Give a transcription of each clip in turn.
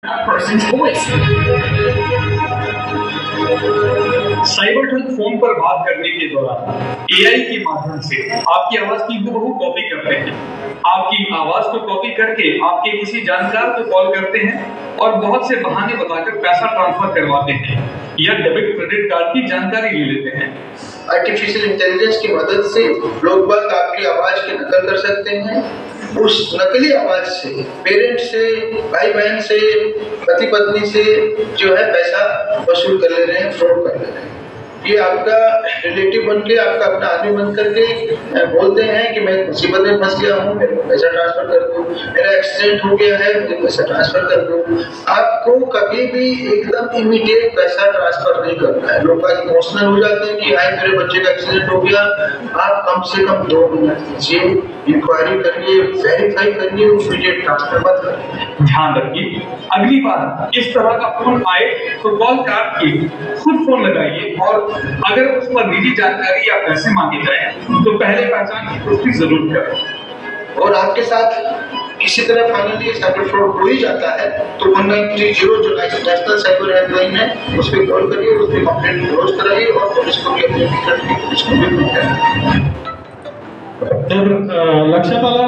a person's voice. Cyber ठग phone पर बात करने के दौरान एआई के माध्यम से आपकी आवाज की हूबहू कॉपी करते हैं। आपकी आवाज को कॉपी करके आपके किसी जानकार को कॉल करते हैं और बहुत से बहाने बताकर पैसा ट्रांसफर करवाते हैं या डेबिट क्रेडिट कार्ड की जानकारी ले लेते हैं। आर्टिफिशियल इंटेलिजेंस की मदद से लोग बाग आपकी आवाज की नकल कर सकते हैं। उस नकली आवाज से पेरेंट से, भाई बहन से, पति पत्नी से जो है पैसा वसूल कर ले रहे हैं, फ्रॉड कर ले रहे हैं। ये आपका रिलेटिव बन के, आपका अपना आदमी बन करके बोलते हैं कि मैं मुसीबत में फंस गया हूँ, मेरे को पैसा ट्रांसफर कर दो, मेरा एक्सीडेंट हो गया है, मुझे पैसा ट्रांसफर कर दो। आपको कभी भी एकदम इमीडिएट पैसा ट्रांसफर नहीं करना है। लोग इमोशनल हो जाते हैं कि हाय मेरे बच्चे का एक्सीडेंट हो गया। आप कम से कम 2 मिनट लीजिए, इंक्वायरी करिए, वेरीफाई करिए, इमीडिएट ट्रांसफर मत करिए। ध्यान रखिए, अगली बार इस तरह का फोन आए तो कॉल काट के खुद फोन लगाइए और अगर उस पर निजी जानकारी या पैसे मांगे जाए तो पहले पहचान की पुष्टि जरूर करें। और आपके साथ किसी तरह फाइनली साइबर फ्रॉड हो ही जाता है तो 1930 जो नेशनल साइबर हेल्पलाइन है उस पर कॉल करिए, उस पर कंप्लेंट क्लोज कराइए और पुलिस को भी अपने पुलिस को भी कॉन्टैक्ट। तर लक्षात आलं,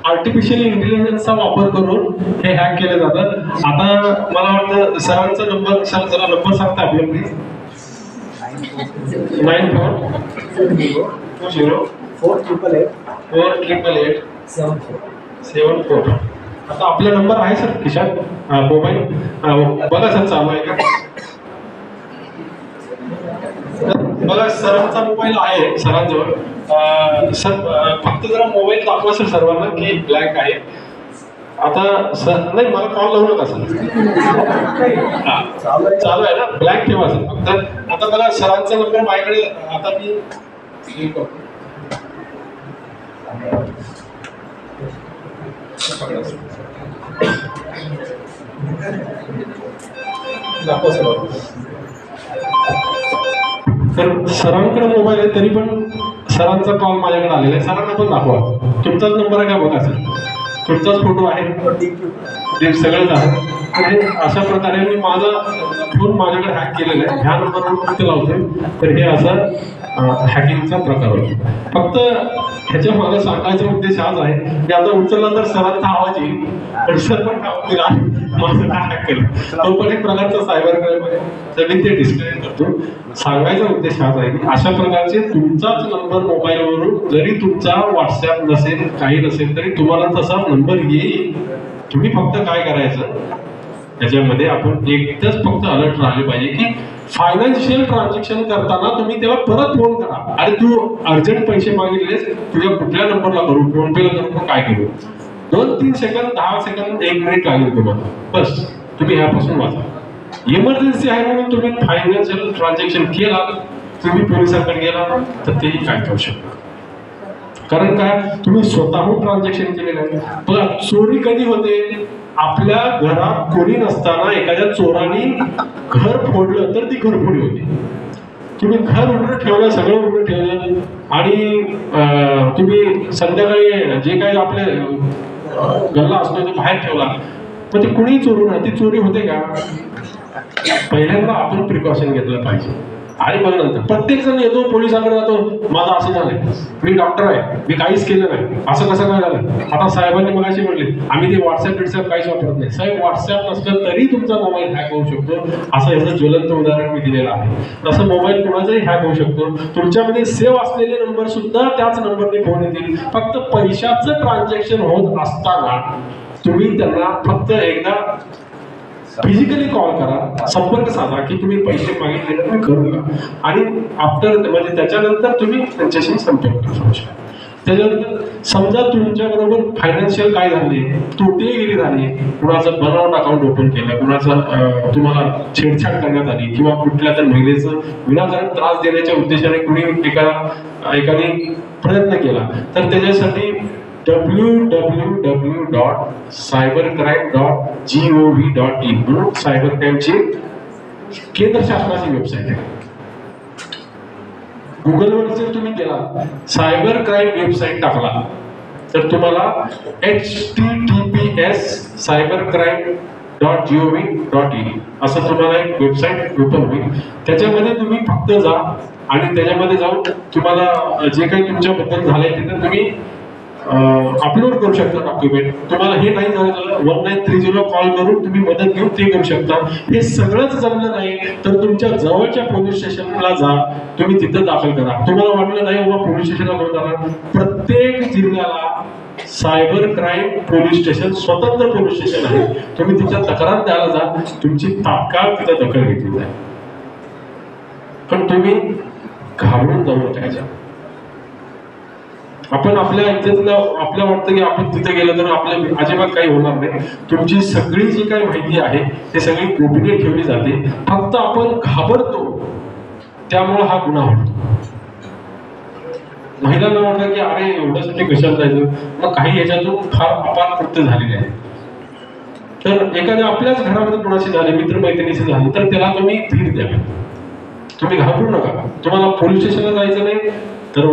आर्टिफिशियल इंटेलिजन्सचा वापर करून हे हॅक केलं जातं। आता मला वाटतं सरांचा नंबर, सर जरा नंबर सांगता आपलं प्लीज। 9440488874 आता आपला नंबर आहे सर खिशात, मोबाईल बघा सर चालू आहे का? बघा सरांचा मोबाईल आहे सरांजवळ। सर फक्त जरा मोबाईल दाखवा सर सर्वांना की ब्लॅक आहे। आता सर नाही, मला कॉल लावू नका सर। चालू आहे ना, ब्लॅक ठेवा सर फक्त। आता बघा सरांचा नंबर माझ्याकडे, आता मी दाखवा सर। तर सरांकडे मोबाईल आहे तरी पण सरांचा कॉल माझ्याकडे आलेला आहे, सरांना पण दाखवा। तुमचाच नंबर आहे का बघा सर, तुमचाच फोटो आहे, ते सगळंच आहे। म्हणजे अशा प्रकारे मी माझा फोन माझ्याकडे हॅक केलेला आहे, ह्या नंबरवर तिथे लावतोय। तर हे असं हॅकिंगचा प्रकार होतो। फक्त ह्याच्या मला सांगायचा उद्देश हाच आहे की आता उचलला तर सरांचा आवाज येईल, पण सर पण माझं काय हॅक केलं, तो पण एक प्रकारचा सायबर क्राईम आहे, तर मी ते डिस्क्राईब करतो। सांगायचा उद्देश हाच आहे की अशा प्रकारचे तुमचाच नंबर मोबाईलवरून, जरी तुमचा व्हॉट्सअप नसेल, काही नसेल, तरी तुम्हाला तसा नंबर येईल। तुम्ही फक्त काय करायचं, त्याच्यामध्ये आपण एकच फक्त अलर्ट राहिले पाहिजे की फायनान्शियल ट्रान्झॅक्शन करताना तुम्ही त्याला परत फोन करा। अरे तू अर्जंट पैसे मागितलेस, तुझ्या कुठल्या नंबरला करू, फोन पेला करू का काय करू, 2-3 सेकंद, 10 सेकंद, 1 मिनिट लागेल तुम्हाला, बस तुम्ही ह्यापासून वाचा। इमर्जन्सी आहे म्हणून तुम्ही फायनान्शियल ट्रान्झॅक्शन केला, तुम्ही पोलिसांकडे गेला तर तेही काय करू शकता। कारण काय, तुम्ही स्वतःहून ट्रान्झॅक्शन केलेलं आहे। बघा चोरी कधी होते, आपल्या घरात कोणी नसताना एखाद्या चोराने घर फोडलं तर ती घरफोडी होती। तुम्ही घर उघडं ठेवलं, सगळं उघडं ठेवलं आणि तुम्ही संध्याकाळी जे काही आपले गल्ला असतो तो बाहेर ठेवला, पण ते कुणीही चोरू नये, ती चोरी होते का? पहिल्यांदा आपण प्रिकॉशन घेतलं पाहिजे आणि मग नंतर प्रत्येक जण येतो पोलिसांकडे जातो, माझं असं झालंय, मी डॉक्टर आहे, मी काहीच केलं नाही, असं कसं काय झालं। आता साहेबांनी मगाशी म्हटले आम्ही ते व्हॉट्सअप काहीच वापरत नाही। साहेब व्हॉट्सअप नसलं तरी तुमचा मोबाईल हॅक होऊ शकतो, असं याचं ज्वलंत उदाहरण मी दिलेलं आहे। तसं मोबाईल कोणाचाही हॅक होऊ शकतो। तुमच्यामध्ये सेव्ह असलेले नंबर सुद्धा त्याच नंबरने फोन येतील। फक्त पैशाचं ट्रान्झॅक्शन होत असताना तुम्ही त्यांना फक्त एकदा फिजिकली कॉल करा, संपर्क साधा की तुम्ही पैसे मागितले तर करू का, आणि आफ्टर म्हणजे त्याच्यानंतर तुम्ही त्यांच्याशी संपर्क करू शकता। त्याच्यानंतर समजा तुमच्या बरोबर फायनान्शियल काय झाले, तोटेगिरी झाली, कुणाचं बनावट अकाउंट ओपन केलं, कुणाचं तुम्हाला छेडछाड करण्यात आली किंवा कुठल्या तर महिलेचं विनाकारण त्रास देण्याच्या उद्देशाने कुणी एकाने प्रयत्न केला, तर त्याच्यासाठी www.cybercrime.gov.in म्हणून सायबर क्राईमची केंद्र शासनाची वेबसाईट आहे। गुगलवर जर तुम्ही गेला, सायबर क्राईम वेबसाईट टाकला तर तुम्हाला https cybercrime cybercrime.gov.in असं तुम्हाला एक वेबसाईट ओपन होईल. त्याच्यामध्ये तुम्ही फक्त जा आणि त्याच्यामध्ये जाऊन तुम्हाला जे काही तुमच्याबद्दल झालंय तिथे तुम्ही अपलोड करू शकता डॉक्युमेंट. तुम्हाला हे नाही झालं 1930 कॉल करून तुम्ही मदत घेऊन ते करू शकता. हे सगळंच जमलं नाही तर तुमच्या जवळच्या पोलीस स्टेशनला जा, तुम्ही तिथं दाखल करा. तुम्हाला वाटलं नाही बाबा पोलीस स्टेशनला कोण जाणार, प्रत्येक जिल्ह्याला सायबर क्राईम पोलीस स्टेशन स्वतंत्र पोलीस स्टेशन आहे. तुम्ही तिथं तक्रार द्यायला जा, तुमची तात्काळ तिथं दखल घेतली जाईल. पण तुम्ही घाबरून जाऊ नका. आपण आपल्या इज्जतीला आपल्याला वाटतं की आपण तिथे गेलं तर आपल्या अजिबात काही होणार नाही. तुमची सगळी जी काही माहिती आहे ते सगळी गोपनीय ठेवली जाते. फक्त आपण घाबरतो त्यामुळे हा गुन्हा होतो. महिलांना वाटतं की अरे एवढ्यासाठी कशाला जायचं, मग काही याच्यातून फार अपार कृत्य झालेले आहे. तर एखाद्या आपल्याच घरामध्ये कोणाशी झाले, मित्रमैत्रिणीशी झाले तर त्याला तुम्ही धीर द्या. तुम्ही घाबरू नका. तुम्हाला पोलीस स्टेशनला जायचं नाही तर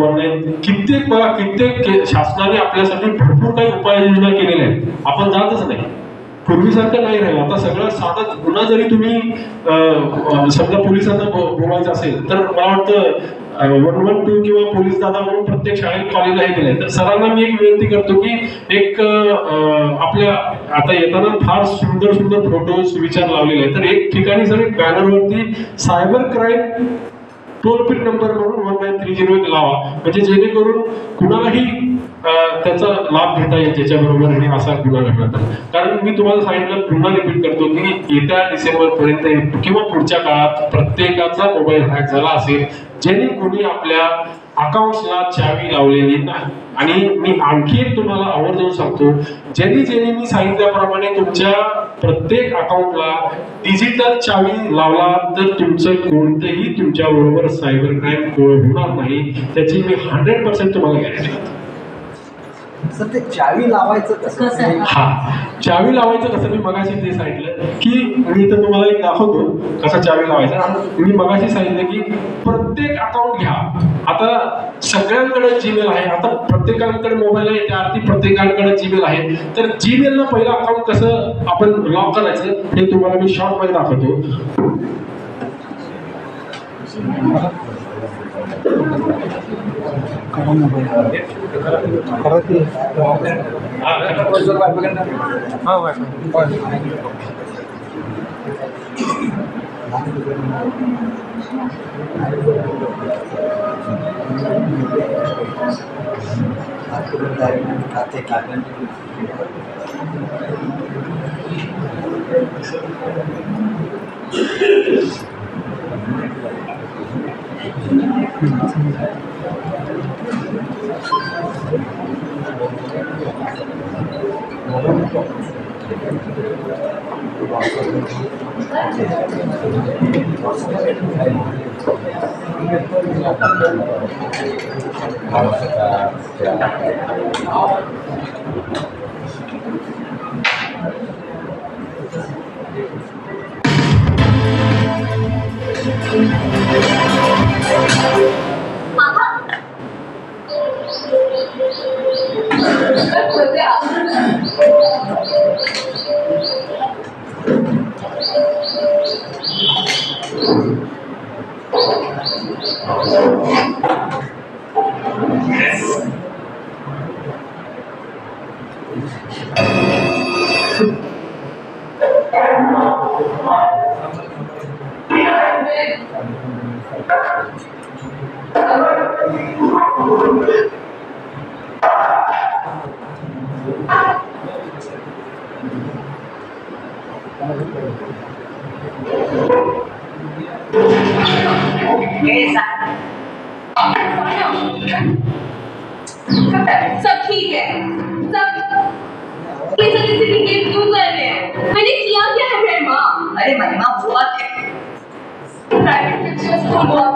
कित्येक शासनाने आपल्यासाठी भरपूर काही उपाययोजना केलेल्या आहेत. आपण जातच नाही. पूर्वीसारखं नाही राहिलं. आता सगळं साधं गुन्हा जरी तुम्ही समजा पोलिसांना बोलायचं असेल तर मला वाटतं 112 किंवा पोलीस दादा म्हणून प्रत्येक शाळेत कॉलेजला हे दिलंय. तर सरांना मी एक विनंती करतो की एक आपल्या आता येताना फार सुंदर सुंदर फोटोज विचार लावलेले आहेत. तर एक ठिकाणी सर एक बॅनरवरती cyber crime toll free number म्हणून 1930 लावा, म्हणजे जेणेकरून कुणालाही त्याचा लाभ घेता येईल त्याच्याबरोबर हे असा गुन्हा घडला. कारण मी तुम्हाला सांगितलं, पुन्हा रिपीट करतो की येत्या डिसेंबर पर्यंत किंवा पुढच्या काळात प्रत्येकाचा मोबाईल हॅक झाला असेल ज्यांनी कोणी आपल्या अकाउंट्सला चावी लावलेली नाही. आणि मी आणखी एक तुम्हाला आवर्जून सांगतो, ज्यांनी मी सांगितल्याप्रमाणे तुमच्या प्रत्येक अकाउंटला डिजिटल चावी लावला तर तुमचं कोणतेही तुमच्या बरोबर सायबर क्राईम होणार नाही. त्याची मी 100% तुम्हाला गॅरंटी देतो. सर ते चावी लावायचं कसं? हा, चावी लावायचं कसं मी मगाशी ते सांगितलं की मी इथं तुम्हाला एक दाखवतो कसा चावी लावायचा. मी मगाशी सांगितलं की प्रत्येक अकाउंट घ्या. आता सगळ्यांकडे जीमेल आहे. आता प्रत्येकाकडे मोबाईल आहे, त्या अर्थी प्रत्येकाकडे जीमेल आहे. तर जीमेलला पहिलं अकाउंट कसं आपण लॉक करायचं हे तुम्हाला मी शॉर्ट मध्ये दाखवतो. सब ठीक है, सब ये सब इसे बिहेव क्यों कर रहे हैं? मैंने किया क्या है महिमा? अरे महिमा हुआ क्या? प्राइवेट पिक्चर्स को बहुत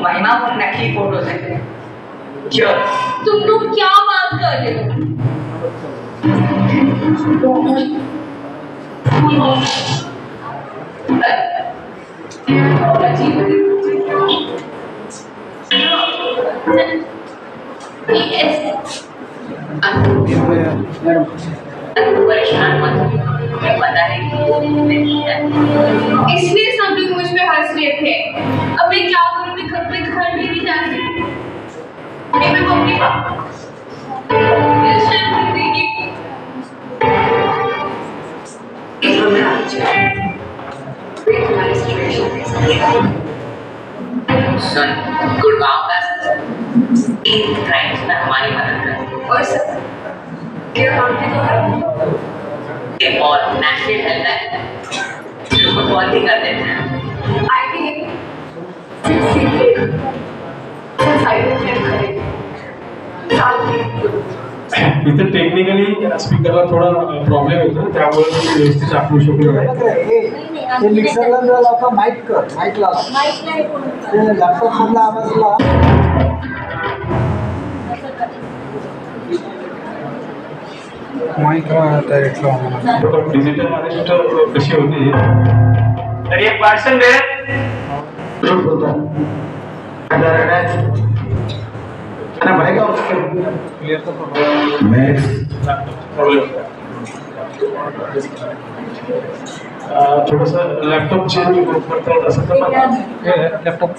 महिमा वो नकली फोटोज है। तुम लोग क्या बात कर रहे हो? परेशान मत हैं। अब मैं क्या करूं, मैं घर पे घर भी नहीं जा सकती। मैं मम्मी पापा सुन, गुड़गांव का इन क्राइम्स में हमारी मदद कर। और सब क्या काम पे तो एक और नेशनल हेल्थ है, उसको कॉल भी कर देते हैं। आईडी साइड क्लेम करें इथे टेक्निकली स्पीकरला थोडा प्रॉब्लेम होतो, त्यामुळे मी व्यवस्थित दाखवू शकलो नाही. ते मिक्सरला जर लावता माईक कर, माईक लावा. ते लॅपटॉप मधला आवाज लावा. माईक डायरेक्ट लावा. डिजिटल अरेस्ट कशी होती. तर एक पार्सल दे. झूठ बोलता है. खाना पड़ेगा उसके मैक्स थोडासा लॅपटॉप चेंज करता येत असं तर लॅपटॉप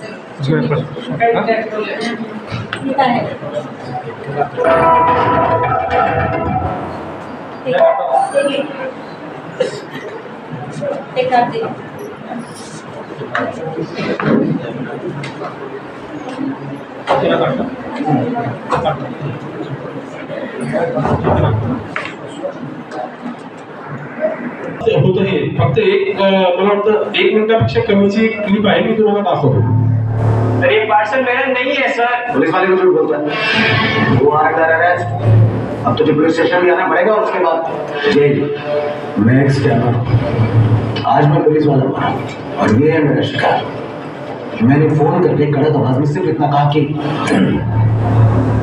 होतं हे फक्त एक मला वाटतं 1 मिनिटापेक्षा कमीची क्लिप आहे, मी तुम्हाला दाखवतो. तर ये पार्सल मेरा नहीं है सर. पुलिस वाले को झूठ बोलता है. वो आ रहा है. अब तुझे पुलिस स्टेशन भी आना पड़ेगा, उसके बाद जेल. मैक्स क्या नाम. आज मैं पुलिस वाला हूँ और ये है मेरा शिकार. मैंने फोन करके कड़क आवाज में सिर्फ इतना कहा कि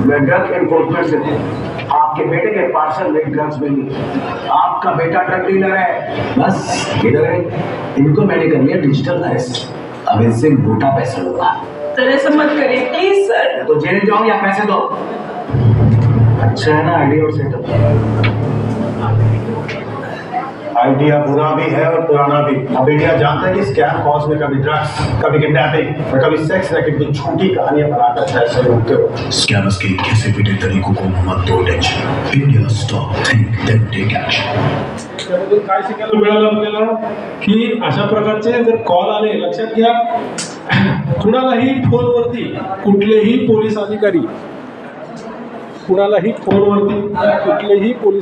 मैं ड्रग एनफोर्समेंट से हूँ. आपके बेटे के पार्सल में ड्रग्स मिली. आपका बेटा ड्रग डीलर है. बस इधर है. इनको मैंने कर लिया डिजिटल अरेस्ट. अब इनसे मोटा पैसा लूंगा. तरह से मत करिए प्लीज सर. तो जेल जाओ या पैसे दो. अच्छा है ना आइडिया और सेटअप. आइडिया बुरा भी है और पुराना भी. अब इंडिया जानता है कि स्कैम कॉज में कभी ड्रग्स, कभी किडनैपिंग और कभी सेक्स रैकेट की झूठी कहानियां बनाकर पैसे लूटते हो. स्कैमर्स के घिसे पिटे तरीकों को मत दो tension. India stop, think then take action. त्यामधून काय शिकायला मिळालं आपल्याला की अशा प्रकारचे जर कॉल आले, लक्षात घ्या कुणालाही फोनवरती कुठलेही पोलीस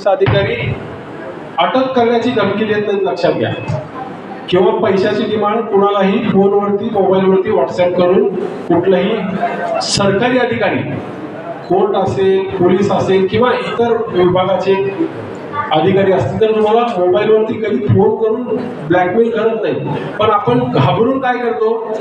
अधिकारी अटक करण्याची धमकी देत नाहीत, लक्षात घ्या. किंवा पैशाची डिमांड कुणालाही फोनवरती मोबाईलवरती व्हॉट्सअप करून कुठलाही सरकारी अधिकारी, कोर्ट असेल, पोलीस असेल किंवा इतर विभागाचे अधिकारी असतील तर तुम्हाला मोबाईलवरती कधी फोन करून ब्लॅकमेल करत नाही. पण आपण घाबरून काय करतो,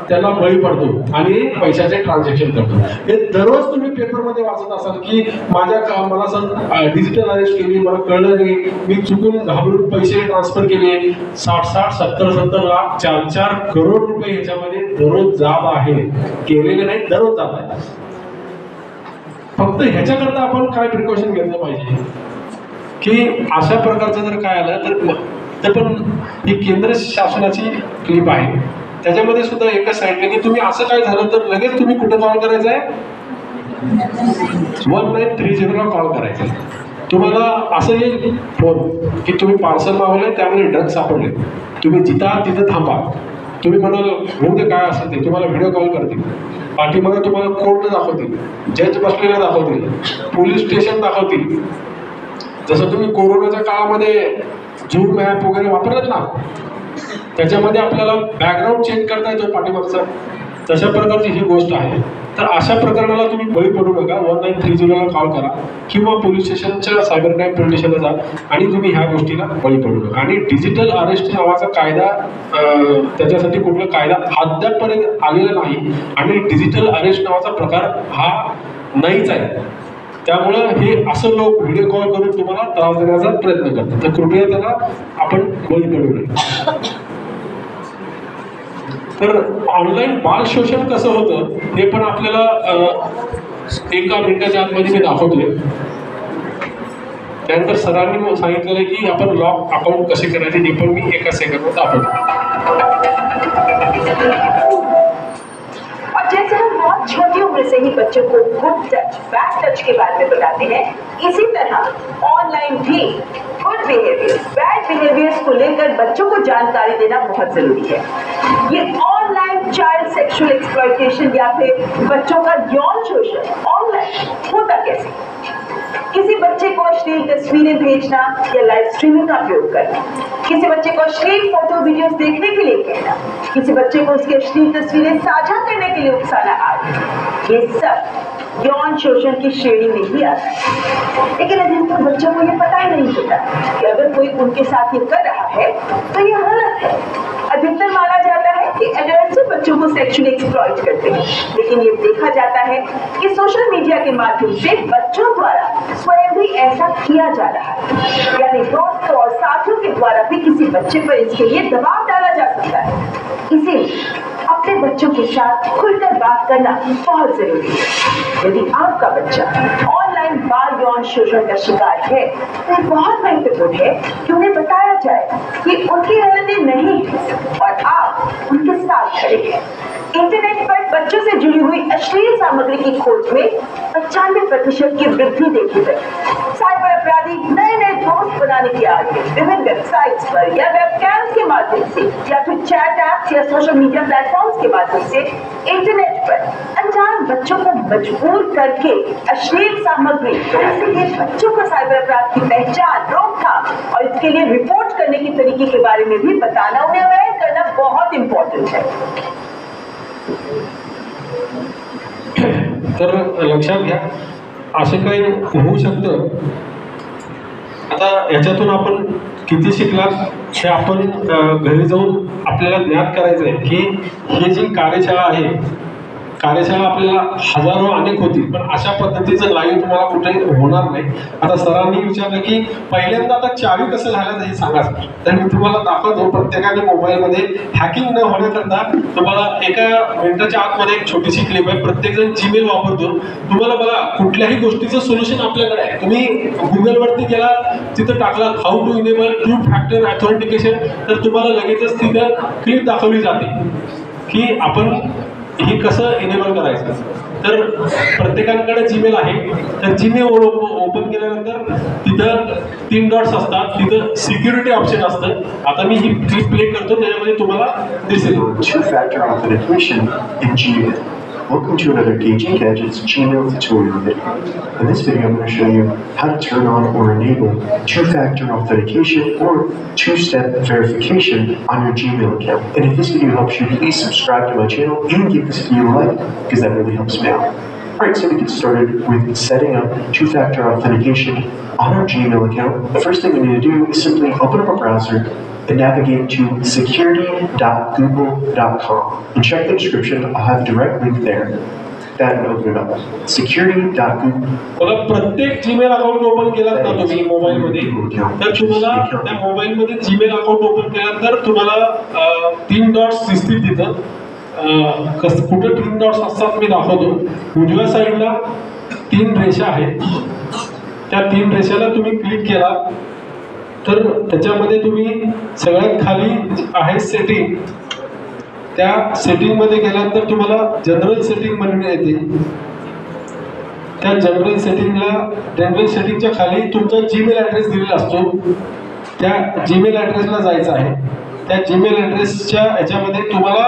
त्याला बळी पडतो आणि पैशाचे ट्रान्झॅक्शन करतो. हे दररोज तुम्ही पेपरमध्ये वाचत असाल की मला सर डिजिटल अरेस्ट केली, मला कळलं नाही, मी चुकून घाबरून पैसे ट्रान्सफर केले. 60-70 लाख 4 करोड रुपये ह्याच्यामध्ये दररोज जात आहे. केलेले नाही, दररोज जात आहे. फक्त ह्याच्याकरता आपण काय प्रिकॉशन घेतलं पाहिजे की अशा प्रकारचं जर काय आलं तर पण ही केंद्र शासनाची क्लिप आहे. त्याच्यामध्ये सुद्धा एकच सांगितलं की तुम्ही असं काय झालं तर लगेच तुम्ही कुठे कॉल करायचा आहे, 1930 ला कॉल करायचा. तुम्हाला असं येईल फोन की तुम्ही पार्सल मागवले, त्यामध्ये ड्रग्ज सापडले, तुम्ही जिथं तिथं थांबा. तुम्ही म्हणाल होऊ दे काय असेल ते, तुम्हाला व्हिडिओ कॉल करतील, पाठीमागे तुम्हाला कोर्ट दाखवतील, जज बसलेला दाखवतील, पोलीस स्टेशन दाखवतील. जसं तुम्ही कोरोनाच्या काळामध्ये झूम मॅप वगैरे वापरत ना, त्याच्यामध्ये आपल्याला बॅकग्राऊंड चेंज करता येतो पाठीमागचा, तशा प्रकारची ही गोष्ट आहे. तर अशा प्रकरणाला तुम्ही बळी पडू नका. 1930 ला कॉल करा किंवा पोलीस स्टेशनच्या सायबर क्राईम पोलीस स्टेशनला जा आणि तुम्ही ह्या गोष्टीला बळी पडू नका. आणि डिजिटल अरेस्ट नावाचा कायदा, त्याच्यासाठी कुठला कायदा अद्यापपर्यंत आलेला नाही आणि डिजिटल अरेस्ट नावाचा प्रकार हा नाहीच आहे. त्यामुळं हे असं लोक व्हिडिओ कॉल करून तुम्हाला त्रास देण्याचा प्रयत्न करतात, तर कृपया त्याला आपण बळी पडू नये. तर ऑनलाईन बाल शोषण कसं होतं हे पण आपल्याला एका मिनिटाच्या आतमध्ये मी दाखवतोय. त्यानंतर सरांनी सांगितलेलं की आपण लॉक अकाउंट कसे करायचे ते पण मी एका सेकंडवर दाखवतो. और जैसे हम बहुत छोटी उम्र से ही बच्चों को गुड टच, बैड टच के बारे में बताते हैं, इसी तरह ऑनलाइन भी गुड बिहेवियर, बैड बिहेवियर्स को लेकर बच्चों को जानकारी देना बहुत जरूरी है. ये ऑनलाइन चाइल्ड सेक्सुअल एक्सप्लॉयटेशन या फिर बच्चों का यौन शोषण ऑनलाइन होता कैसे? किसी बच्चे को अश्लील तस्वीरें भेजना या लाइव स्ट्रीमिंग का प्रयोग करना, किसी बच्चे को अश्लील फोटो वीडियोस देखने के लिए कहना, किसी बच्चे को उसकी अश्लील तस्वीरें साझा करने के लिए उकसाना आदि, ये सब यौन शोषण की श्रेणी में ही आता है. लेकिन अधिकतर बच्चों को ये पता ही नहीं होता कि अगर कोई उनके साथ ये कर रहा है तो ये गलत है. अधिकतर माना जाता है कि एडल्ट्स बच्चों को सेक्सुअली एक्सप्लॉइट करते हैं, लेकिन ये देखा जाता है कि सोशल मीडिया के माध्यम से बच्चों द्वारा स्वयं भी ऐसा किया जा रहा है. यानी दोस्तों और साथियों के द्वारा भी किसी बच्चे पर इसके लिए दबाव डाला जा सकता है. इसीलिए अपने बच्चों के साथ खुलकर बात करना बहुत जरूरी है. यदि आपका बच्चा ऑनलाइन बाल यौन शोषण का शिकार है तो ये बहुत महत्वपूर्ण है कि उन्हें बताया जाए कि उनकी गलती नहीं है और आप उनके साथ खड़े हैं. इंटरनेट पर बच्चों से जुड़ी हुई अश्लील सामग्री की खोज में 95% की वृद्धि देखी गई. साइबर अपराधी नए नए दोस्त बनाने की आड़ में विभिन्न वेबसाइट्स पर या वेबकैम्स के माध्यम से या फिर चैट ऐप्स या सोशल मीडिया प्लेटफॉर्म्स के माध्यम से इंटरनेट पर अनजान बच्चों को मजबूर करके अश्लील सामग्री, इसलिए बच्चों को साइबर अपराध की पहचान, रोकथाम और इसके लिए रिपोर्ट करने के तरीके के बारे में भी बताना, उन्हें अवेयर करना बहुत इम्पोर्टेंट है. तर लक्षात घ्या, असं काही होऊ शकतं. आता याच्यातून आपण किती शिकलात हे आपण घरी जाऊन आपल्याला ज्ञात करायचं आहे की ही जी कार्यशाळा आहे, कार्यशाळा आपल्याला हजारो अनेक होतील, पण अशा पद्धतीचं लाईव्ह तुम्हाला कुठेही होणार नाही. आता सरांनी विचारलं की पहिल्यांदा आता चावी कसं घालायचं हे सांगा, तर मी तुम्हाला दाखवतो. प्रत्येकाने मोबाईलमध्ये हॅकिंग न होण्याकरता तुम्हाला एका मिनिटाच्या आतमध्ये एक छोटीशी क्लिप आहे. प्रत्येकजण जीमेल वापरतो. तुम्हाला बघा कुठल्याही गोष्टीचं सोल्युशन आपल्याकडे आहे. तुम्ही गुगलवरती गेला, तिथं टाकला how to enable two factor authentication, तर तुम्हाला लगेचच तिथं क्लिप दाखवली जाते की आपण हे कसं इनेबल करायचं. तर प्रत्येकाकडे जीमेल आहे, तर जीमेल ओपन केल्यानंतर तिथं 3 डॉट्स असतात, तिथं सिक्युरिटी ऑप्शन असतं. आता मी ही क्लिप प्ले करतो, त्याच्यामध्ये तुम्हाला दिसेल. Two-factor authentication in Gmail. Welcome to another KG Gadgets Gmail tutorial video. In this video, I'm going to show you how to turn on or enable two-factor authentication or two-step verification on your Gmail account. And if this video helps you, please subscribe to my channel and give this video a like because that really helps me out. Alright, so we get started with setting up two-factor authentication on our Gmail account. The first thing we need to do is simply open up a browser and navigate to security.google.com and check the description. I'll have a direct link there. That and open it up. Security.google. बघा, प्रत्येक Gmail account open केलात ना तुम्ही मोबाईलमध्ये, तर तुम्हाला त्या मोबाईलमध्ये जीमेल अकाउंट ओपन केल्यानंतर तुम्हाला 3 डॉट्स दिसतील. तिथं कुठं 3 डॉट्स असतात मी दाखवतो. उजव्या साईडला 3 रेषा आहेत. त्या 3 रेषाला तुम्ही क्लिक केला तर त्याच्यामध्ये तुम्ही सगळ्यात खाली आहे सेटिंग. त्या सेटिंगमध्ये गेल्यानंतर तुम्हाला जनरल सेटिंग म्हणून येते. त्या जनरल सेटिंगच्या खाली तुमचा जीमेल ॲड्रेस दिलेला असतो. त्या जीमेल ॲड्रेसला जायचं आहे. त्या जीमेल ॲड्रेसच्या याच्यामध्ये तुम्हाला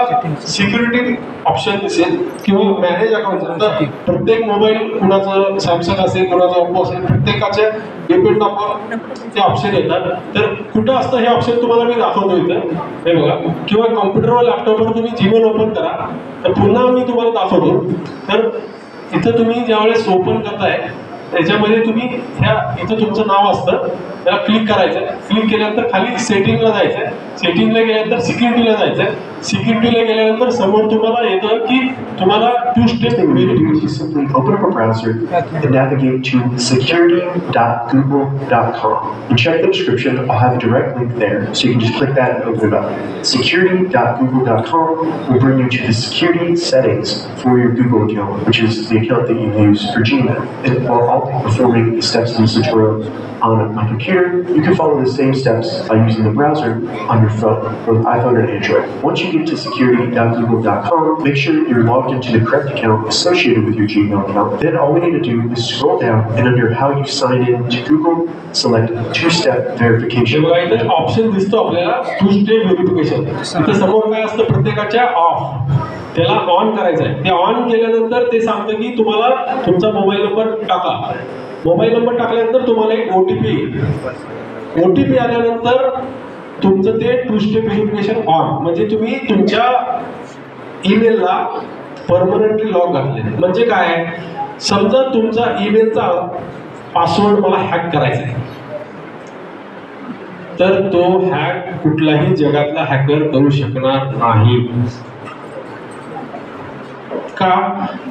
सिक्युरिटी ऑप्शन दिसेल किंवा मॅनेज अकाउंट. आता प्रत्येक मोबाईल, कुणाचं सॅमसंग असेल, कुणाचं ओप्पो असेल, प्रत्येकाच्या डिपेंड अपॉन ते ऑप्शन येतात. तर कुठं असतं हे ऑप्शन तुम्हाला मी दाखवतो इथं, हे बघा. किंवा कॉम्प्युटरवर लॅपटॉपवर तुम्ही जीमेल ओपन करा, तर पुन्हा मी तुम्हाला दाखवतो. तर इथं तुम्ही ज्यावेळेस ओपन करताय त्याच्यामध्ये तुम्ही इथं तुमचं नाव असतं, त्याला क्लिक करायचं. क्लिक केल्यानंतर खाली सेटिंगला जायचं. सेटिंगला गेल्यानंतर सिक्युरिटीला जायचं. सिक्युरिटीला गेल्यानंतर समोर तुम्हाला येतं की तुम्हाला 2 step You simply open up a browser and navigate to security.google.com and check the description. I'll have a direct link there, so you can just click that and open it up. Security.google.com will bring you to the security settings for your Google account, which is the account that you use for Gmail. And while I'll be performing the steps in this tutorial on my computer, you can follow the same steps by using the browser on your phone, both iPhone and Android. Once you get to security.google.com, make sure you're logged into the correct account associated with your Gmail account. Then all we need to do is scroll down and under how you sign in to Google, select 2-step verification. Option दिसतो आपल्याला 2 step verification. इथे समोर काय असतं प्रत्येकाच्या of, त्याला on करायचं आहे. ते ऑन केल्यानंतर ते सांगतं की तुम्हाला तुमचा मोबाईल नंबर टाका. मोबाईल नंबर टाकल्यानंतर तुम्हाला एक OTP येईल. OTP आल्यानंतर तुमचं ते 2 स्टेप व्हेरिफिकेशन ऑन, म्हणजे तुम्ही तुमच्या ईमेलला परमनंटली लॉग घातले. म्हणजे काय, समजा तुमचा ईमेलचा पासवर्ड मला हॅक करायचा आहे, तर तो हॅक कुठलाही जगातला हॅकर करू शकणार नाही. का,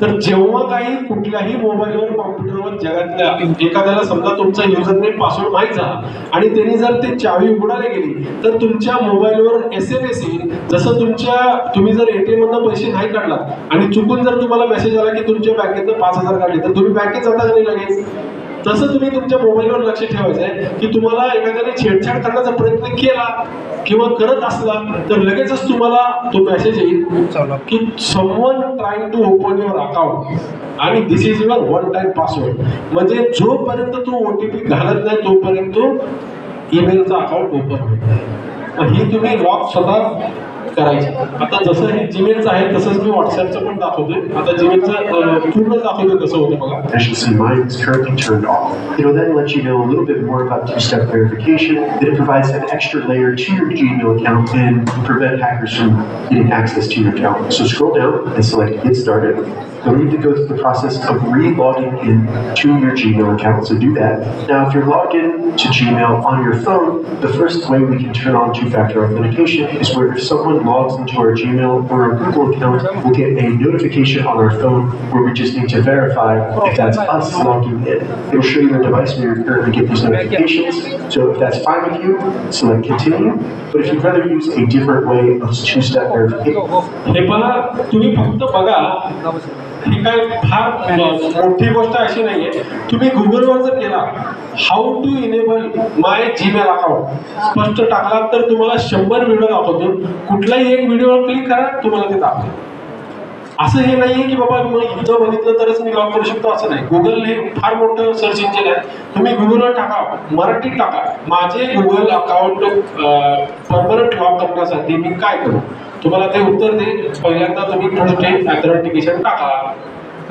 तर जेव्हा काही कुठल्याही मोबाईलवर कॉम्प्युटरवर जगातल्या एखाद्याला समजा तुमचा युजरनेम पासवर्ड माहीत झाला आणि त्यांनी जर ते चावी उघडायला गेली तर तुमच्या मोबाईलवर SMS येईल. जसं तुम्ही जर ATM मधून पैसे नाही काढलात आणि चुकून जर तुम्हाला मेसेज आला की तुमच्या बँकेतनं 5,000 काढले, तर तुम्ही बँकेत जाता नाही लगेच. तसं तुम्ही तुमच्या मोबाईलवर लक्ष ठेवायचं आहे की तुम्हाला एखाद्याने छेडछाड करण्याचा प्रयत्न केला किंवा करत असला तर लगेचच तुम्हाला तो मेसेज येईल की someone trying to open your account आणि this is your 1 time password. म्हणजे जोपर्यंत तो OTP घालत नाही तोपर्यंत ईमेलचा अकाउंट ओपन होत नाही. ही तुम्ही लॉक स्वतः करायची. आता जसं हे जीमेलचं आहे तसंच मी व्हॉट्सअपचं पण दाखवतोय. आता जीमेलचं पूर्ण दाखवतोय कसं होतं बघा. As you see, mine is currently turned off. It'll then let you know a little bit more about 2-step verification. Then it provides an extra layer to your Gmail account and prevent hackers from getting access to your account. So scroll down and select Get Started. You'll need to go through the process of re-logging in to your Gmail account, so do that. Now, if you're logged in to Gmail on your phone, the first way we can turn on 2-factor authentication is where if someone logs into our Gmail or our Google account, we'll get a notification on our phone where we just need to verify if that's us logging in. It'll show you the device where you're currently getting these notifications. So if that's fine with you, select Continue. But if you'd rather use a different way of 2-step verification, ही काय फार मोठी गोष्ट अशी नाहीये. तुम्ही गुगलवर जर गेला how to enable my Gmail account स्पष्ट टाकला तर तुम्हाला 100 व्हिडिओ दाखवतो. कुठलाही एक व्हिडिओवर क्लिक करा, तुम्हाला ते दाखवतो. असं हे नाहीये की बाबा मग इथं बघितलं तरच मी लॉग करू शकतो, असं नाही. गुगल हे फार मोठं सर्च इंजिन आहे. तुम्ही गुगलवर टाका, मराठीत टाका माझे गुगल अकाउंट परमनंट लॉग करण्यासाठी मी काय करू, तुम्हाला ते उत्तर देईल. पहिल्यांदा तुम्ही 2 स्टेप ऑथेंटिकेशन टाका.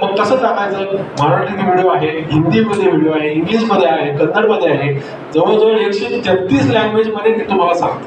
मग कसं टाकायचं, मराठीत व्हिडिओ आहे, हिंदीमध्ये व्हिडिओ आहे, इंग्लिशमध्ये आहे, कन्नडमध्ये आहे, जवळजवळ 133 लँग्वेजमध्ये मी तुम्हाला सांगतो.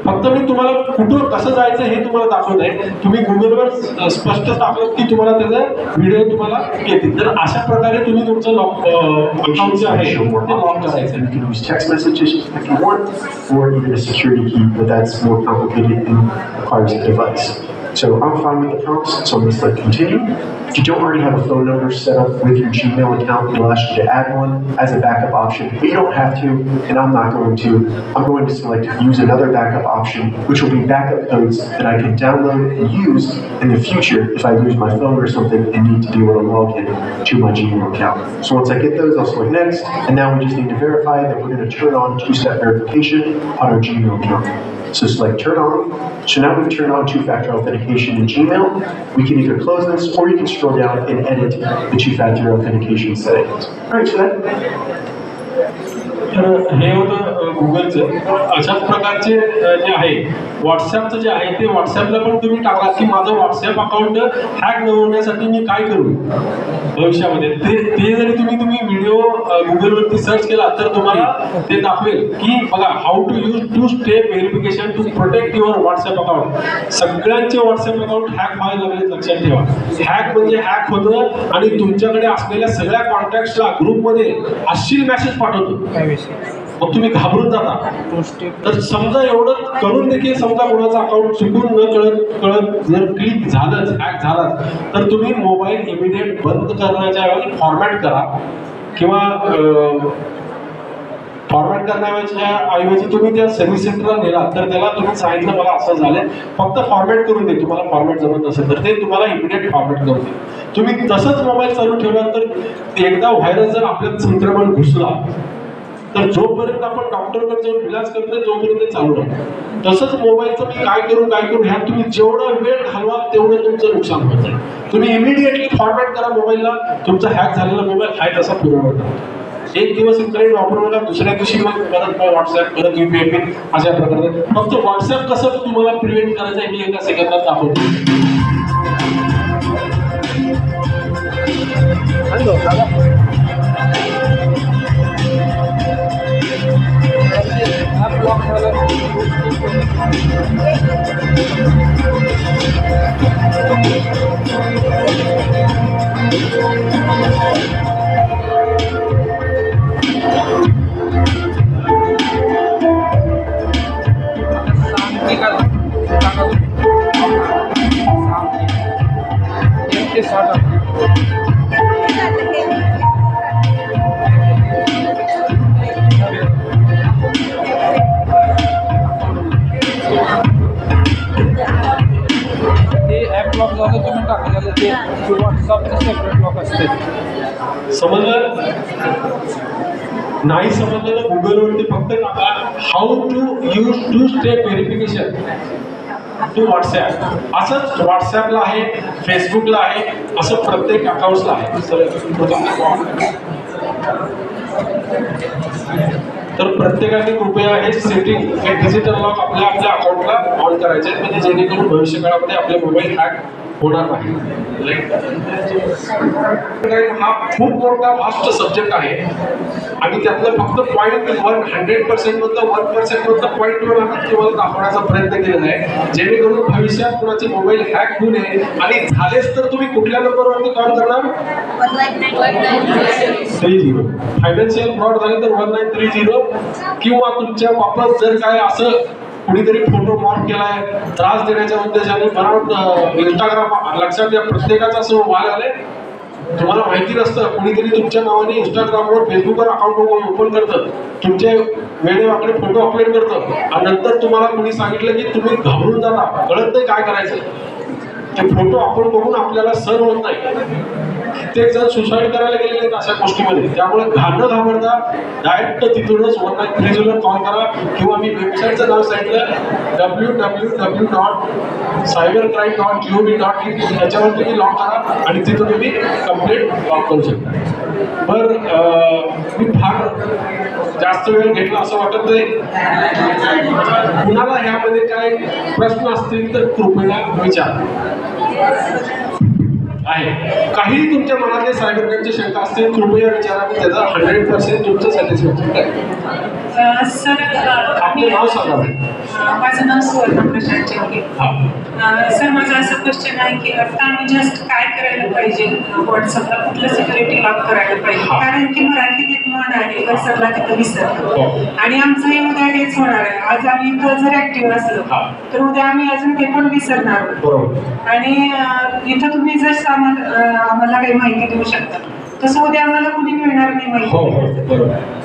फक्त मी तुम्हाला कुठं कसं जायचं हे तुम्हाला दाखवत आहे. तुम्ही गुगलवर स्पष्ट टाकलं की तुम्हाला त्याचा व्हिडिओ तुम्हाला येतील. तर अशा प्रकारे तुम्ही तुमचं अकाउंट जे आहे ते लॉक करायचं. you can use text messages if you want, or even a security key, but that's more complicated and requires a device. So I'm fine with the prompts, so I'm going to select Continue. If you don't already have a phone number set up with your Gmail account, it'll ask you to add one as a backup option, but you don't have to, and I'm not going to. I'm going to select Use Another Backup option, which will be backup codes that I can download and use in the future if I lose my phone or something and need to be able to log in to my Gmail account. So once I get those, I'll select Next, and now we just need to verify that we're going to turn on 2-step verification on our Gmail account. So select Turn On. So now we've turned on 2-factor authentication in Gmail. We can either close this or you can scroll down and edit the 2-factor authentication settings. All right, so that हे होतं गुगलचं अशाच प्रकारचे जे आहे व्हॉट्सॲपचं जे आहे ते व्हॉट्सॲपला पण तुम्ही टाका की माझं व्हॉट्सॲप अकाउंट हॅक न होण्यासाठी मी काय करू भविष्यामध्ये. ते जरी तुम्ही व्हिडिओ गुगलवरती सर्च केला तर तुम्हाला ते दाखवेल की बघा how to use 2 step verification to protect your WhatsApp account. सगळ्यांचे व्हॉट्सॲप अकाउंट हॅक व्हायला लागले, लक्षात ठेवा. हॅक म्हणजे हॅक होतं आणि तुमच्याकडे असलेल्या सगळ्या कॉन्टॅक्ट्सला ग्रुपमध्ये अश्लील मेसेज पाठवतो. मग तुम्ही घाबरून जाता. तर समजा एवढं करून देखील समजा कोणाचं अकाउंट चुकून न कळत जर क्लिक झालंच, हॅक झालाच, तर तुम्ही मोबाईल इमिडिएट बंद करण्याच्या ऐवजी फॉर्मॅट करा किंवा फॉर्मॅट करण्याऐवजी तुम्ही त्या सर्व्हिस सेंटरला नेला तर त्याला तुम्ही सांगितलं मला असं झालं, फक्त फॉर्मॅट करून दे. तुम्हाला फॉर्मॅट जमत नसेल तर ते तुम्हाला इमिडिएट फॉर्मॅट करून दे. तुम्ही तसंच मोबाईल चालू ठेवला तर एकदा व्हायरस जर आपल्यात संक्रमण घुसला तर जोपर्यंत आपण डॉक्टरकडे जाऊन इलाज करतोय तोपर्यंत चालू राहतो. तसंच मोबाईलचं मी काय करू ह्या तुम्ही जेवढा वेळ घालवा तेवढं तुमचं नुकसान होत आहे. तुम्ही इमिडिएटली फॉर्मॅट करा मोबाईलला. तुमचा हॅक झालेला मोबाईल हाय तसा पूर्ण. एक दिवस इंटरनेट वापरू नका, दुसऱ्या दिवशी मग परत व्हॉट्सॲप, परत UPI पिन, अशा प्रकारे. फक्त व्हॉट्सॲप कसं तुम्हाला प्रिव्हेंट करायचं आहे मी एका सेकंदात दाखवतो. समजलं? नाही समजलं तर गुगलवरती फक्त टाका how to use 2 step verification to WhatsApp. असंच व्हॉट्सॲपला आहे, फेसबुकला आहे, असं प्रत्येक अकाउंट्सला आहे. तर प्रत्येकाने कृपया हे सेटिंग, हे डिजिटल लॉक आपल्या अकाउंटला ऑन करायचे म्हणजे जेणेकरून भविष्य काळामध्ये आपले मोबाईल हॅक होणार नाही. हा खूप मोठा वास्ट सब्जेक्ट आहे आणि त्यातलं फक्त 0.1% मधलं 1% मधलं 0.1 आम्ही तुम्हाला दाखवण्याचा प्रयत्न केलेला आहे जेणेकरून भविष्यात कुणाचे मोबाईल हॅक होऊ नये. आणि झालेच तर तुम्ही कुठल्या नंबरवरती कॉल करणार? 1930. फायनान्शियल फ्रॉड झाले तर 1930 किंवा तुमच्या बाबत जर काय असं कुणीतरी फोटो मॉर्क केलाय त्रास देण्याच्या उद्देशाने बनवून इंस्टाग्राम, लक्षात घ्या प्रत्येकाचा असं वाल आलाय. तुम्हाला माहिती नसतं कुणीतरी तुमच्या नावाने इंस्टाग्रामवर, फेसबुकवर अकाउंट ओपन करतं, तुमचे वेडेवाकडे फोटो अपलोड करतं आणि नंतर तुम्हाला कुणी सांगितलं की तुम्ही घाबरून जाता, कळत नाही काय करायचं. ते फोटो आपण बघून आपल्याला सहन होत नाही. कित्येक जण सुसाईड करायला गेलेले आहेत अशा गोष्टीमध्ये. त्यामुळे न घाबरता डायरेक्ट तिथूनच 1930 ला कॉल करा किंवा मी वेबसाईटचं नाव सांगितलं www.cybercrime.gov.in. त्याच्यावर तुम्ही लॉग करा आणि तिथून तुम्ही कंप्लेंट लॉग करू शकता. बरं, मी फार जास्त वेळ घेतला असं वाटत नाही. कुणाला ह्यामध्ये काय प्रश्न असतील तर कृपया विचारा. आहे काही तुमच्या मनातले सायबर क्राईमची शंका असतील कृपया विचारा की त्याचा 100% तुमचं सॅटिस्फॅक्शन आहे. सर आपलं नाव सांगा. माझं नाव सुवर्णा प्रशांत चेंगे. सर माझं असं क्वेश्चन आहे की आता आम्ही जस्ट काय करायला पाहिजे व्हॉट्सअपला, कुठलं सिक्युरिटी लॉक करायला पाहिजे? कारण की मराठीत एक म्हण आहे विसरला तिथं विसरला आणि आमचं हे उद्या हेच होणार आहे. आज आम्ही इथं जर ऍक्टिव्ह असलो तर उद्या आम्ही अजून ते पण विसरणार. आणि इथं तुम्ही जर आम्हाला काही माहिती देऊ शकता तसं उद्या आम्हाला कुणी मिळणार नाही माहिती.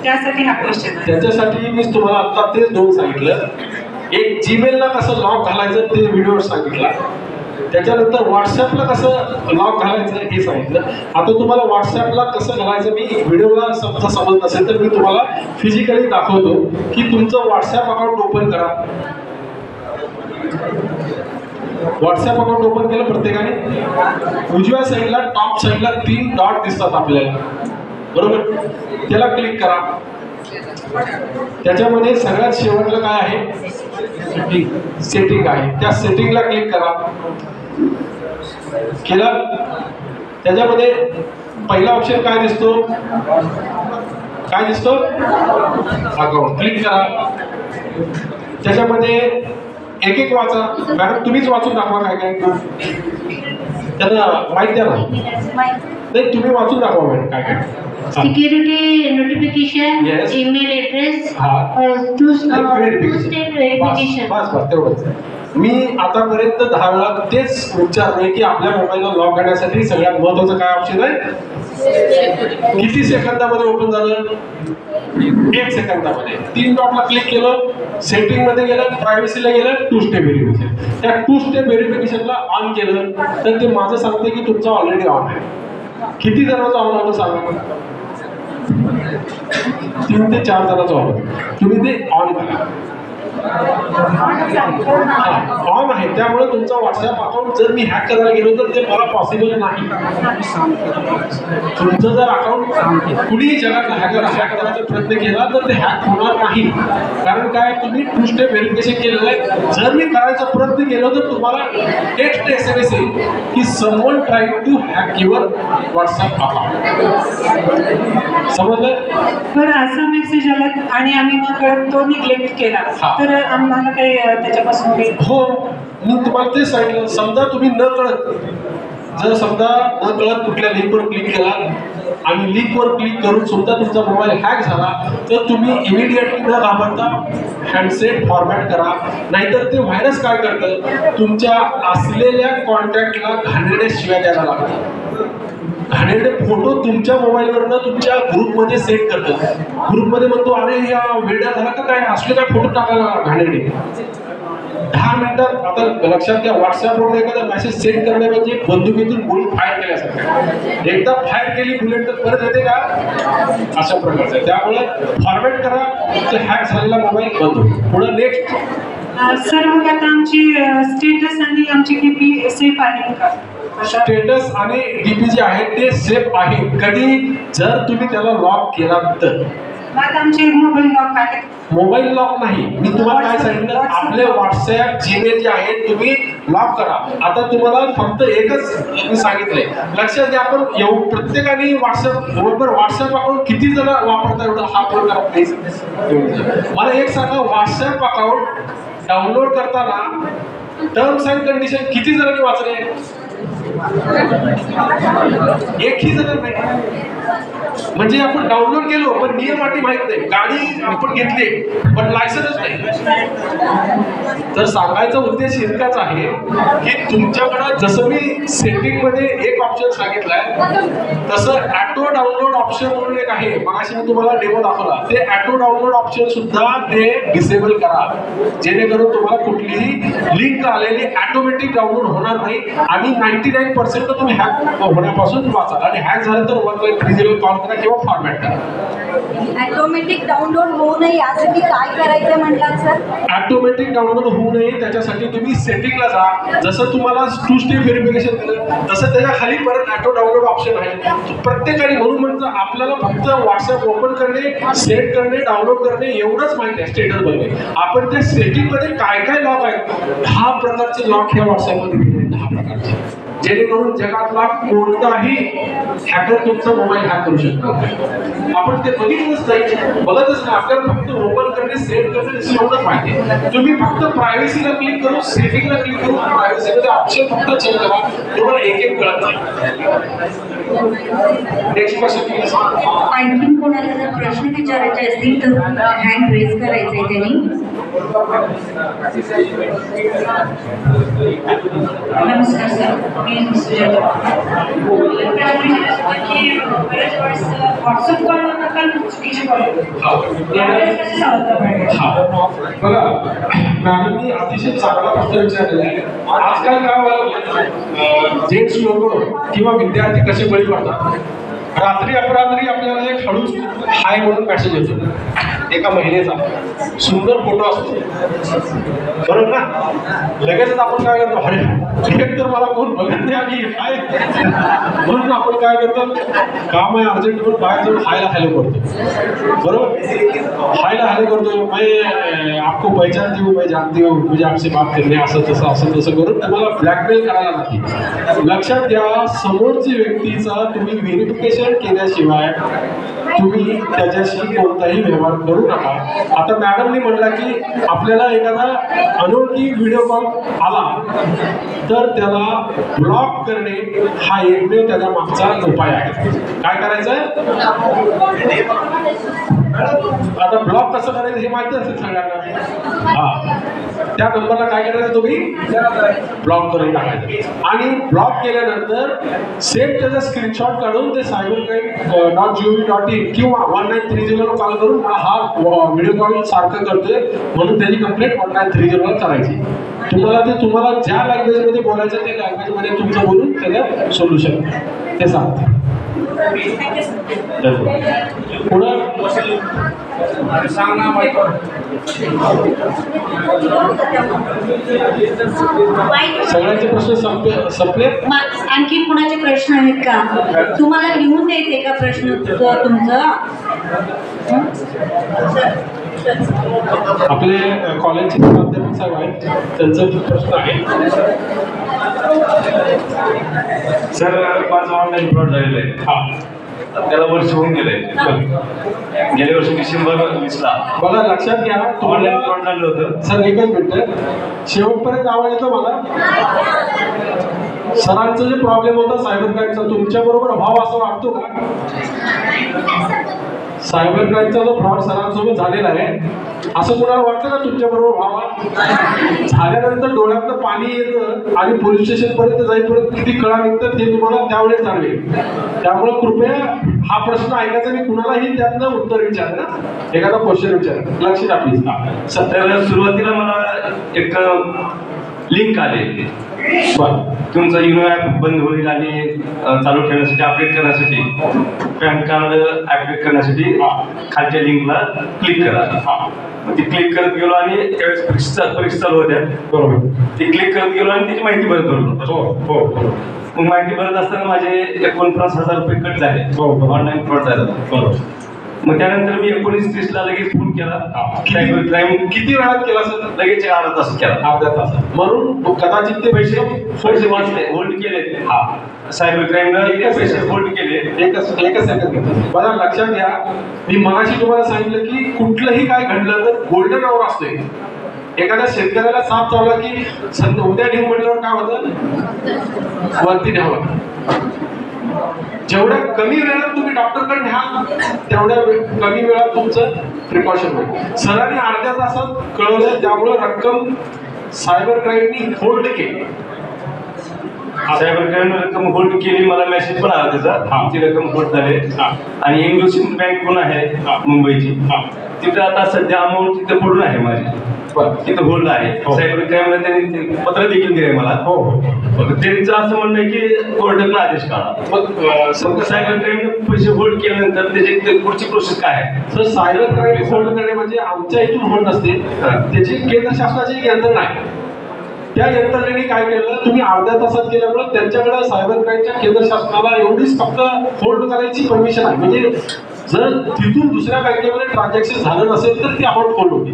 त्यासाठी हा क्वेश्चन आहे. त्याच्यासाठी मी तुम्हाला आता तेच 2 सांगितलं. एक जीमेलला कसं लॉक घालायचं ते व्हिडिओ सांगितला, त्याच्यानंतर व्हॉट्सॲपला कसं लॉक घालायचं हे सांगितलं. आता तुम्हाला व्हॉट्सॲपला कसं घालायचं मी व्हिडिओला समजा समजत नसेल तर मी तुम्हाला फिजिकली दाखवतो की तुमचं व्हॉट्सॲप अकाउंट ओपन करा. व्हॉट्सॲप अकाउंट ओपन केलं प्रत्येकाने. उजव्या साईडला टॉप साईडला 3 डॉट दिसतात आपल्याला, बरोबर? त्याला क्लिक करा. त्याच्यामध्ये सगळ्यात शेवटला काय आहे, सेटिंग आहे. त्या सेटिंगला क्लिक करा. केलं. त्याच्यामध्ये पहिला ऑप्शन काय दिसतो, काय दिसतो, अकाउंट. क्लिक करा. त्याच्यामध्ये एक एक वाचा. मॅडम तुम्हीच वाचून दाखवा काय काय, त्यांना माहिती द्या ना. नाही तुम्ही वाचून दाखवा मॅडम काय काय. Security notification, Yes. Email address, two step verification. बस बस तेवढंच. मी आतापर्यंत 10 वेळा तेच विचारलंय की आपल्या मोबाईलला लॉक करण्यासाठी सगळ्यात महत्वाचं काय ऑप्शन आहे. किती सेकंदामध्ये ओपन झालं, 1 सेकंदामध्ये. 3 डॉटला क्लिक केलं, सेटिंग मध्ये गेलं, प्रायव्हसीला गेलं, 2 स्टेप व्हेरिफिकेशन. त्या 2 स्टेप व्हेरिफिकेशनला ऑन केलं तर ते माझं सांगते की तुमचं ऑलरेडी ऑन आहे. किती जणांचं ऑन होतं सांगा. 3 ते 4 जणांचं ऑन होतं. तुम्ही ते ऑन करा. ऑन आहे. त्यामुळे तुमचा व्हॉट्सअप अकाउंट जर मी हॅक करायला गेलो तर ते मला पॉसिबल नाही. तुमचं जर अकाउंट कुणीही जगात हॅक करायचा प्रयत्न केला तर ते हॅक होणार नाही. कारण काय, तुम्ही 2 स्टेप व्हेरिफिकेशन केलेलं आहे. जर मी करायचा प्रयत्न केला तर तुम्हाला टेक्स्ट SMS येईल की someone tried to hack your WhatsApp account. समजलं. बरं, असा मेसेज आला आणि आम्ही मग तो निग्लेक्ट केला तर आम्हाला काही त्याच्यापासून काही. हो, मी तुम्हाला ते सांगितलं. समजा तुम्ही न कळत, जर समजा न कळत कुठल्या लिंकवर क्लिक केला आणि लिंकवर क्लिक करून सुद्धा तुमचा मोबाईल हॅक झाला तर तुम्ही इमिडिएटली न घाबरता हँडसेट फॉर्मॅट करा. नाहीतर ते व्हायरस काय करतं, तुमच्या असलेल्या कॉन्टॅक्टला घाणेरड्या शिव्या द्यायला लागतात. घाणेरडे फोटो तुमच्या मोबाईलवरनं तुमच्या ग्रुपमध्ये सेट करतात. ग्रुपमध्ये म्हणतो अरे या वेड्या झाला का काय, असले काय फोटो टाकायला घाणेरडे. 10 मिनिटात. आता लक्षात घ्या, व्हॉट्सअपवर एखादा मेसेज सेंड करणे म्हणजे बंदुकीतून गोळी फायर केल्यासारखं. एकदा फायर केली बुलेट तर परत येते का, अशा प्रकारचं. त्यामुळे फॉर्मॅट करा, तर हॅक झालेला मोबाईल बंद होईल. पुढे नेक्स्ट. सर मग आता आमची स्टेटस आणि आमची DP सेफ आहे का. स्टेटस आणि DP जे आहे ते सेफ आहे. कधी जर तुम्ही त्याला लॉक केला तर. आता आमचे मोबाईल लॉक आहे. मोबाईल लॉक नाही. मी तुम्हाला काय सांगितलं, आपले व्हॉट्सअप जीमेल जे आहे तुम्ही लॉक करा. आता तुम्हाला फक्त एकच मी सांगितलंय, लक्षात घ्या. आपण प्रत्येकाने व्हॉट्सअप अकाउंट किती जण वापरता एवढं हा फोन करा प्लीज. मला एक सांगा, व्हॉट्सअप अकाउंट डाउनलोड करताना टर्म्स अँड कंडिशन किती जणांनी वाचले. एकही जण नाही. म्हणजे आपण डाउनलोड केलो पण नियम अटी माहित नाही. गाडी आपण घेतली पण लायसन्सच नाही. तर सांगायचा उद्देश इतकाच आहे की तुमच्याकडं जसं मी सेटिंग मध्ये एक ऑप्शन सांगितलंय तसं ऑटो डाउनलोड ऑप्शन म्हणून एक आहे. मगाशी मी तुम्हाला डेमो दाखवला. ते ऑटो डाउनलोड ऑप्शन सुद्धा ते डिसेबल करा, जेणेकरून तुम्हाला कुठलीही लिंक आलेली ऑटोमॅटिक डाउनलोड होणार नाही आणि 99% तुम्ही हॅक होण्यापासून वाचाल. आणि हॅक झालं तर 130 कॉल करा किंवा फॉर्मॅट करा. ऑटोमॅटिक डाउनलोड होऊ नये यासाठी काय करायचं म्हटलं सर. ऑटोमॅटिक डाउनलोड होऊ नये त्याच्यासाठी तुम्ही सेटिंगला जा. जसं तुम्हाला 2 स्टेप व्हेरिफिकेशन दिलं तसं त्याच्या खाली परत ऑटो डाउनलोड ऑप्शन आहे. प्रत्येकाने म्हणून म्हणजे आपल्याला फक्त व्हॉट्सअप ओपन करणे, सेट करणे, डाउनलोड करणे एवढंच माहिती आहे स्टेटस बघणे. आपण त्या सेटिंग मध्ये काय काय लॉक आहे, 10 प्रकारचे लॉक ह्या व्हॉट्सअपमध्ये दिले. 10 प्रकारचे, जेणेकरून जगातला कोणताही हॅकर तुमचा मोबाईल हॅक करू शकणार नाही. आपण ते बघतच नाही. आपल्याला फक्त ओपन करणे, सेट करणे एवढंच माहिती आहे. तुम्ही फक्त प्रायव्हसीला क्लिक करून, सेटिंगला क्लिक करून प्रायव्हसीमध्ये ऑप्शन फक्त चेक करा. तुम्हाला एक एक कळत नाही. Next question please. आणखी कोणाला जर प्रश्न विचारायचे असतील तर हँड रेज करायचे त्यांनी. नमस्कार सर, मी सुजाता. व्हॉट्सअप कॉल काल चुकीचे कॉल बघा मॅडमनी अतिशय चांगला प्रश्न विचारलेला आहे. आजकाल काय व्हायला, जेंट्स लोक किंवा विद्यार्थी कसे बळी पडतात. रात्री अपरात्री आपल्याला एक हळूच हाय म्हणून मेसेज येतो. एका महिलेचा सुंदर फोटो असतो, बरोबर ना? लगेचच आपण काय करतो, अरे तर मला कोण बघत नाही आणि काय, म्हणून आपण काय करतो, काम आहे अर्जंट म्हणून बाहेर जाऊन हायला हॅलो करतो, बरोबर? हायला हॅलो करतो, मैं आपको पहचानती हूँ, मैं जानती हूँ, मुझे आपसे बात करणे, असं तसं करून तुम्हाला ब्लॅकमेल करायला जाते. लक्षात घ्या, समोरची व्यक्तीचा तुम्ही व्हेरिफिकेशन केल्याशिवाय तुम्ही त्याच्याशी कोणताही व्यवहार करू नका. आता मॅडमनी म्हटलं की आपल्याला एखादा अनोळखी व्हिडिओ कॉल आला तर त्याला ब्लॉक करणे हा एकमेव त्याच्या मागचा उपाय आहे. काय करायचं? आता ब्लॉक कसं करायचं हे माहिती असेल सगळ्यांना. हा, त्या नंबरला काय करायचं, तुम्ही ब्लॉक करून टाकायचं आणि ब्लॉक केल्यानंतर सेम त्याचा स्क्रीनशॉट काढून ते cybercrime.gov.in किंवा 1930 ला कॉल करून हा व्हिडिओ कॉल सारखं करतोय म्हणून त्याची कंप्लेंट 1930 ला करायची. तुम्हाला ज्या लँग्वेजमध्ये बोलायचं त्या लँग्वेजमध्ये तुमचं बोलून त्याला सोल्युशन ते सांगते. पुढं सगळ्यांचे प्रश्न संपले? आणखी कुणाचे प्रश्न आहेत का? तुम्हाला लिहून द्यायचे का प्रश्न तुमचं? आपले कॉलेजचे प्राध्यापक साहेब आहेत, त्यांचा प्रश्न आहे. सर, माझं ऑनलाईन फ्रॉड झालेलं आहे. हा, त्याला वर्ष होऊन गेलंय. गेल्या वर्षी डिसेंबर 20ला. बघा, लक्षात घ्या, ऑनलाईन फ्रॉड झालं होतं. सर एकच मिनिट, शेवटपर्यंत आवाज येतो मला. सरांचा जे प्रॉब्लेम होता सायबर क्राईमचा तुमच्या बरोबर व्हावा असं वाटतो का? सायबर क्राईमचा जो फ्रॉड सरांसोबत झालेला आहे असं कुणाला वाटतं का तुमच्या बरोबर व्हावा? झाल्यानंतर डोळ्यातनं पाणी येतं आणि पोलीस स्टेशन पर्यंत जाईपर्यंत किती कळा निघतात हे तुम्हाला त्यावेळेस जाणवेल. त्यामुळे कृपया हा प्रश्न ऐकायचा मी कुणालाही त्यातनं उत्तर विचारा, एखादा क्वेश्चन विचारा. लक्ष द्या प्लीज. तर सुरुवातीला मला एक लिंक आले, तुमचं युनो ॲप बंद होईल आणि चालू ठेवण्यासाठी, अपडेट करण्यासाठी, पॅन कार्ड अपडेट करण्यासाठी खालच्या लिंकला क्लिक करा. ती क्लिक करत गेलो आणि त्यावेळेस परीक्षा चालू होत्या, बरोबर. ती क्लिक करत गेलो आणि त्याची माहिती भरत गेलो. मग माहिती भरत असताना माझे 49,000 रुपये कट झाले, ऑनलाईन फ्रॉड झाला, बरोबर. मग त्यानंतर मी 19:30 ला लगेच फोन केला. सायबर क्राईम किती वेळात केला सर? लगेच अर्धा तास केला. अर्ध्या तास. म्हणून कदाचित ते पैसे वाचले, होल्ड केले. हा, सायबर क्राईमनं पैसे होल्ड केले. एकच सेकंड घेतो. बघा, लक्षात घ्या, मी मगाशी तुम्हाला सांगितलं की कुठलंही काय घडलं तर गोल्डन आवर असतोय. एखाद्या शेतकऱ्याला साप चावला की उद्या नेऊ म्हटल्यावर काय होतं, वरती न्यावं. जेवढ्या कमी वेळात तुम्ही डॉक्टरकडे न्या तेवढ्या कमी वेळात तुमचं प्रिकॉशन होईल. सरांनी अर्ध्या तासात कळवलं, त्यामुळे रक्कम सायबर क्राईमनी होल्ड केली. सायबर क्राईम रक्कम होल्ड केली. मला मेसेज पण आला त्याचा, ती रक्कम होल्ड झाली. आणि इंडोसिंध बँक पण आहे मुंबईची, तिथं आता सध्या अमाऊंट तिथं पडून आहे माझी, तिथं होल्ड आहे. सायबर क्राईमला त्यांनी पत्र देखील दिलंय मला. त्यांचं असं म्हणणं आहे की कोर्टातला आदेश काढा. मग सायबर क्राईमने पैसे होल्ड केल्यानंतर त्याची पुढची प्रोसेस काय आहे? सर, सायबर क्राईम होल्ड करणे म्हणजे आमच्या इथून होल्ड नसते, त्याची केंद्र शासनाची यंत्रणा आहे. त्या यंत्रणेने काय केलं, तुम्ही अर्ध्या तासात केल्यामुळे त्यांच्याकडे सायबर क्राईमच्या केंद्र शासनाला एवढीच फक्त होल्ड करायची परमिशन आहे. म्हणजे जर तिथून दुसऱ्या बँकेमध्ये ट्रान्झॅक्शन झालं नसेल तर ती अमाऊंट होल्ड होती.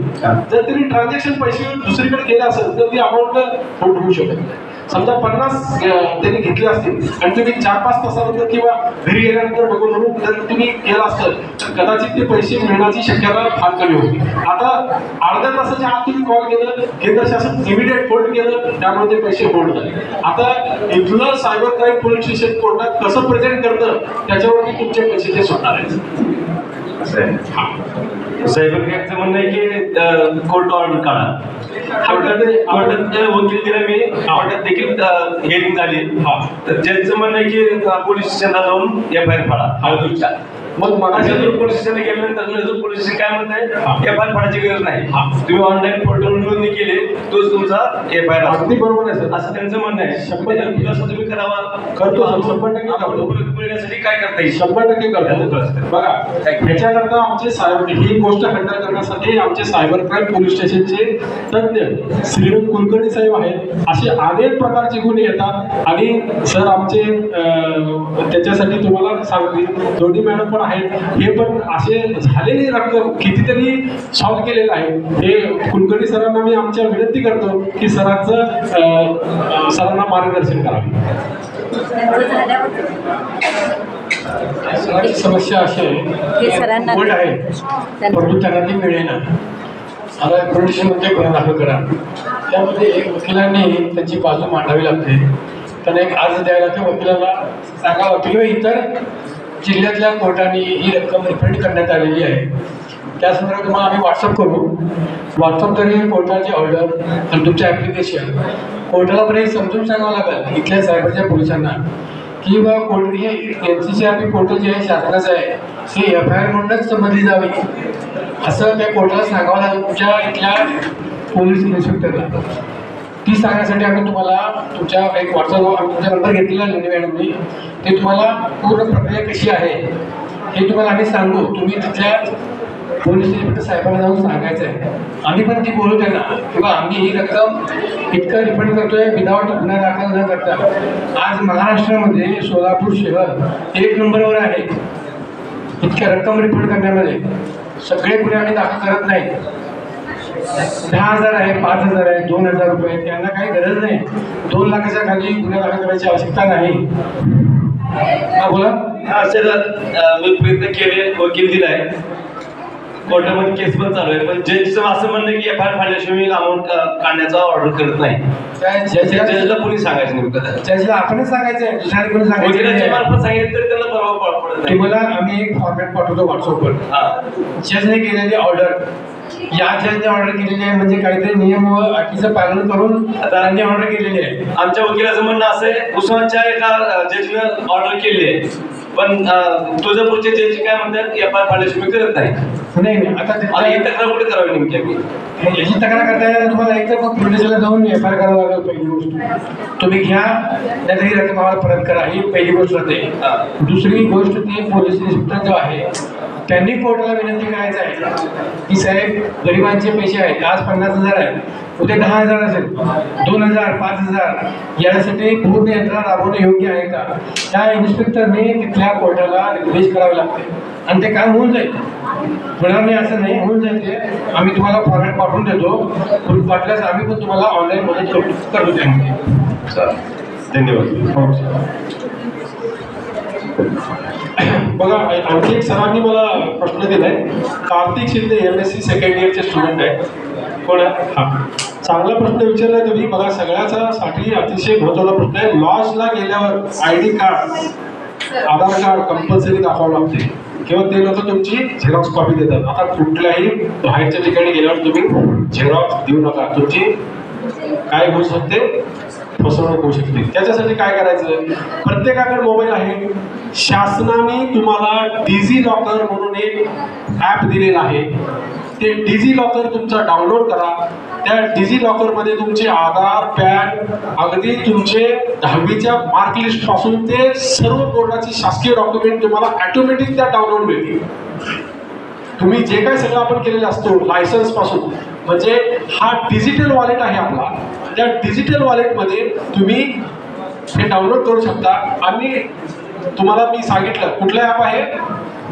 जर त्यांनी ट्रान्झॅक्शन पैसे दुसरीकडे केले असेल तर ती अमाऊंट होल्ड होऊ शकत नाही. समजा 50 त्यांनी घेतले असतील आणि तुम्ही 4-5 तासानंतर किंवा घरी गेल्यानंतर बघून म्हणून जर तुम्ही केलं असतं तर कदाचित ते पैसे मिळण्याची शक्यता फार कमी होती. आता अर्ध्या तासाच्या आत तुम्ही कॉल केलं, केंद्र शासन इमिडिएट होल्ड केलं, त्यामुळे ते पैसे होल्ड झाले. आता इथलं सायबर क्राईम पोलीस स्टेशन कोर्टात कसं प्रेझेंट करतं त्याच्यावरती तुमचे पैसे ते सुटणार आहेत. सायबर क्राईमचं म्हणणं आहे की कोर्ट ऑर्डर काढा. कोर्टात वकील दिला मी, कोर्टात देखील हिअरिंग झाली. तर ज्यांचं म्हणणं आहे की पोलीस स्टेशनला जाऊन FIR फाडा. मग पोलीस स्टेशनला गेल्यानंतर पोलीस स्टेशन काय म्हणताय एफ आय फाडायची गरज नाही, तुम्ही ऑनलाईन पोर्टल नोंदणी केली तोच तुमचा एफ आय आर. अगदी बरोबर आहे सर, असं त्यांचं म्हणणं आहे. 100% असं तुम्ही करावा करतो सर, 100% मिळण्यासाठी काय करता येईल? 100% करतो. बघा ह्याच्याकरता आमचे ही गोष्ट हँडल करण्यासाठी आमचे सायबर क्राईम पोलीस स्टेशनचे तज्ञ श्रीरंग कुलकर्णी साहेब आहेत. असे अनेक प्रकारचे गुन्हे येतात आणि सर आमचे त्याच्यासाठी तुम्हाला सांगतील दोन्ही मॅडम पण आहेत, हे पण असे झालेली रक्कम कितीतरी सॉल्व्ह केलेलं आहे. हे कुलकर्णी सरांना मी आमच्या विनंती करतो की सरांना मार्गदर्शन करावे. सरांची समस्या अशी आहे, कोर्ट आहे परंतु त्यांना ती मिळेना. आता पोलिसांमध्ये गुन्हा दाखल करा, त्यामध्ये एक वकिलांनी त्यांची बाजू मांडावी लागते. त्यांना एक अर्ज द्यायला लागते, वकिलांना सांगावं लागतं किंवा इतर जिल्ह्यातल्या कोर्टाने ही रक्कम रिफंड करण्यात आलेली आहे. त्या संदर्भात तुम्हाला आम्ही व्हॉट्सअप करू. व्हॉट्सअपद्वारे कोर्टाची ऑर्डर आणि तुमचं ॲप्लिकेशन कोर्टाला पण हे समजून सांगावं लागेल इथल्या सायबरच्या पोलिसांना की बा कोर्ट हे NCCRP पोर्टल जे आहे शासनाचं आहे हे FIR म्हणूनच समजली जावी असं त्या कोर्टाला सांगावं लागेल तुमच्या इथल्या पोलीस इन्स्पेक्टरला. ती सांगण्यासाठी आम्ही तुम्हाला तुमच्या एक व्हॉट्सअप तुमचा नंबर घेतलेला लेणी मॅडमनी, ते तुम्हाला पूर्ण प्रक्रिया कशी आहे हे तुम्हाला आम्ही सांगू. तुम्ही तिथल्या पोलीस इन्स्पेक्टर साहेबांना जाऊन सांगायचं आहे. आम्ही पण ती बोलू त्यांना किंवा आम्ही ही रक्कम इतकं रिफंड करतोय विदाउट गुन्हा दाखल न करता. आज महाराष्ट्रामध्ये सोलापूर शहर 1 नंबरवर आहे इतक्या रक्कम रिफंड करण्यामध्ये. सगळे गुन्हे आम्ही दाखल करत नाही. 10,000 आहे, 5,000 आहे, 2,000 रुपये, त्यांना काही गरज नाही. 2 लाखाच्या खाली गुन्हा दाखल करायची आवश्यकता नाही. हा बोला. सर मी प्रयत्न केले, वकील दिलाय, कोर्टामध्ये केस पण चालू आहे, पण जजचं असं म्हणणं की FIR फाडल्याशिवाय अमाऊंट काढण्याचा ऑर्डर करत नाही. जजला कोणी सांगायचं नेमकं? जजला आपणच सांगायचं आहे, दुसऱ्या कोणी वकिलाच्या मार्फत सांगितलं तरी त्यांना प्रभाव पडत नाही. तुम्हाला आम्ही एक फॉर्मॅट पाठवतो व्हॉट्सअपवर. जजने केलेली ऑर्डर, या जजने ऑर्डर केलेली आहे म्हणजे काहीतरी नियम व अटीचं पालन करून त्यांनी ऑर्डर केलेली आहे. आमच्या वकिलाचं म्हणणं असं आहे उस्मानच्या एका जजनं ऑर्डर केली आहे, पण तुळजापूरचे जज काय म्हणतात FIR फाडल्याशिवाय करत नाही. नाही आता ही तक्रार कुठे करावी नेमकी आम्ही? याची तक्रार करता येईल तुम्हाला एक तर मग पोलिसाला जाऊन FIR करावं लागेल. पहिली गोष्ट तुम्ही घ्या, नाहीतर ही रक्कम आम्हाला परत करा, ही पहिली गोष्ट राहते. दुसरी गोष्ट ती पोलीस इन्स्पेक्टर जो आहे त्यांनी कोर्टाला विनंती करायचं आहे की साहेब गरिबांचे पैसे आहेत, आज 50,000 आहे, उद्या 10,000 असेल, 2,000, 5,000, यासाठी पूर्ण यंत्रणा राबवणं योग्य आहे का? त्या इन्स्पेक्टरने तिथल्या कोर्टाला रिक्वेस्ट करावी लागते आणि ते काम होऊन जाईल. होणार नाही असं नाही, होऊन जाईल. ते आम्ही तुम्हाला फॉर्मॅट पाठवून देतो, वाटल्यास आम्ही पण तुम्हाला ऑनलाईन मदत करतो त्यामध्ये. धन्यवाद. बघा आणखी एक सरांनी मला प्रश्न दिलाय. कार्तिक शिंदे MSc सेकंड इयरचे स्टुडंट आहे. कोण आहे? हा चांगला प्रश्न विचारलाय तुम्ही. बघा सगळ्याचा साठी अतिशय महत्त्वाचा प्रश्न आहे. लॉजला गेल्यावर ID कार्ड, आधार कार्ड कंपल्सरी दाखवावं लागते किंवा ते लोक तुमची झेरॉक्स कॉपी देतात. आता कुठल्याही बाहेरच्या ठिकाणी गेल्यावर तुम्ही झेरॉक्स देऊ नका. तुमची काय होऊ शकते? फसवणूक होऊ शकते. त्याच्यासाठी काय करायचं? प्रत्येकाकडे मोबाईल आहे. शासनाने तुम्हाला डिजिलॉकर म्हणून एक ॲप दिलेलं आहे. ते डिजिलॉकर तुमचा डाउनलोड करा. त्या डिजिलॉकरमध्ये तुमचे आधार, पॅन, अगदी तुमचे 10वीच्या मार्कलिस्ट पासून ते सर्व बोर्डाची शासकीय डॉक्युमेंट तुम्हाला ऑटोमॅटिक त्या डाउनलोड मिळतील. तुम्ही जे काय सगळं आपण केलेलं असतो लायसन्स पासून, म्हणजे हा डिजिटल वॉलेट आहे आपला. त्या डिजिटल वॉलेटमध्ये तुम्ही हे डाउनलोड करू शकता. आणि तुम्हाला मी सांगितलं कुठलं ॲप आहे?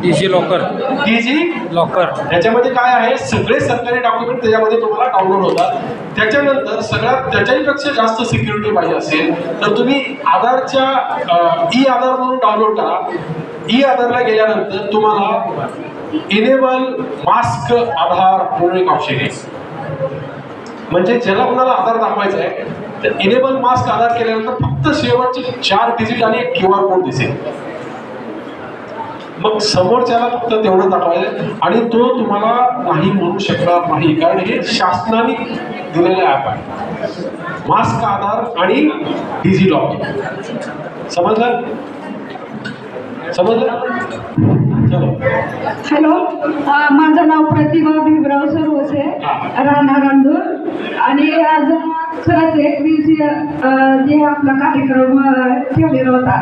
डिजिलॉकर. डिजिलॉकर याच्यामध्ये काय आहे? सगळे सरकारी डॉक्युमेंट त्याच्यामध्ये तुम्हाला डाउनलोड होतात. त्याच्यानंतर सगळ्यात त्याच्याहीपेक्षा जास्त सिक्युरिटी पाहिजे असेल तर तुम्ही आधारच्या आधार म्हणून डाउनलोड करा. आधारला गेल्यानंतर तुम्हाला इनेबल मास्क आधार म्हणून एक ऑप्शन आहे. म्हणजे ज्याला कोणाला आधार दाखवायचा आहे तर इनेबल मास्क आधार केल्यानंतर फक्त शेवटचे 4 डिजिट आणि एक QR कोड दिसेल. मग समोरच्याला फक्त तेवढं दाखवायचं आणि तो तुम्हाला नाही म्हणू शकणार नाही, कारण हे शासनाने दिलेलं ॲप आहे. मास्क आधार आणि डिजिलॉकर. समजलं? हॅलो, माझं नाव प्रतिभा भीमराव सरवसे, राहणार अंधूर. आणि आज खरंच एक दिवशी जे आपला कार्यक्रम ठेवलेला होता,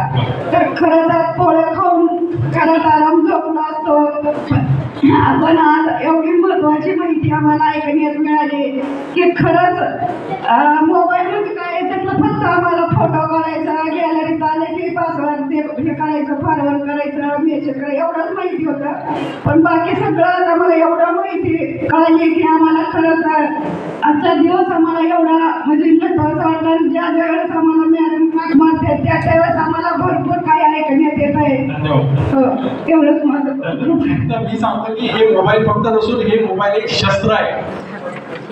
तर खरंच पोळ्या खाऊन खरंच आराम झोपला असतो. पण आज एवढी महत्वाची माहिती आम्हाला ऐकण्यात मिळाली की खरंच मोबाईल म्हणजे काय, त्यातलं फक्त आम्हाला फोटो काढायचा, गॅलरीत आले की पासवर्ड हे करायचं, फॉरवर्ड करायचं, मेसेज करायचं, एवढंच माहिती होतं. पण बाकी सगळं आता मला एवढं माहिती कळाली की आम्हाला खरंच आजचा दिवस आम्हाला एवढा म्हणजे महत्वाचा वाटला. ज्या वेळेस आम्हाला मॅडम मारते त्यावेळेस आम्हाला भरपूर काय ऐकण्यात येत आहे. एवढंच माझं. मी सांगतो की हे मोबाईल फक्त नसून हे मोबाईल एक शस्त्र आहे.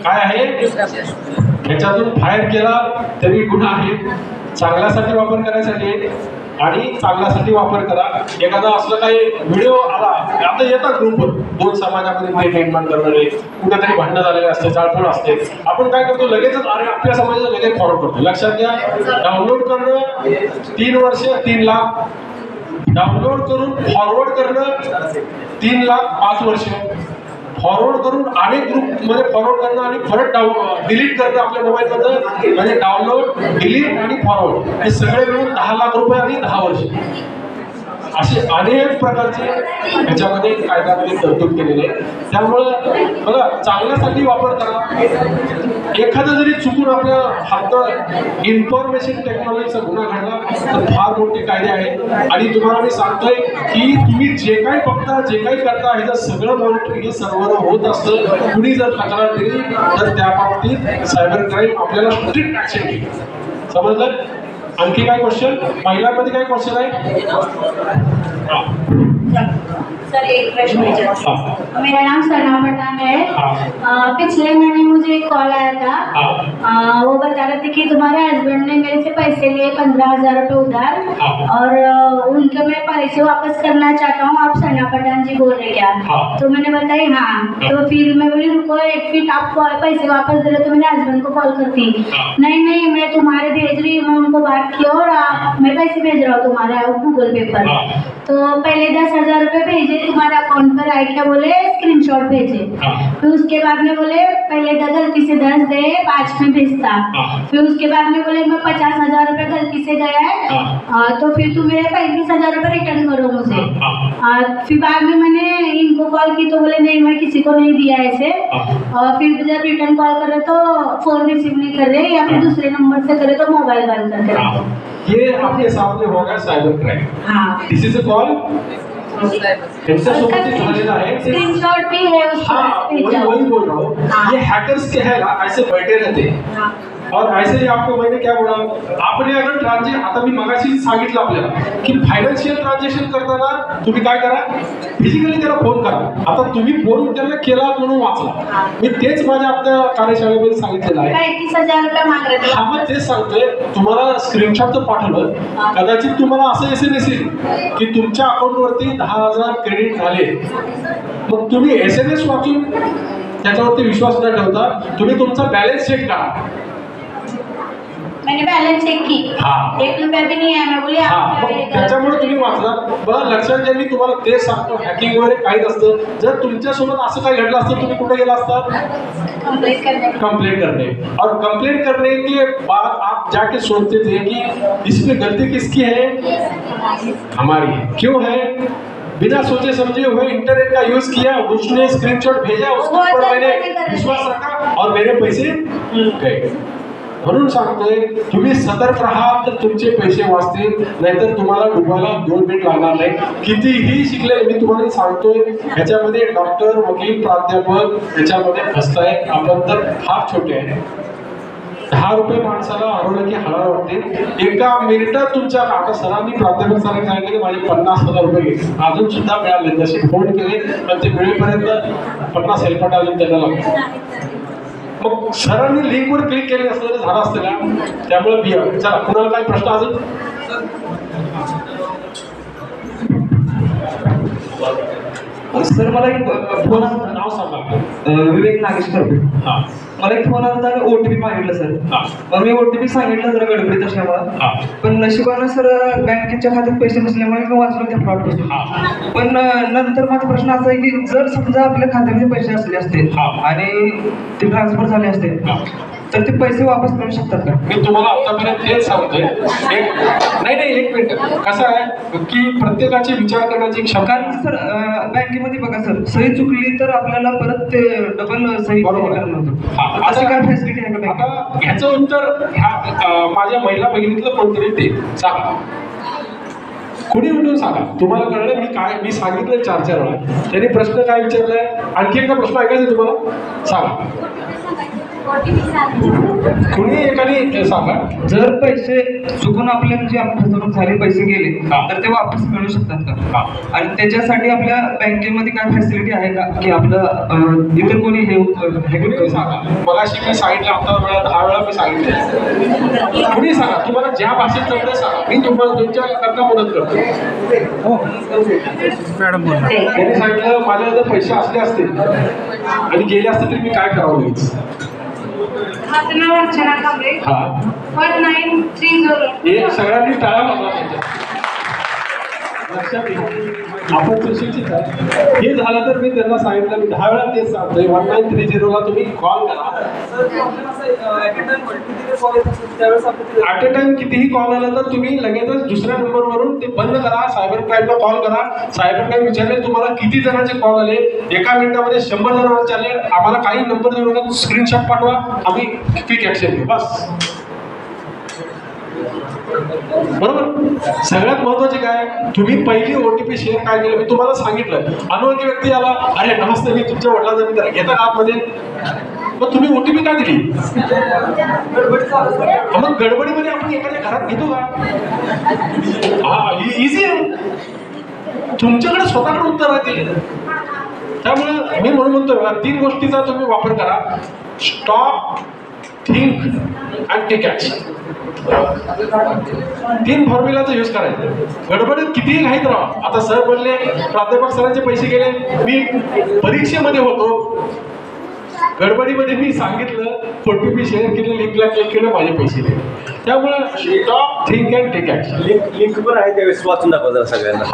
काय आहे, याच्यातून फायर केला तरी गुन्हा आहे. चांगल्यासाठी वापर करायसाठी आणि चांगल्यासाठी वापर करा. एखादा असलं काही व्हिडिओ आला, आता येतात ग्रुपवर दोन समाजामध्ये निर्माण करणारे, कुठेतरी भांडणं झालेले असते, जाळपोळ असते. आपण काय करतो लगेचच, अरे आपल्या समाजाला लगेच फॉरवर्ड करतो. लक्षात घ्या, डाउनलोड करणं 3 वर्ष 3 लाख, डाउनलोड करून फॉरवर्ड करणं 3 लाख 5 वर्ष, फॉरवर्ड करून अनेक ग्रुपमध्ये फॉरवर्ड करणं आणि परत डिलीट करणं आपल्या मोबाईलमध्ये, म्हणजे डाउनलोड, डिलीट आणि फॉरवर्ड हे सगळे मिळून 10 लाख रुपये आणि 10 वर्ष. असे अनेक प्रकारचे ह्याच्यामध्ये कायद्यामध्ये तरतूद केलेले आहे. त्यामुळं बघा, चांगल्यासाठी वापर करा. एखादं जरी चुकून आपल्या हातात इन्फॉर्मेशन टेक्नॉलॉजीचा गुन्हा घडला तर फार मोठे कायदे आहेत. आणि तुम्हाला मी सांगतोय की तुम्ही जे काही बघता, जे काही करता, ह्याचं सगळं मॉनिटरिंग हे सर्व्हर होत असतं. कुणी जर तक्रार दिली तर त्या बाबतीत सायबर क्राईम आपल्याला स्ट्रिक्ट ऍक्शन घेईल. समजलं? आणखी काय क्वेश्चन? महिलांमध्ये काय क्वेश्चन आहे? सर एक प्रश्न है। मेरा नाम सना पठान है। पिछले महीने मुझे एक कॉल आया था, वो बता रहे थे कि तुम्हारे हस्बैंड ने मेरे से पैसे लिए 15,000 रुपये उधार, और उनके मैं पैसे वापस करना चाहता हूँ, आप सना पठान जी बोल रहे क्या? तो मैंने बताई हाँ। तो फिर मैं बोली रुको एक मिनट, आप पैसे वापस दे रहे तो मेरे हस्बैंड को कॉल करती। नहीं मैं तुम्हारे भेज रही हूँ, मैं उनको बात की और मैं पैसे भेज रहा हूँ तुम्हारे गूगल पे पर। तो पहले 10,000 रुपये भेजे, तुम्हारे अकाउंट पर आए, क्या बोले स्क्रीनशॉट भेजे। फिर उसके बाद में बोले पहले गलती से 10 दे, 5 में भेजता। फिर उसके बाद में बोले मैं 50,000 रुपये गलती से गया है, तो फिर तुम मेरे 35,000 रुपये रिटर्न करो मुझे। फिर बाद में मैंने इनको कॉल की तो बोले नहीं मैं किसी को नहीं दिया ऐसे। और फिर जब रिटर्न कॉल कर रहे तो फोन रिसीव नहीं कर रहे, या फिर दूसरे नंबर से करे तो मोबाइल बंद करके रखो। ये आपके सामने होगा cyber crime. This is a call screenshot भी है उसका। वही बोल रहा हूँ, ये हैकर्स के है ना, ऐसे बैठे रहते हैं। और ऐसे ही आपको मैंने क्या बोला, आपने अगर ट्रांजेक्शन, आता मी मगाशी सांगितलं आपल्याला की फायनान्शियल ट्रान्झॅक्शन करताना तुम्ही काय करा, फिजिकली त्याला फोन करा। आता तुम्ही फोन त्यांना केला म्हणून वाचला, मी तेच माझ्या आपल्या कार्यशाळेमध्ये सांगितलेलं आहे। 35,000 रुपये मागले थे। हा, मग तेच सांगतोय तुम्हाला, स्क्रीनशॉट तर पाठवलं, कदाचित तुम्हाला असं SMS येईल की तुमच्या अकाउंटवरती 10,000 क्रेडिट झाले। मग तुम्ही SMS वाचून त्याच्यावरती विश्वास न ठेवता तुम्ही तुमचा बॅलन्स चेक करा। मैंने बैलेंस चेक की, 1 रुपया भी नहीं है। मैं बोली त्याच्यामुळे तुम्ही वाचला। बघा लक्षात घ्या, मी तुम्हाला तेच सांगतो, हॅकिंग वगैरे काही नसतं। जर तुमच्यासोबत असं काही घडलं असतं तुम्ही कुठे गेला असता? कंप्लेंट करने। और कंप्लेंट करने के बाद आप जाके सोचते थे कि इसमें गलती किसकी है? हमारी। क्यों है? बिना सोचे समझे हुए इंटरनेट का यूज किया, उसने स्क्रीनशॉट भेजा, उसके ऊपर मैंने विश्वास रखा और मेरे पैसे गए। म्हणून सांगतोय तुम्ही सतर्क राहा तर तुमचे पैसे वाचतील, नाहीतर तुम्हाला डुबायला 2 मिनिट लागणार नाही। कितीही शिकले, मी तुम्हाला सांगतोय ह्याच्यामध्ये डॉक्टर, वकील, प्राध्यापक याच्यामध्ये फसताय। आपण तर फार छोटे आहे। 10 रुपये माणसाला हरवलं की हळहळ वाटते। एका मिनिटात तुमच्या, आता सरांनी, प्राध्यापक सरांनी सांगितलं की माझे 50,000 रुपये घेतले, अजून सुद्धा मिळाले। जसे फोन केले पण ते वेळेपर्यंत 50 हेल्पट अजून त्यांना लागतो। मग सरांनी लिंकवर क्लिक केले असतं तर झालं असतं का? त्यामुळे बिया। चला, कुणाला काय प्रश्न अजून? सर मला एक फोन, नाव सांगा। विवेक नागेश करतो। हा मला एक फोन आला तर ओटीपी मागितलं सर. मग मी ओटीपी सांगितलं जरा गडबडीत असल्यामुळे. पण नशिबानं सर बँकेच्या खात्यात पैसे नसल्यामुळे मी वाचलो त्या फ्रॉड पासून. पण नंतर माझा प्रश्न असा आहे की जर समजा आपल्या खात्यामध्ये पैसे असले असते आणि ते ट्रान्सफर झाले असते तर ते पैसे वापस मिळू शकतात का? मी तुम्हाला आतापर्यंत तेच सांगतोय. एक मिनिट. कसं आहे की प्रत्येकाचे विचार करण्याची क्षमता. कारण सर बँकेमध्ये बघा सर सही चुकली तर आपल्याला परत ते डबल सही करायला होतं. अशी काय फॅसिलिटी आहे का? आता ह्याचं उत्तर ह्या माझ्या महिला भगिनीतलं कोणतरी ते सांगा. कुणी उठून सांगा. तुम्हाला कळलं मी सांगितलं 4 वेळा. त्यांनी प्रश्न काय विचारलाय? आणखी एकदा प्रश्न ऐकायचा तुम्हाला? सांगा. कुणी एकाने सांगा. जर पैसे चुकून आपल्या म्हणजे फसवणूक झाली पैसे गेले तर ते वापस मिळू शकतात का? आणि त्याच्यासाठी आपल्या बँकेमध्ये काय फॅसिलिटी आहे का की आपलं इतर कोणी हे सांगा. मगाशी मी सांगितलं 10 वेळा मी सांगितलं. कुणी सांगा. तुम्हाला ज्या भाषेत जमलं सांगा. मी तुम्हाला तुमच्या करता मदत करतो. मॅडम त्यांनी सांगितलं माझ्या जर पैसे असले असते आणि गेले असते तरी मी काय करावं लागेल. माझं नाव अर्चना कांबळे. 1930. सगळ्यांनी टाळा वाजवा त्यांच्या. लक्षात घ्या आपण सुशिक्षित आहे. हे झालं तर मी त्यांना सांगितलं. मी 10 वेळा तेच सांगतोय. 1930 ला तुम्ही कॉल करा. ॲट अ टाइम कितीही कॉल आला तर तुम्ही लगेचच दुसऱ्या नंबरवरून ते बंद करा. सायबर क्राईमला कॉल करा. सायबर क्राईम विचारले तुम्हाला किती जणांचे कॉल आले. एका मिनिटामध्ये 100 जणांचे आले. आम्हाला काही नंबर देऊ नका. स्क्रीनशॉट पाठवा. आम्ही क्विक ऍक्शन घेऊ. बस. बरोबर. सगळ्यात महत्वाचे काय तुम्ही पहिली ओटीपी शेअर काय केलं. मी तुम्हाला सांगितलं. अनोळखी व्यक्ती आला. अरे नमस्ते मी तुमच्या वडिलांचा मित्र. घेतात आतमध्ये. मग तुम्ही ओटीपी का दिली? मग गडबडीमध्ये आपण एखाद्या घरात घेतो का? इझी आहे. तुमच्याकडे स्वतःकडे उत्तर आहे. त्यामुळे मी म्हणून म्हणतोय 3 गोष्टीचा तुम्ही वापर करा. Stop, think and take action. 3 फॉर्म्युलाचा यूज करायचा. गडबडीत कितीही घाईत राहा. आता सर बोलले प्राध्यापक सरांचे पैसे गेले. मी परीक्षेमध्ये होतो. गडबडीमध्ये मी सांगितलं ओटीपी शेअर केलं. लिंकला क्लिक केलं. माझे पैसे गेले. त्यामुळे stop, think and take action. Link पण आहे त्यावेळेस वाचून दाखवा सगळ्यांना.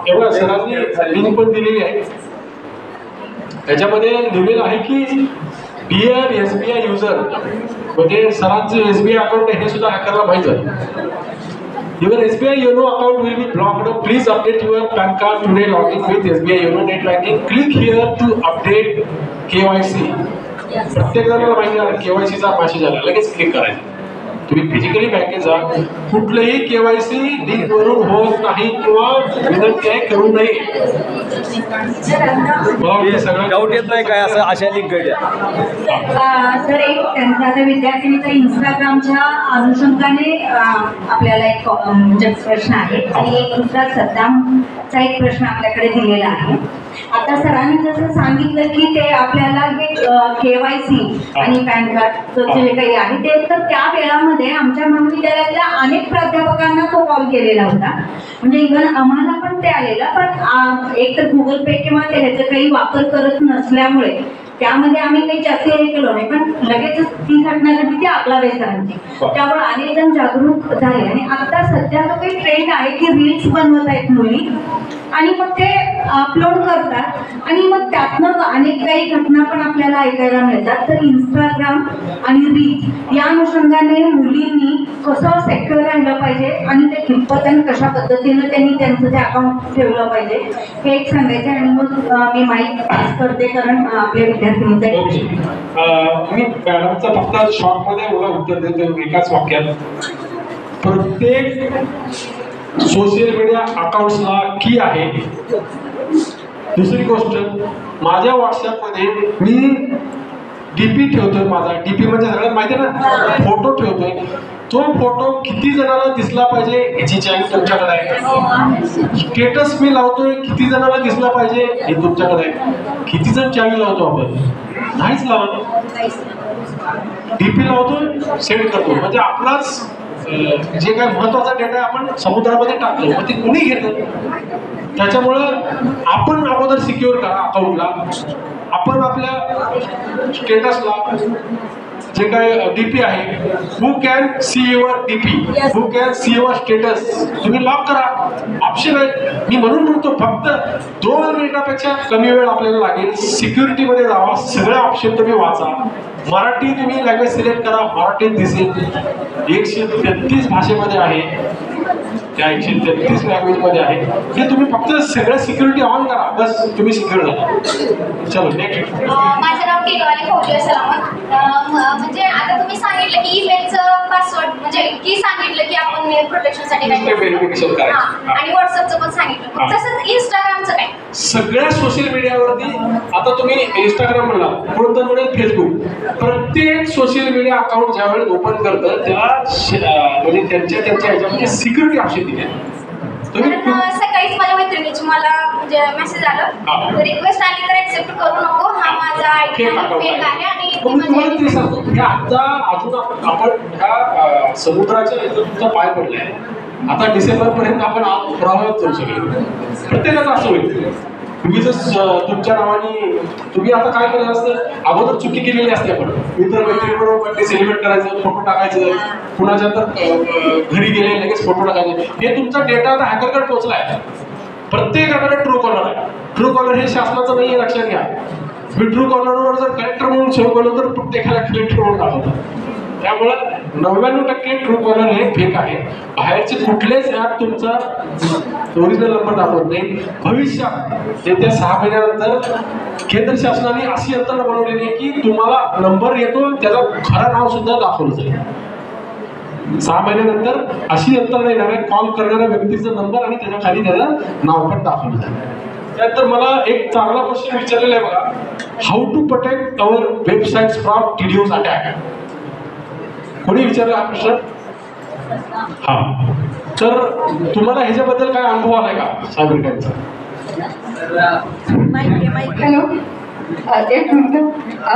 एवढं सरांनी लिंक पण दिलेली आहे. त्याच्यामध्ये लिहिलेलं आहे की डिअर SBI युजर म्हणजे सरांचं SBI अकाउंट हे सुद्धा हॅकरला माहित आहे. Your SBI YONO account will be blocked. Please update your PAN card today. Login with SBI YONO net banking. Click here to update KYC. प्रत्येक जणाला माहिती आहे KYCचा मेसेज आला. लगेच क्लिक करायचं. तुम्ही फिजिकली बँकेत जा. कुठलंही KYC लिंक वरून होत नाही किंवा विनंती आहे करू नये. सगळं डाऊट येत नाही काय असं अशा लिंक घडल्या. सर एक त्यांचा आता विद्यार्थिनीचा इंस्टाग्रामच्या अनुषंगाने आपल्याला एक म्हणजे प्रश्न आहे आणि एक दुसरा सद्दामचा एक प्रश्न आपल्याकडे दिलेला आहे. आता सरांनी जसं सांगितलं की ते आपल्याला हे KYC आणि पॅन कार्डचं जे काही आहे ते तर त्या वेळामध्ये आमच्या महाविद्यालयातल्या अनेक प्राध्यापकांना तो कॉल केलेला होता. म्हणजे इव्हन आम्हाला पण ते आलेलं. पण एक तर गुगल पे किंवा ह्याचा काही वापर करत नसल्यामुळे त्यामध्ये आम्ही काही जास्त हे केलो नाही. पण लगेचच ती घटना घडली ती अकलावे सरांची. त्यामुळे अनेक जण जागरूक झाले. आणि आता सध्या जो काही ट्रेंड आहे की रील्स बनवत आहेत मुली आणि मग ते अपलोड करतात आणि मग त्यातनं अनेक काही घटना पण आपल्याला ऐकायला मिळतात. तर इंस्टाग्राम आणि रील्स या अनुषंगाने मुलींनी कसं सेक्युअर राहिलं पाहिजे आणि ते कितपत आणि कशा पद्धतीनं त्यांनी त्यांचं ते अकाउंट ठेवलं पाहिजे हे एक सांगायचं. आणि मग मी माईक पास करते कारण आपल्या विद्यार्थ्यांचा एक प्रश्न. मी मॅडमचा फक्त शॉर्टमध्ये एवढं उत्तर देतो एकाच वाक्यात. प्रत्येक सोशल मीडिया अकाउंट्सला की आहे. दुसरी गोष्ट माझ्या व्हॉट्सअपमध्ये मी DP ठेवतोय. माझा DP म्हणजे सगळ्यात माहिती आहे ना, फोटो ठेवतोय. तो फोटो किती जणांना दिसला पाहिजे याची चॅलेंज तुमच्याकडे आहे. स्टेटस मी लावतोय किती जणांना दिसला पाहिजे हे तुमच्याकडे आहे. किती जण चॅलेंज लावतो आपण? नाहीच लावत. DP लावतोय सेंड करतो म्हणजे आपलाच जे काय महत्वाचा डेटा आपण समुद्रामध्ये टाकतो मग ते कुणी घेतं. त्याच्यामुळं आपण अगोदर सिक्युअर करा अकाउंटला आपण आपल्या स्टेटसला जे काय डीपी आहे, who can see your DP, who can see your status, तुम्ही लॉक करा. ऑप्शन आहे. मी म्हणून म्हणतो फक्त 2 मिनिटापेक्षा कमी वेळ आपल्याला लागेल. सिक्युरिटीमध्ये जावा, सगळे ऑप्शन तुम्ही वाचा. मराठी तुम्ही लँग्वेज सिलेक्ट करा, मराठीत दिसेल. 133 भाषेमध्ये आहे, त्या 133 लँग्वेजमध्ये आहे. हे तुम्ही फक्त सगळं सिक्युरिटी ऑन करा, बस तुम्ही सिक्युअर झाला. चलो नेक्स्ट. माझं नाव टिकवाले फौजी सलामत. म्हणजे आता तुम्ही सांगितलं की ईमेलचं पासवर्ड म्हणजे की सांगितलं की आपण मेल प्रोटेक्शनसाठी काय व्हेरिफिकेशन करायचं आणि व्हॉट्सअपचं पण सांगितलं. तसंच इंस्टाग्रामचं काय? सगळ्या सोशल मीडियावरती आता तुम्ही इंस्टाग्राम म्हणला, कोणतं म्हणेल फेसबुक, प्रत्येक सोशल मीडिया अकाउंट ज्यावेळेस ओपन करतं त्याला म्हणजे त्यांच्या ह्याच्यामध्ये सिक्युरिटी ऑप्शन दिले. सकाळीच माझ्या मैत्रिणीची मला म्हणजे मेसेज आलं, रिक्वेस्ट आली तर ऍक्सेप्ट करू नको, हा माझा आयडी फेक आहे आणि तुम्हाला ते सांगतो हे आता अजून आपण ह्या समुद्राच्या इथं तुमचा पाय पडलाय. आता डिसेंबर पर्यंत आपण प्रवाहात जाऊ सगळे, प्रत्येकाचं असं होईल. उगीच तुमच्या नावाने तुम्ही आता काय केलं असतं, अगोदर चुकी केलेली असते. आपण मित्रमैत्रिणीबरोबर बर्थडे सेलिब्रेट करायचं, फोटो टाकायचं, कुणाच्या तर घरी गेले लगेच फोटो टाकायचे. हे तुमचा डेटा आता हॅकरकडे पोहोचलाय. प्रत्येकाकडे ट्रू कॉलर आहे. ट्रू कॉलर हे शासनाचं नाही, लक्षात घ्या. मी ट्रू कॉलरवर जर कलेक्टर म्हणून सेव्ह केलं तर प्रत्येकाला कलेक्टर म्हणून दाखवतात. त्यामुळं 99% ट्रू कॉलर हे फेक आहे. बाहेरचे कुठलेच ॲप तुमचा ओरिजिनल नंबर दाखवत नाही. भविष्यात येत्या 6 महिन्यानंतर केंद्र शासनाने अशी यंत्रणा बनवलेली आहे की तुम्हाला नंबर येतो त्याचं खरं नाव सुद्धा दाखवलं जाईल. 6 महिन्यानंतर अशी यंत्रणा येणार आहे, कॉल करणाऱ्या व्यक्तीचा नंबर आणि त्याच्या खाली त्याचं नाव पण दाखवलं जाईल. त्यानंतर मला एक चांगला प्रश्न विचारलेला आहे बघा, how to protect our websites from DDoS attack. कोणी विचारला हा प्रश्न? हा, तर तुम्हाला ह्याच्याबद्दल काय अनुभव आलाय का सायबर क्राईमचा? हॅलो, एक मिनिट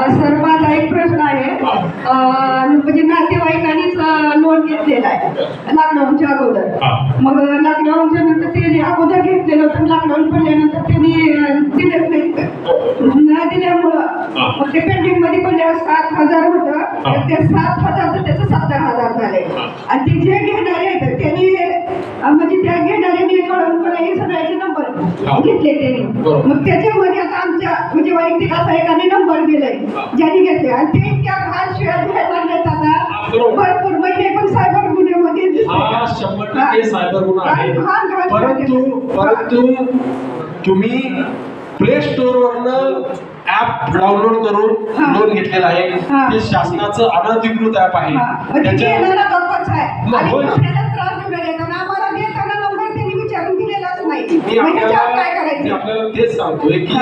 सर, माझा एक प्रश्न आहे. म्हणजे नातेवाईकांनीच लोन घेतलेला आहे लॉकडाऊनच्या अगोदर. मग लॉकडाऊनच्या नंतर ते अगोदर घेतलेलं होतं, लॉकडाऊन पडल्यानंतर त्यांनी दिलेच नाही दिल्यामुळं मग ते पेंडिंग मध्ये पडल्यावर 7,000 होतं, तर ते 7,000चं त्याचं 70,000 झाले. आणि ते जे घेणारे आहेत त्यांनी म्हणजे त्या घेणाऱ्यांनी हे सगळ्याचे नंबर घेतले त्यांनी. मग त्याच्यामध्ये आता आमच्या म्हणजे वैयक्तिक असा एकाने नंबर दिलाय ज्यांनी घेतले आणि ते इतक्या घाण शिवाय घ्यायला लागलेत आता भरपूर. म्हणजे पण सायबर गुन्ह्यामध्ये 100% सायबर गुन्हा आहे. परंतु तुम्ही प्ले स्टोर वरनं ऍप डाउनलोड करून लोन घेतलेलं आहे. ते शासनाचं अनधिकृत ऍप आहे. आपल्याला तेच सांगतोय की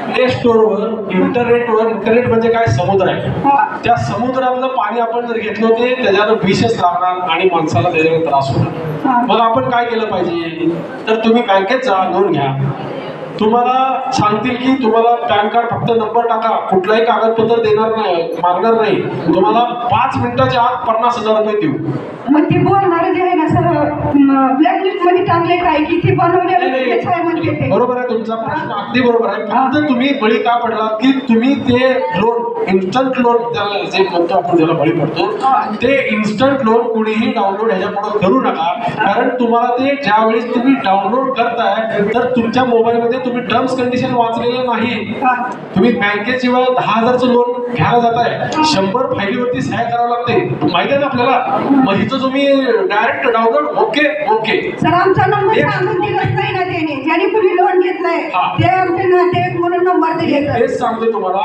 प्ले स्टोरवर इंटरनेट म्हणजे काय, समुद्र आहे. त्या समुद्रातलं पाणी आपण जर घेतलं ते त्याच्यानं विषच लागणार आणि माणसाला त्याच्याने त्रास होणार. मग आपण काय केलं पाहिजे, तर तुम्ही बँकेत जा, लोन घ्या. तुम्हाला सांगतील की तुम्हाला पॅन कार्ड फक्त नंबर टाका, कुठलाही कागदपत्र देणार नाही, मागणार नाही. तुम्हाला 5 मिनिटाच्या आत 50,000 रुपये देऊ. मग ते बोलणार जे आहे ना सर, ब्लॅकलिस्ट मध्ये टाकले काय की ते बनवलेलं. बरोबर आहे, तुमचा प्रश्न अगदी बरोबर आहे. फक्त तुम्ही बळी का पडला की तुम्ही ते लोन इन्स्टंट लोन जे म्हणतो आपण ज्याला बळी पडतो, ते इन्स्टंट लोन कुणीही डाउनलोड ह्याच्यापुढे करू नका. कारण तुम्हाला ते ज्यावेळेस तुम्ही डाउनलोड करताय तर तुमच्या मोबाईलमध्ये तुम्ही टर्म्स कंडिशन वाचलेलं नाही. तुम्ही बँकेशिवाय 10,000चं लोन घ्यायला जाताय, 100 फाईलीवरती सह्या करावं लागते, माहिती आहे ना आपल्याला. मग इथं तुम्ही डायरेक्ट डाउनलोड ओके सर, आमचा नंबर सांगून दिलाच नाही ना त्याने, ज्याने कुणी लोन घेतलाय ते आमचे नातेवाईक म्हणून नंबर दिले. तेच सांगतो तुम्हाला,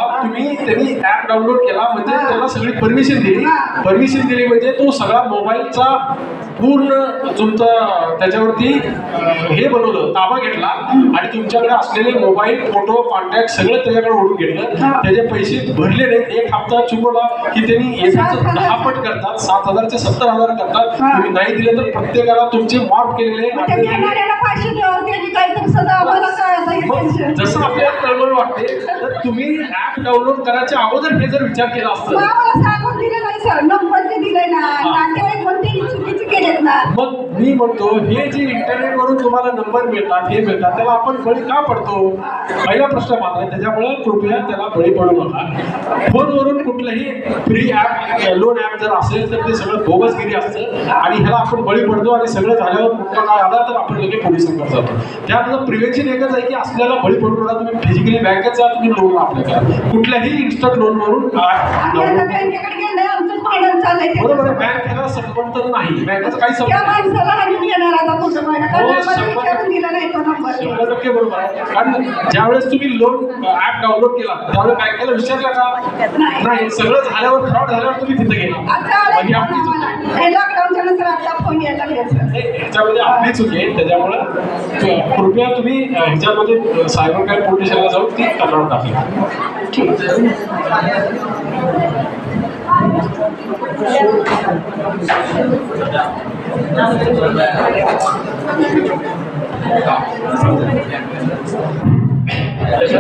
त्यांनी ऍप डाउनलोड केला म्हणजे त्याला सगळी परमिशन दिली म्हणजे तो सगळा मोबाईलचा पूर्ण तुमचा त्याच्यावरती हे बनवलं, ताबा घेतला आणि तुमच्याकडे असलेले मोबाईल, फोटो, कॉन्टॅक्ट सगळं त्याच्याकडे ओढून घेतलं. त्याचे पैसे भरले नाहीत. एक हप्ता चुकवला की त्यांनी येण्याचं 10 पट करतात, 7,000 चे 70,000 करतात. तुम्ही नाही दिले तर प्रत्येकाला तुमचे माफ केलेले. जसं आपल्याला कळवळ वाटते तर तुम्ही ऍप डाउनलोड करायच्या अगोदर हे जर विचार केला असता सांगून दिले नाही सर, नंबर ते दिले ना, नातेवाईक म्हणते चुकीचे केलेत ना. मग मी म्हणतो हे जे इंटरनेटवरून तुम्हाला नंबर मिळतात हे मिळतात त्याला आपण बळी का पडतो? पहिला प्रश्न माझा आहे. त्याच्यामुळे कृपया त्याला बळी पडू नका. फोनवरून कुठलंही फ्री ॲप लोन ॲप जर असेल तर ते सगळं बोगसगिरी असतं आणि ह्याला आपण बळी पडतो आणि सगळं झाल्यावर मोठा काय आला तर आपण लगेच पोलिसांकडे जातो. त्यानंतर प्रिव्हेन्शन एकच आहे की असल्याला बळी पडू नका. तुम्ही फिजिकली बँकेत जा, तुम्ही लोन अप्लाय करा. कुठल्याही इन्स्टंट लोनवरून बरोबर आहे. बँकेला संबंध नाही, बँकेचा काही संबंध बरोबर आहे. कारण ज्यावेळेस तुम्ही लोन ऍप डाउनलोड केला त्यावेळेस बँकेला विचारलं का? नाही. सगळं झाल्यावर फ्रॉड झाल्यावर तुम्ही तिथे गेला म्हणजे आपली चूक आहे. ह्याच्यामध्ये आपली चूक आहे. त्याच्यामुळे कृपया तुम्ही ह्याच्यामध्ये सायबर क्राईम पोलीस स्टेशनला जाऊन ती तक्रार दाखल करा. ठीक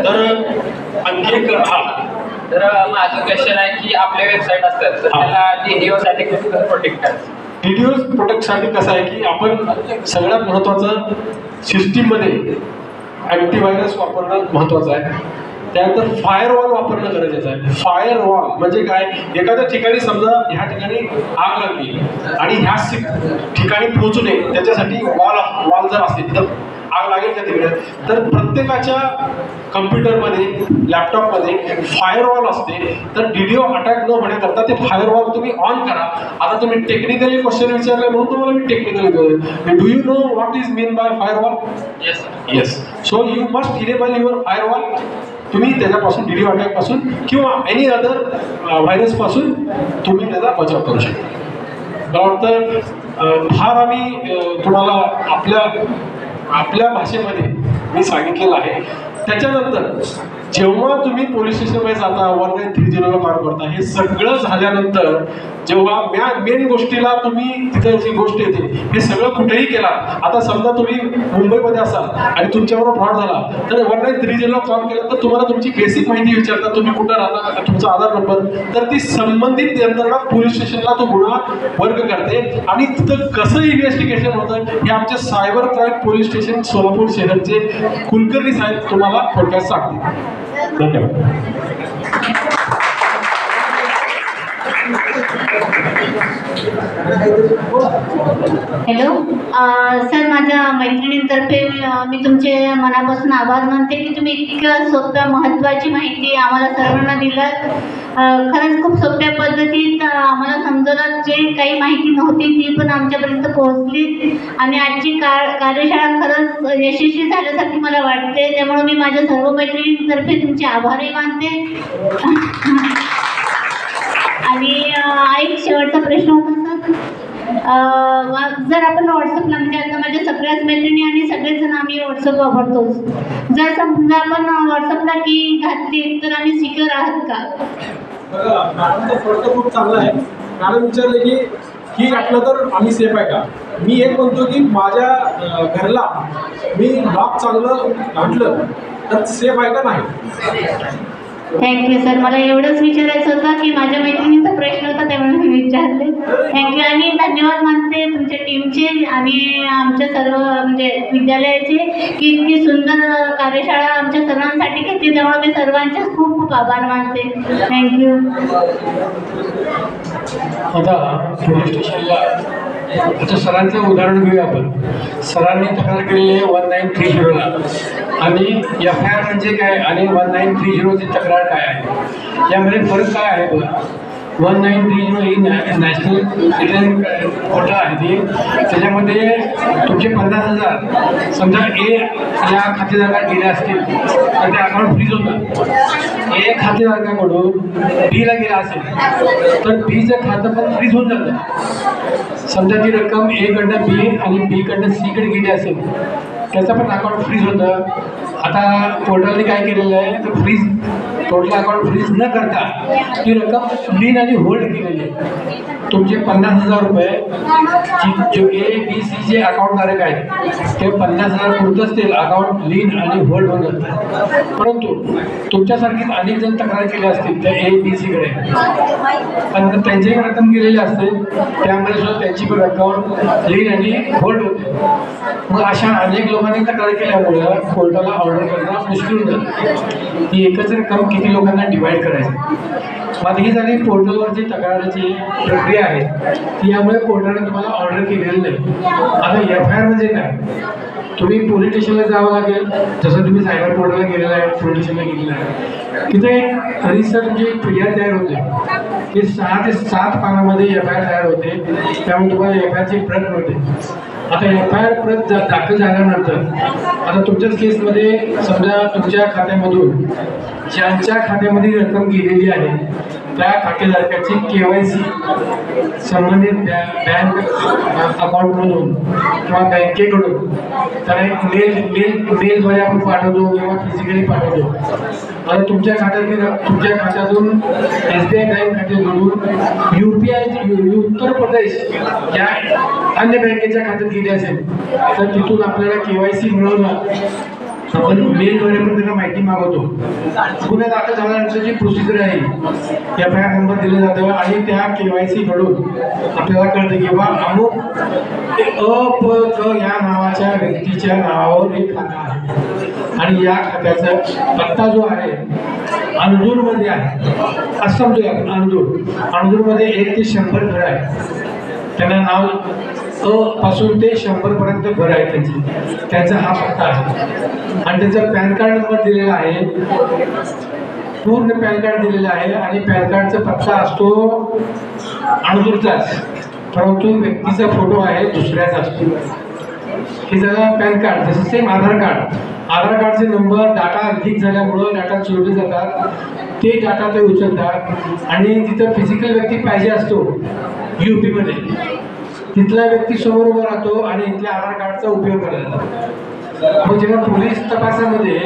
तर आणखी एक तर माझं क्वेश्चन आहे की आपल्या वेबसाईट असतात तर त्याला DDoSसाठी कसं प्रोटेक्ट करायचं? DDoS प्रोटेक्टसाठी कसं आहे की आपण सगळ्यात महत्त्वाचं सिस्टीममध्ये अँटीव्हायरस वापरणं महत्त्वाचं आहे. त्यानंतर फायरवॉल वापरणं गरजेचं आहे. फायरवॉल म्हणजे काय? एखाद्या ठिकाणी समजा ह्या ठिकाणी आग लागली आणि ह्या ठिकाणी पोहोचू नये त्याच्यासाठी वॉल जर असेल तर आग लागेल का तिकडे? तर प्रत्येकाच्या कम्प्युटरमध्ये लॅपटॉपमध्ये फायरवॉल असते. तर DDoS अटॅक न होण्याकरता ते फायरवॉल तुम्ही ऑन करा. आता तुम्ही टेक्निकली क्वेश्चन विचारले म्हणून तुम्हाला मी टेक्निकली बोलतो. Do you know what is mean by firewall? Yes. So you must enable your firewall. तुम्ही त्याच्यापासून DDoS अटॅक पासून किंवा एनी अदर व्हायरस पासून तुम्ही त्याचा बचाव करू शकता. मला वाटतं फार आम्ही तुम्हाला आपल्या भाषेमध्ये मी सांगितलेलं आहे. त्याच्यानंतर जेव्हा तुम्ही पोलीस स्टेशनमध्ये जाता 1930ला कॉल करता हे सगळं झाल्यानंतर जेव्हा मेन गोष्टीला तुम्ही तिथं जी गोष्ट येते हे सगळं कुठेही केला. आता समजा तुम्ही मुंबईमध्ये असाल आणि तुमच्याबरोबर फ्रॉड झाला तर 1930ला कॉल केला तर तुम्हाला तुमची बेसिक माहिती विचारतात. तुम्ही कुठं राहता, तुमचा आधार नंबर, तर ती संबंधित यंत्रणा पोलीस स्टेशनला तो गुन्हा वर्ग करते आणि तिथं कसं इन्व्हेस्टिगेशन होतं हे आमचे cyber crime police station Solapur शहरचे कुलकर्णी साहेब तुम्हाला थोडक्यात सांगतील. धन्यवाद. हॅलो सर, माझ्या मैत्रिणींतर्फे मी तुमचे मनापासून आभार मानते की तुम्ही इतक्या सोप्या महत्त्वाची माहिती आम्हाला सर्वांना दिलं. खरंच खूप सोप्या पद्धतीत आम्हाला समजवलं. जे काही माहिती नव्हती ती पण आमच्यापर्यंत पोहोचली आणि आजची कार्यशाळा खरंच यशस्वी झाल्यासारखी मला वाटते. त्यामुळे मी माझ्या सर्व मैत्रिणींतर्फे तुमचे आभारही मानते. आणि एक शेवटचा प्रश्न होता सर, जर आपण व्हॉट्सअपला म्हणजे आता माझ्या सगळ्याच मैत्रिणी आणि सगळेजण आम्ही व्हॉट्सअप वापरतोच, जर समजा आपण व्हॉट्सअपला की घातली तर आम्ही सिक्युअर आहात का? बघा मॅडमचा प्रश्न खूप चांगला आहे. मॅडम विचारले की की घातलं तर आम्ही सेफ आहे का? मी एक म्हणतो की माझ्या घरला मी लॉक चांगलं घातलं तर सेफ आहे का नाही? Thank you sir. मला एवढंच विचारायचं होतं की माझ्या मैत्रिणींचा प्रश्न होता त्यामुळे मी विचारले. थँक्यू आणि धन्यवाद मानते तुमच्या टीमचे आणि आमच्या सर्व म्हणजे विद्यालयाचे की इतकी सुंदर कार्यशाळा आमच्या सर्वांसाठी घेतली. त्यामुळे मी सर्वांचे खूप खूप आभार मानते. थँक्यू. आता पोलीस स्टेशनला आता सरांचं उदाहरण घेऊया आपण. सरांनी तक्रार केलेली आहे 1930ला आणि FIR म्हणजे काय आणि 1930ची तक्रार काय आहे यामध्ये फरक काय आहे बघा. 1930 ही नॅशनल सिटीजन पोर्टल आहे ती. त्याच्यामध्ये तुमचे 50,000 समजा या खातेदाराला गेले असतील तर ते अकाउंट फ्रीज होतं. खातेदाराकडून बीला गेला असेल तर बीचं खातं पण फ्रीज होऊन जातं. समजा ती रक्कम कडनं बी आणि बीकडनं सीकडे गेली असेल त्याचं पण अकाउंट फ्रीज होतं. आता पोर्टलने काय केलेलं आहे तर फ्रीज टोटल अकाउंट फ्रीज न करता ती रक्कम लीन आणि होल्ड केलेली आहे. तुमचे 50,000 रुपये जो ABC जे अकाउंटधारक आहेत ते 50,000 पुरतंच ते अकाउंट लीन आणि होल्ड होऊन जातं. परंतु तुमच्यासारखीच अनेक जण तक्रार केल्या असतील त्या ABC कडे, पण त्यांची रक्कम गेलेली असते, त्यामुळे सुद्धा त्यांची पण रक्कम लीन आणि होल्ड होते. मग अशा अनेक लोकांनी तक्रार केल्यामुळं कोर्टाला ऑर्डर करणं मुश्किल होतं की एकच रक्कम किती लोकांना डिवाइड करायची. मग ही झाली पोर्टलवरची तक्रारीची प्रक्रिया आहे, यामुळे कोर्टाने तुम्हाला ऑर्डर केलेली नाही. आता FIR म्हणजे काय, तुम्ही पोलीस स्टेशनला जावं लागेल, जसं तुम्ही सायबर पोर्टलला गेलेला आहे, पोलीस स्टेशनला गेलेला आहे, तिथे एक रजिस्टर तुमची एक फिर्याद तयार होते. ते 6 ते 7 पानामध्ये FIR तयार होते, त्यामुळे तुम्हाला FIRची प्रत मिळते. आता FIR प्रत दाखल झाल्यानंतर आता तुमच्याच केसमध्ये समजा तुमच्या खात्यामधून ज्यांच्या खात्यामध्ये रक्कम गेलेली आहे त्या खातेधारकाची KYC संबंधित बँक अकाउंटमधून किंवा बँकेकडून त्याला एक मेलद्वारे आपण पाठवतो किंवा फिजिकली पाठवतो. आता तुमच्या खात्यातून SBI बँक खाते जोडून UPI उत्तर प्रदेश या अन्य बँकेच्या खात्यात गेले असेल तर तिथून आपल्याला KYC मिळवणं आपण मेलद्वारे पण त्यांना माहिती मागवतो. गुन्हा दाखल झाल्यानंतर जी प्रोसिजर आहे FIR नंबर दिला जातो आणि त्या KYC कडून आपल्याला कळतं की बा अमुक अ या नावाच्या व्यक्तीच्या नावावर एक खाता आहे आणि या खात्याचा पत्ता जो आहे अंजूरमध्ये आहे. असं समजूया आपण अंजूरमध्ये 1 ते 100 घर आहे. त्यांना नाव पासून ते 100 पर्यंत घर आहे त्यांचा हा पत्ता आहे आणि त्यांचा पॅन कार्ड नंबर दिलेला आहे, पूर्ण पॅन कार्ड दिलेला आहे आणि पॅन कार्डचा पत्ता असतो अणदूरचाच, परंतु व्यक्तीचा फोटो आहे दुसऱ्याचा असतो. हे झालं पॅन कार्ड. जसं सेम आधार कार्डचे नंबर डाटा अधिक झाल्यामुळं डाटा चोरले जातात, ते डाटा ते उचलतात आणि तिथं फिजिकल व्यक्ती पाहिजे असतो UP मध्ये, तिथला व्यक्ती समोर उभा राहतो आणि इथल्या आधार कार्डचा उपयोग करायला. मग जेव्हा पोलीस तपासामध्ये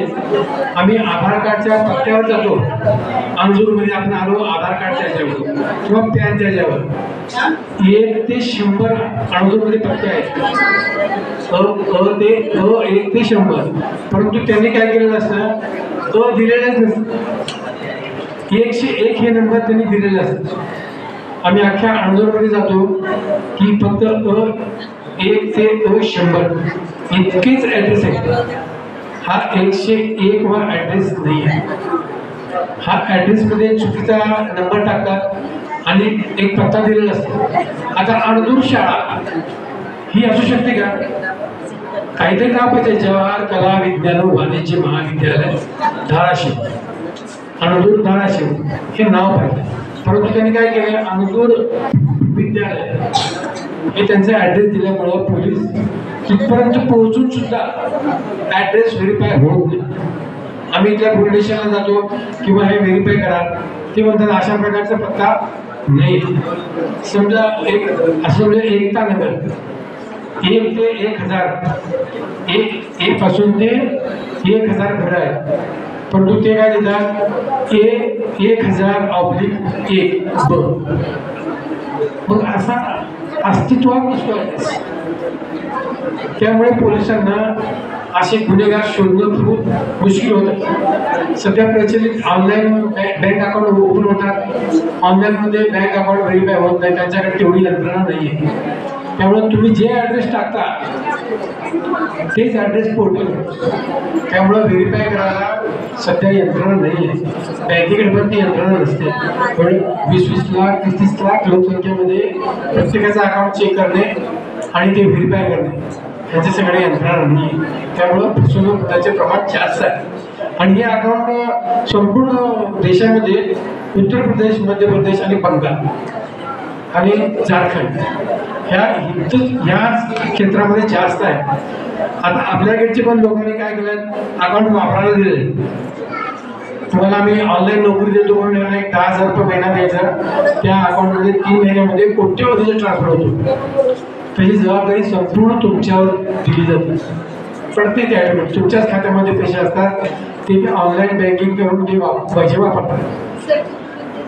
आम्ही आधार कार्डच्या पत्त्यावर जातो, अंजूरमध्ये आपण आलो आधार कार्डच्या ह्याच्यावर किंवा पॅनच्या ह्याच्यावर 1 ते 100 अंजूरमध्ये पत्ते आहेत, अ 1 ते 100. परंतु त्यांनी काय केलेलं असतं, दिलेलंच नसतं. 101 हे नंबर त्यांनी दिलेले असतात. आम्ही अख्ख्या अंजूरमध्ये जातो की फक्त 1 ते 100 इतकेच ॲड्रेस आहे. हा 101 वा ॲड्रेस नाही आहे. हा ॲड्रेसमध्ये चुकीचा नंबर टाकतात आणि एक पत्ता दिलेला असतो. आता अंजूर शाळा ही असू शकते का, काहीतरी नाव पाहिजे, जवाहर कला विज्ञान व वाणिज्य महाविद्यालय धाराशिव, अंजूर धाराशिव हे नाव पाहिजे. परंतु त्यांनी काय केलं, अंजूर विद्यालय हे त्यांचा ॲड्रेस दिल्यामुळं पोलीस तिथपर्यंत पोहोचून सुद्धा ॲड्रेस व्हेरीफाय होत नाही. आम्ही इथल्या पोलीस स्टेशनला जातो किंवा हे व्हेरीफाय करा, ते म्हणतात अशा प्रकारचा पत्ता नाही. समजा असं म्हणजे एकता नगर 1 ते 1000 एक पासून ते 1000 घर आहेत, परंतु ते काय देतात 1000/1 मग असा अस्तित्वात नसतो. त्यामुळे पोलिसांना असे गुन्हेगार शोधणं खूप मुश्किल होतं. सध्या प्रचलित ऑनलाईन बँक अकाउंट ओपन होतात, ऑनलाईनमध्ये बँक अकाउंट व्हेरीफाय होत नाही, त्यांच्याकडे तेवढी यंत्रणा नाही आहे. त्यामुळे तुम्ही जे ॲड्रेस टाकता तेच ॲड्रेस पोर्टल, त्यामुळं व्हेरीफाय करायला सध्या यंत्रणा नाही आहे. बँकेकडे पण ती यंत्रणा नसते. पण 20-20 लाख 30-30 लाख लोकसंख्येमध्ये प्रत्येकाचं अकाउंट चेक करणे आणि ते व्हेरीफाय करणे ह्याचे सगळे यंत्रणा नाही आहे. त्यामुळं फसवणूक होण्याचे प्रमाण जास्त आहे. आणि हे अकाउंट संपूर्ण देशामध्ये उत्तर प्रदेश, मध्य प्रदेश आणि बंगाल आणि झारखंड ह्या क्षेत्रामध्ये जास्त आहे. आता आपल्याकडचे पण लोकांनी काय केलं, अकाउंट वापरायला दिले. तुम्हाला आम्ही ऑनलाईन नोकरी देतो म्हणून एक 10,000 रुपये महिना द्यायचा, त्या अकाउंटमध्ये 3 महिन्यामध्ये कोट्यवधीचे ट्रान्सफर होतो. तर ही जबाबदारी संपूर्ण तुमच्यावर दिली जाते. प्रत्येक ॲटोमॅटिक तुमच्याच खात्यामध्ये पैसे असतात ते ऑनलाईन बँकिंग करून ते पैसे वापरतात.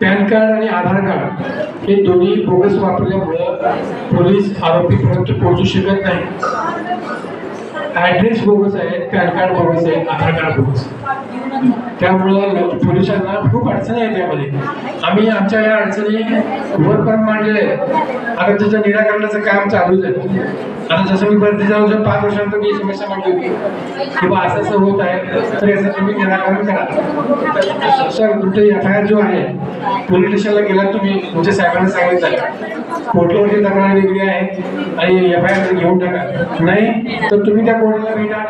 पॅन कार्ड आणि आधार कार्ड हे दोन्ही बोगस वापरल्यामुळं पोलीस आरोपीपर्यंत पोहोचू शकत नाही. ॲड्रेस बोगस आहे, पॅन कार्ड बोगस आहे, आधार कार्ड बोगस. त्यामुळं पोलिसांना खूप अडचणी आहेत त्यामध्ये. आम्ही आमच्या या अडचणी वरपर्यंत मांडलेल्या आहेत. आता त्याचं निराकरणाचं काम चालूच आहे. आता जसं मी परत जाऊन 5 वर्षानंतर मी समस्या मांडली होती किंवा असं असं होत आहे तर याचं तुम्ही निराकरण करा. सर तुमचं FIR जो आहे पोलीस स्टेशनला गेला तुम्ही तुमच्या साहेबांना सांगितलं कोर्टावरची तक्रार वेगळी आहे आणि FIR घेऊन टाका. नाही तर तुम्ही त्या कोर्टाला भेटा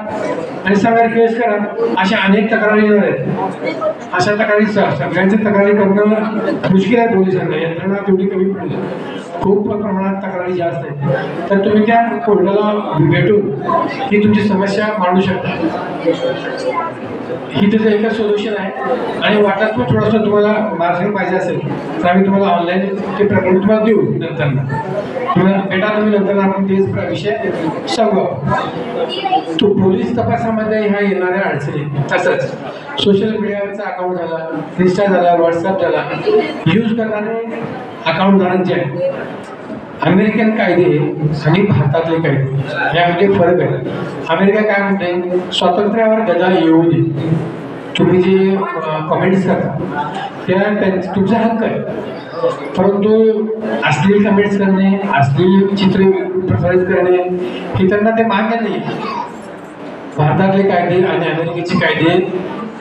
आणि सांगा केस करा. अशा अनेक तक्रारी येणार आहेत. अशा तक्रारी सगळ्यांची तक्रारी करणं मुश्किल आहे पोलिसांना. यंत्रणा तेवढी कमी पडली. खूप प्रमाणात तक्रारी जास्त आहेत. तर तुम्ही त्या कोर्टाला भेटून ही तुमची समस्या मांडू शकता. ही त्याचं एकच सोल्युशन आहे. आणि वाटत पण थोडंसं तुम्हाला मार्गदर्शन पाहिजे असेल तर आम्ही तुम्हाला ऑनलाईन ते प्रकरण तुम्हाला देऊ. नंतर तुम्हाला भेटा तुम्ही नंतर आपण तेच विषय सांगू. तो पोलीस तपासामध्ये ह्या येणाऱ्या अडचणी तसंच सोशल मीडियावरचा अकाउंट झाला, इन्स्टा झाला, व्हॉट्सअप झाला, यूज करणारे अकाउंटधारक जे आहे. अमेरिकन कायदे आणि भारतातले कायदे यामध्ये फरक आहे. अमेरिका काय म्हणते स्वातंत्र्यावर गदा येऊ दे. तुम्ही जे कमेंट्स करता त्या तुमचा हक्क आहे. परंतु अश्लील कमेंट्स करणे, अश्लील चित्रे प्रसारित करणे हे त्यांना ते मान्य नाही. भारतातले कायदे आणि अमेरिकेचे कायदे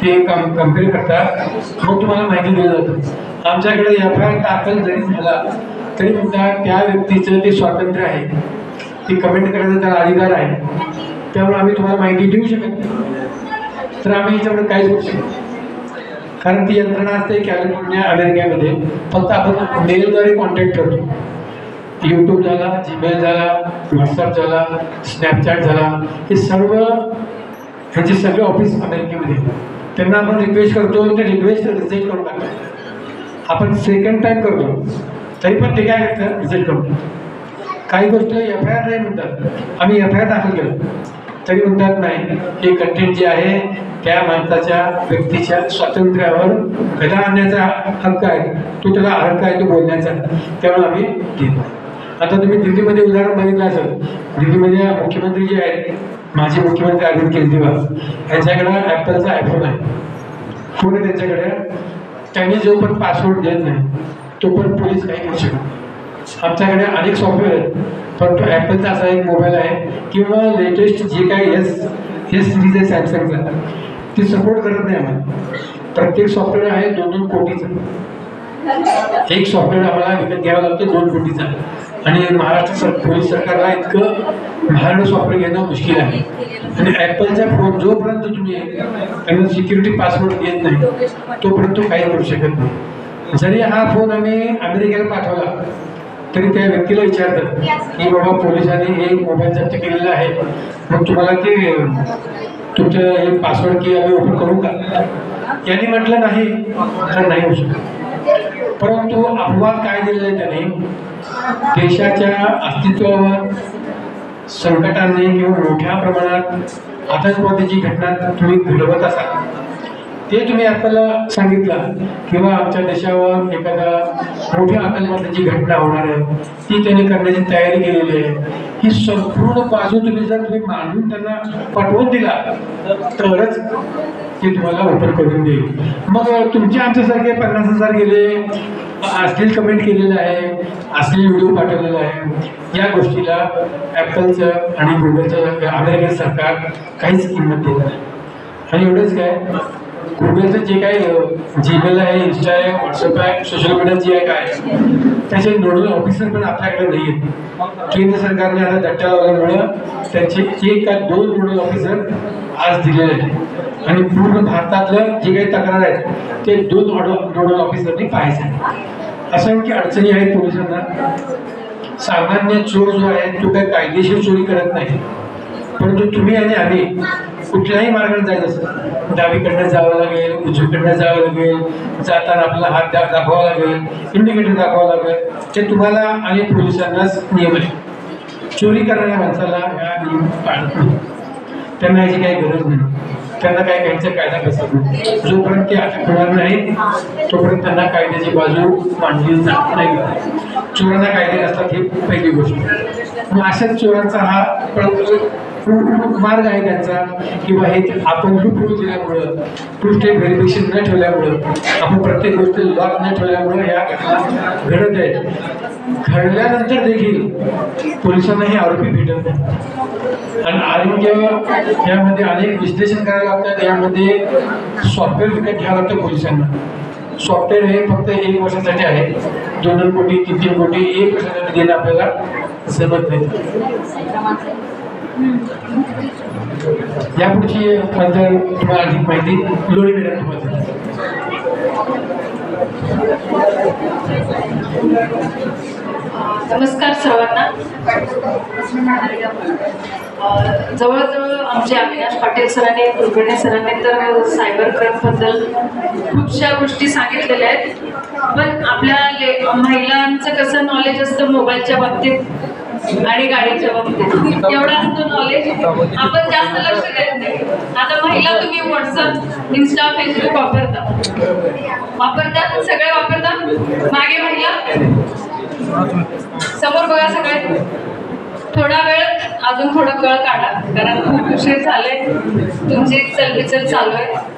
ते कम्पेअर करतात. मग तुम्हाला माहिती दिली जाते. आमच्याकडे FIR दाखल जरी झाला तरी सुद्धा त्या व्यक्तीचं ते स्वातंत्र्य आहे. ते कमेंट करायचा त्याला अधिकार आहे. त्यामुळे आम्ही तुम्हाला माहिती देऊ शकत नाही. तर आम्ही याच्यामध्ये काहीच करू शकतो कारण ती यंत्रणा असते कॅलिफोर्निया अमेरिकेमध्ये. फक्त आपण मेलद्वारे कॉन्टॅक्ट करतो. यूट्यूब झाला, जीमेल झाला, व्हॉट्सअप झाला, स्नॅपचॅट झाला, हे सर्व ह्यांचे सगळे ऑफिस अमेरिकेमध्ये. त्यांना आपण रिक्वेस्ट करतो ते रिक्वेस्ट रिजेक्ट करून टाकतात. आपण सेकंड टाईम करतो तरी पण ते काय करतात रिजेक्ट करून. काही गोष्टी FIR नाही म्हणतात. आम्ही FIR दाखल केलं तरी म्हणतात नाही हे कंटेंट जे आहे त्या माणसाच्या व्यक्तीच्या स्वातंत्र्यावर गदा आणण्याचा हक्क आहे. तो त्याला हक्क आहे तो बोलण्याचा. त्यामुळे आम्ही घेतो. आता तुम्ही दिल्लीमध्ये उदाहरण बघितलं असेल. दिल्लीमध्ये मुख्यमंत्री जे आहेत माजी मुख्यमंत्री अरविंद केजरीवाल यांच्याकडे ॲपलचा आयफोन आहे. फोन आहे त्यांच्याकडे. त्यांनी जो पण पासवर्ड देत नाही तो पण पोलीस काही करू शकतो. आमच्याकडे अनेक सॉफ्टवेअर आहेत परंतु ॲपलचा असा एक मोबाईल आहे किंवा लेटेस्ट जे काही एस सिरीज आहे सॅमसंगचा ते सपोर्ट करत नाही आम्हाला. प्रत्येक सॉफ्टवेअर आहे 2-2 कोटीचं. एक सॉफ्टवेअर आम्हाला विकत घ्यावं लागतं 2 कोटीचा. आणि महाराष्ट्र पोलीस सरकारला इतकं महागडं सॉफ्टवेअर घेणं मुश्किल आहे. आणि ॲपलचा फोन जोपर्यंत तुम्ही त्यांना सिक्युरिटी पासवर्ड देत नाही तोपर्यंत काही करू शकत नाही. जरी हा फोन आम्ही अमेरिकेला पाठवला तरी त्या व्यक्तीला विचारतात की बाबा पोलिसांनी हे मोबाईल जप्त केलेला आहे मग तुम्हाला ते तुमचं हे पासवर्ड की आम्ही ओपन करू का. यांनी म्हटलं नाही तर नाही होऊ शकत. परंतु अपवाद काय दिलेला आहे त्याने देशाच्या अस्तित्वावर संकट आणणे किंवा मोठ्या प्रमाणात आतंकवादाची घटना तुम्ही घडवत असाल ते तुम्ही आपल्याला सांगितलं किंवा आमच्या देशावर एखादा मोठ्या आतंकवादाची घटना होणार आहे ती त्यांनी करण्याची तयारी केलेली आहे. ही संपूर्ण बाजू तुम्ही मांडून त्यांना पाठवून दिला तरच ते तुम्हाला ओपन करून देईल. मग तुमचे आमच्यासारखे 50,000 गेले, अश्लील कमेंट केलेलं आहे, अश्लील व्हिडिओ पाठवलेला आहे, या गोष्टीला ॲपलचं आणि गुगलचं अमेरिकन सरकार काहीच किंमत देत नाही. आणि एवढंच काय गुगलचं जे काही जीमेल आहे, इन्स्टा आहे, व्हॉट्सअप आहे, सोशल मीडिया जे आहे काय त्याचे नोडल ऑफिसर पण आपल्याकडे नाही आहेत. केंद्र सरकारने आता धट्टा लावल्यामुळं त्यांचे 1 का 2 नोडल ऑफिसर आज दिलेले आहेत. आणि पूर्ण भारतातलं जे काही तक्रार आहेत ते 2 नोडल ऑफिसरनी पाहायचं. असं की अडचणी आहेत पोलिसांना. सामान्य चोर जो आहे तो काही कायदेशीर चोरी करत नाही. परंतु तुम्ही आणि आम्ही कुठल्याही मार्गाने जायचं असेल डावीकडनं जावं लागेल, उजवीकडनं जावं लागेल, जाताना आपला हात दाखवावा लागेल, इंडिकेटर दाखवावं लागेल. ते तुम्हाला आणि पोलिसांनाच नियम आहे. चोरी करणाऱ्या माणसाला ह्या नियम पाळत नाही. त्यांना याची काही गरज नाही. त्यांना काय काहींचा कायदा कसा जोपर्यंत ते अटक होणार नाही तोपर्यंत त्यांना कायद्याची बाजू मांडली जात नाही. चोरांना कायदे असतात ही पहिली गोष्ट. मग अशाच चोरांचा हा मार्ग आहे त्यांचा किंवा हे आपण लूप दिल्यामुळं टू स्टेप व्हेरिफिकेशन न ठेवल्यामुळं आपण प्रत्येक गोष्ट लॉक न ठेवल्यामुळं ह्या घटना घडत आहेत. घडल्यानंतर देखील पोलिसांना हे आरोपी भेटत नाही आणि आरोग्य यामध्ये अनेक विश्लेषण करायला लागतात. यामध्ये सॉफ्टवेअर विकत घ्यावं लागतं पोलिसांना. सॉफ्टवेअर हे फक्त 1 वर्षासाठी आहे. 2 कोटी 3 कोटी 1 वर्षासाठी देणं आपल्याला जमत नाही. यापुढची फर्दर तुम्हाला अधिक माहिती लोणी मॅडम तुम्हाला. नमस्कार सर्वांना. जवळजवळ आमचे अविनाश पाटील सरांनी कुलकर्णी सरांनी तर सायबर क्राईम बद्दल खूपशा गोष्टी सांगितलेल्या आहेत. पण आपल्या महिलांचं कसं नॉलेज असतं मोबाईलच्या बाबतीत आणि गाडीच्या बाबतीत एवढं असतं नॉलेज, आपण जास्त लक्ष देत नाही. आता महिला तुम्ही व्हॉट्सअप इंस्टा फेसबुक वापरता सगळे वापरता. मागे महिला समोर बघा सगळे. थोडा वेळ अजून थोडं कळ काढा कारण खूप उशीर झाले. तुमची चलबिचल चालू आहे.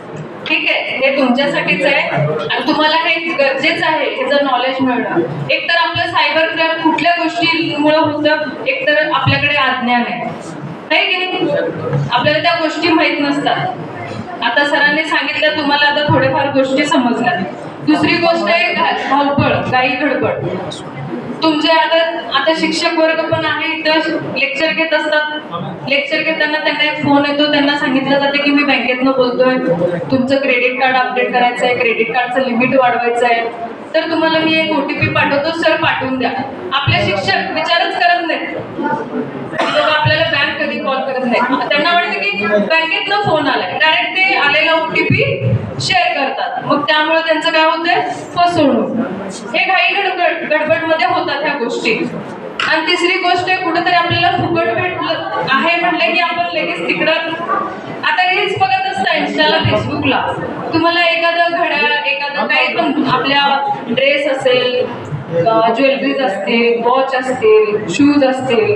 ठीक आहे, हे तुमच्यासाठीच आहे आणि तुम्हाला हे गरजेचं आहे ह्याचं नॉलेज मिळणं. एकतर आपलं सायबर क्राईम कुठल्या गोष्टीमुळे होतं, एकतर आपल्याकडे अज्ञान आहे की नाही. आपल्याला त्या गोष्टी माहीत नसतात. आता सरांनी सांगितलं तुम्हाला आता थोडेफार गोष्टी समजल्या. दुसरी गोष्ट आहे धावपळ घाई गडबड. तुमचे आता शिक्षक वर्ग पण आहे इथं लेक्चर घेत असतात. लेक्चर घेताना त्यांना एक फोन येतो, त्यांना सांगितलं जाते की मी बँकेतनं बोलतोय, तुमचं क्रेडिट कार्ड अपडेट करायचं आहे, क्रेडिट कार्डचं लिमिट वाढवायचं आहे, तर तुम्हाला मी एक OTP पाठवतो सर पाठवून द्या. आपले शिक्षक विचारच करत नाहीत. आपल्याला बँक कधी कॉल करत नाही. त्यांना वाटतं की बँकेतनं फोन आलाय, डायरेक्ट ते आलेला OTP शेअर करतात. मग त्यामुळे त्यांचं काय होतंय फसवणूक. हे घाई गडबडमध्ये होतात ह्या गोष्टी. आणि तिसरी गोष्ट आहे कुठेतरी आपल्याला फुकट भेटलं आहे म्हटलं की आपण लगेच तिकडं आता हेच बघत असता इंस्टाला फेसबुकला. तुम्हाला एखादं घड्याळ एखादं काही पण आपल्या ड्रेस असेल, ज्वेलरीज असतील, वॉच असतील, शूज असतील,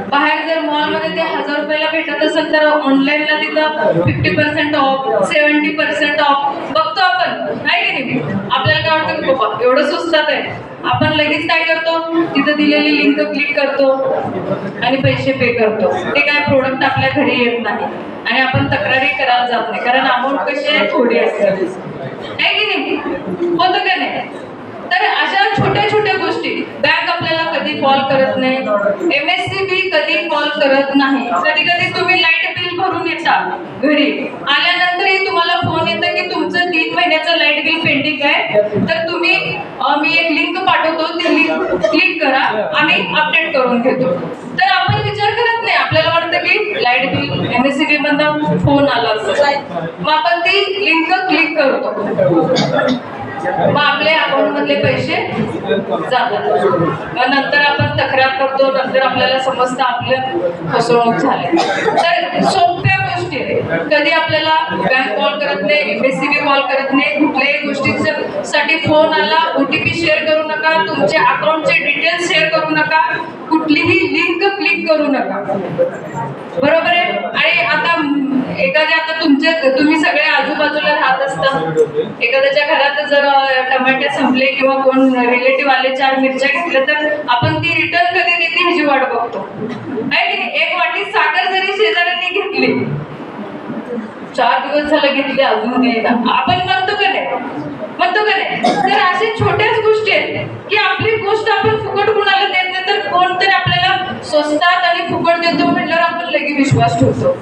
बाहेर जर मॉलमध्ये ते 1000 रुपयाला भेटत असेल तर ऑनलाईनला तिथं 50% ऑफ 70% ऑफ बघतो आपण आहे की नाही. आपल्याला काय वाटतं की बाबा एवढं स्वस्तात आहे, आपण लगेच काय करतो तिथं दिलेली लिंक क्लिक करतो आणि पैसे पे करतो. ते काय प्रोडक्ट आपल्या घरी येत नाही आणि आपण तक्रारी करायला जात नाही कारण अमाऊंट कशी आहे थोडी असते आहे की नाही. होतं का नाही. तर अशा छोट्या छोट्या गोष्टी बँक आपल्याला कधी कॉल करत नाही, MSCB कधी कॉल करत नाही. कधी कधी तुम्ही लाईट बिल भरून येता घरी आल्यानंतरही तुम्हाला फोन येतं की तुमचं 3 महिन्याचं लाईट बिल पेंडिंग आहे, तर तुम्ही मी एक लिंक पाठवतो ती लिंक क्लिक करा आम्ही अपडेट करून घेतो. तर आपण विचार करत नाही. आपल्याला वाटतं की लाईट बिल MSCB मधून फोन आला असेल, मग आपण ती लिंक क्लिक करतो, मग आपल्या अकाउंट मधले पैसे जातात. मग नंतर आपण तक्रार करतो, नंतर आपल्याला समजतं आपलं फसवणूक झाली. तर सोप्या गोष्टी कधी आपल्याला बँक कॉल करत नाही, MSCB कॉल करत नाही, कुठल्याही गोष्टीसाठी फोन आला OTP शेअर करू नका, तुमचे अकाउंटचे डिटेल्स शेअर करू नका, कुठलीही लिंक क्लिक करू नका. बरोबर आहे. आणि आता तुम्ही सगळे आजूबाजूला राहत असता, एखाद्याच्या घरात जर टमाटे संपले किंवा कोण रिलेटिव्ह आले 4 मिरच्या घेतल्या तर आपण ती रिटर्न कधी देते ह्याची वाट बघतो आहे की नाही. एक वाटी साखर जरी शेजाऱ्यांनी घेतली 4 दिवस झालं घेतली अजून देईना, आपण म्हणतो का नाही. तर अशा छोट्याच गोष्टी आहेत की आपली गोष्ट आपण फुकट कुणाला देत नाही, तर कोणतरी आपल्याला स्वस्तात आणि फुकट देतो म्हटल्यावर आपण लगेच विश्वास ठेवतो.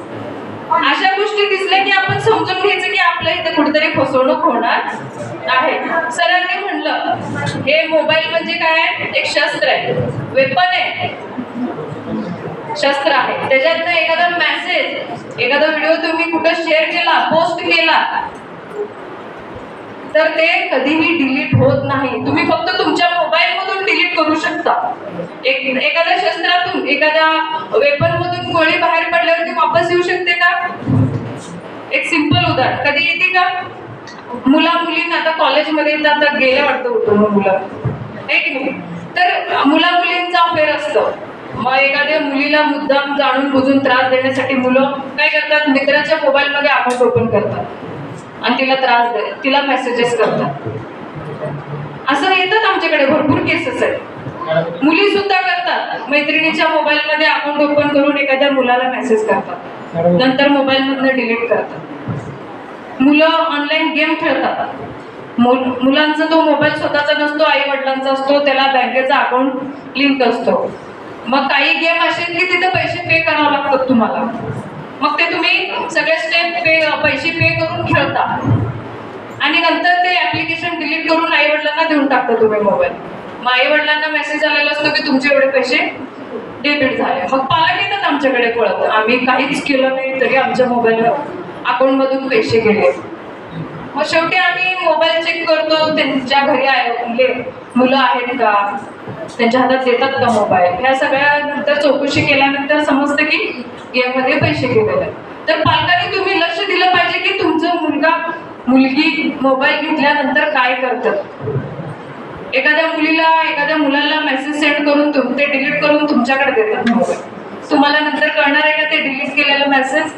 अशा गोष्टी दिसल्या की आपण समजून घ्यायचं की आपल्या इथे कुठेतरी फसवणूक होणार आहे. सरांनी म्हणलं हे मोबाईल म्हणजे काय, एक शस्त्र आहे, वेपन आहे, शस्त्र आहे. त्याच्यातनं एखादा मेसेज एखादा व्हिडिओ तुम्ही कुठं शेअर केला, पोस्ट केला तर ते कधीही डिलीट होत नाही. तुम्ही फक्त तुमच्या मोबाईल मधून डिलीट करू शकता. एखाद्या शस्त्रातून एखाद्या वेपन मधून गोळी बाहेर पडल्यावर ती वापस येऊ शकते का. एक सिंपल उदाहरण कधी येते का, मुला मुलींना आता कॉलेजमध्ये आता गेले वाटतं उठून मुलं आहे की नाही, तर मुला मुलींचा अफेअर असतं. मग एखाद्या मुलीला मुद्दाम जाणून बुजून त्रास देण्यासाठी मुलं काय करतात, मित्राच्या मोबाईलमध्ये अकाउंट ओपन करतात आणि तिला त्रास तिला मेसेजेस करतात. असं येतात आमच्याकडे भरपूर केसेस आहेत. मुली सुद्धा करतात, मैत्रिणीच्या मोबाईलमध्ये अकाउंट ओपन करून एखाद्या मुलाला मेसेज करतात, नंतर मोबाईलमधनं डिलीट करतात. मुलं ऑनलाईन गेम खेळतात, मुलांचा तो मोबाईल स्वतःचा नसतो, आई वडिलांचा असतो, त्याला बँकेचा अकाउंट लिंक असतो. मग काही गेम असे की तिथे पैसे पे करावं लागतात तुम्हाला, मग ते तुम्ही सगळे स्टेप पैसे पे करून खेळता आणि नंतर ते ऍप्लिकेशन डिलीट करून आई वडिलांना देऊन टाकता तुम्ही मोबाईल. मग आई वडिलांना मेसेज आलेला असतो की तुमचे एवढे पैसे डेबिट झाले. मग पालक येतात आमच्याकडे पळत, आम्ही काहीच केलं नाही तरी आमच्या मोबाईल अकाउंट मधून पैसे गेले. मग शेवटी आम्ही मोबाईल चेक करतो, त्यांच्या घरी मुलं आहेत का, त्यांच्या हातात देतात का मोबाईल. ह्या सगळ्या चौकशी केल्यानंतर समजतं की गेम मध्ये पैसे गेलेले. तर पालकांनी तुम्ही लक्ष दिलं पाहिजे की तुमचं मुलगा मुलगी मोबाईल घेतल्यानंतर काय करतात. एखाद्या मुलाला मेसेज सेंड करून ते डिलीट करून तुमच्याकडे देतात मोबाईल. तुम्हाला नंतर कळणार आहे का ते डिलीट केलेलं मेसेज.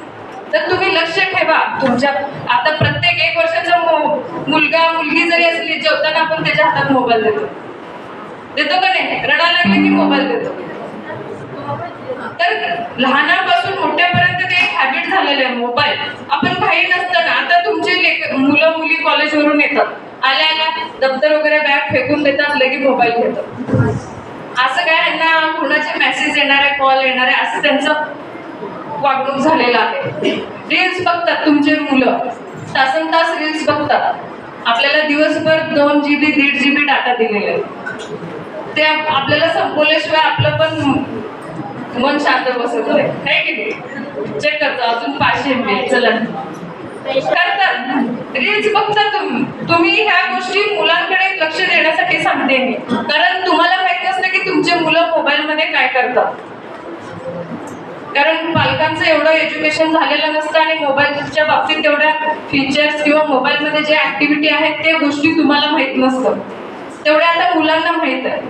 तर तुम्ही लक्ष ठेवा तुमच्या. आता प्रत्येक 1 वर्षाचा मुलगा मुलगी जरी असली, जेवताना आपण त्याच्या हातात मोबाईल देतो का नाही, रडायला लागले की मोबाईल देतो. तर लहानापासून मोठ्यापर्यंत ते एक हॅबिट झालेलं आहे मोबाईल. आपण काही नसताना आता तुमचे मुलं मुली कॉलेजवरून येतात, आल्या दप्तर वगैरे बॅग फेकून देतात, लगे मोबाईल घेतात. असं काय यांना कुणाचे मेसेज येणारे, कॉल येणारे, असं त्यांचं वागणूक झालेलं आहे. रील्स बघतात तुमचे मुलं, तासन तास रील्स बघतात. आपल्याला दिवसभर 2 GB 1.5 GB डाटा दिलेला आहे, ते आपल्याला संपवल्याशिवाय आपलं पण मन शांत बसत नाही की नाही. चेक करतो अजून 500 MB चला करतात, रील्स बघता तुम्ही ह्या गोष्टी मुलांकडे लक्ष देण्यासाठी सांगते मी, कारण तुम्हाला माहित नसतं की तुमचे मुलं मोबाईल मध्ये काय करतात. कारण पालकांचं एवढं एज्युकेशन झालेलं नसतं आणि मोबाईलच्या बाबतीत तेवढ्या फीचर्स किंवा मोबाईलमध्ये जे ऍक्टिव्हिटी आहेत त्या गोष्टी तुम्हाला माहित नसतं, तेवढ्या आता मुलांना माहित आहे.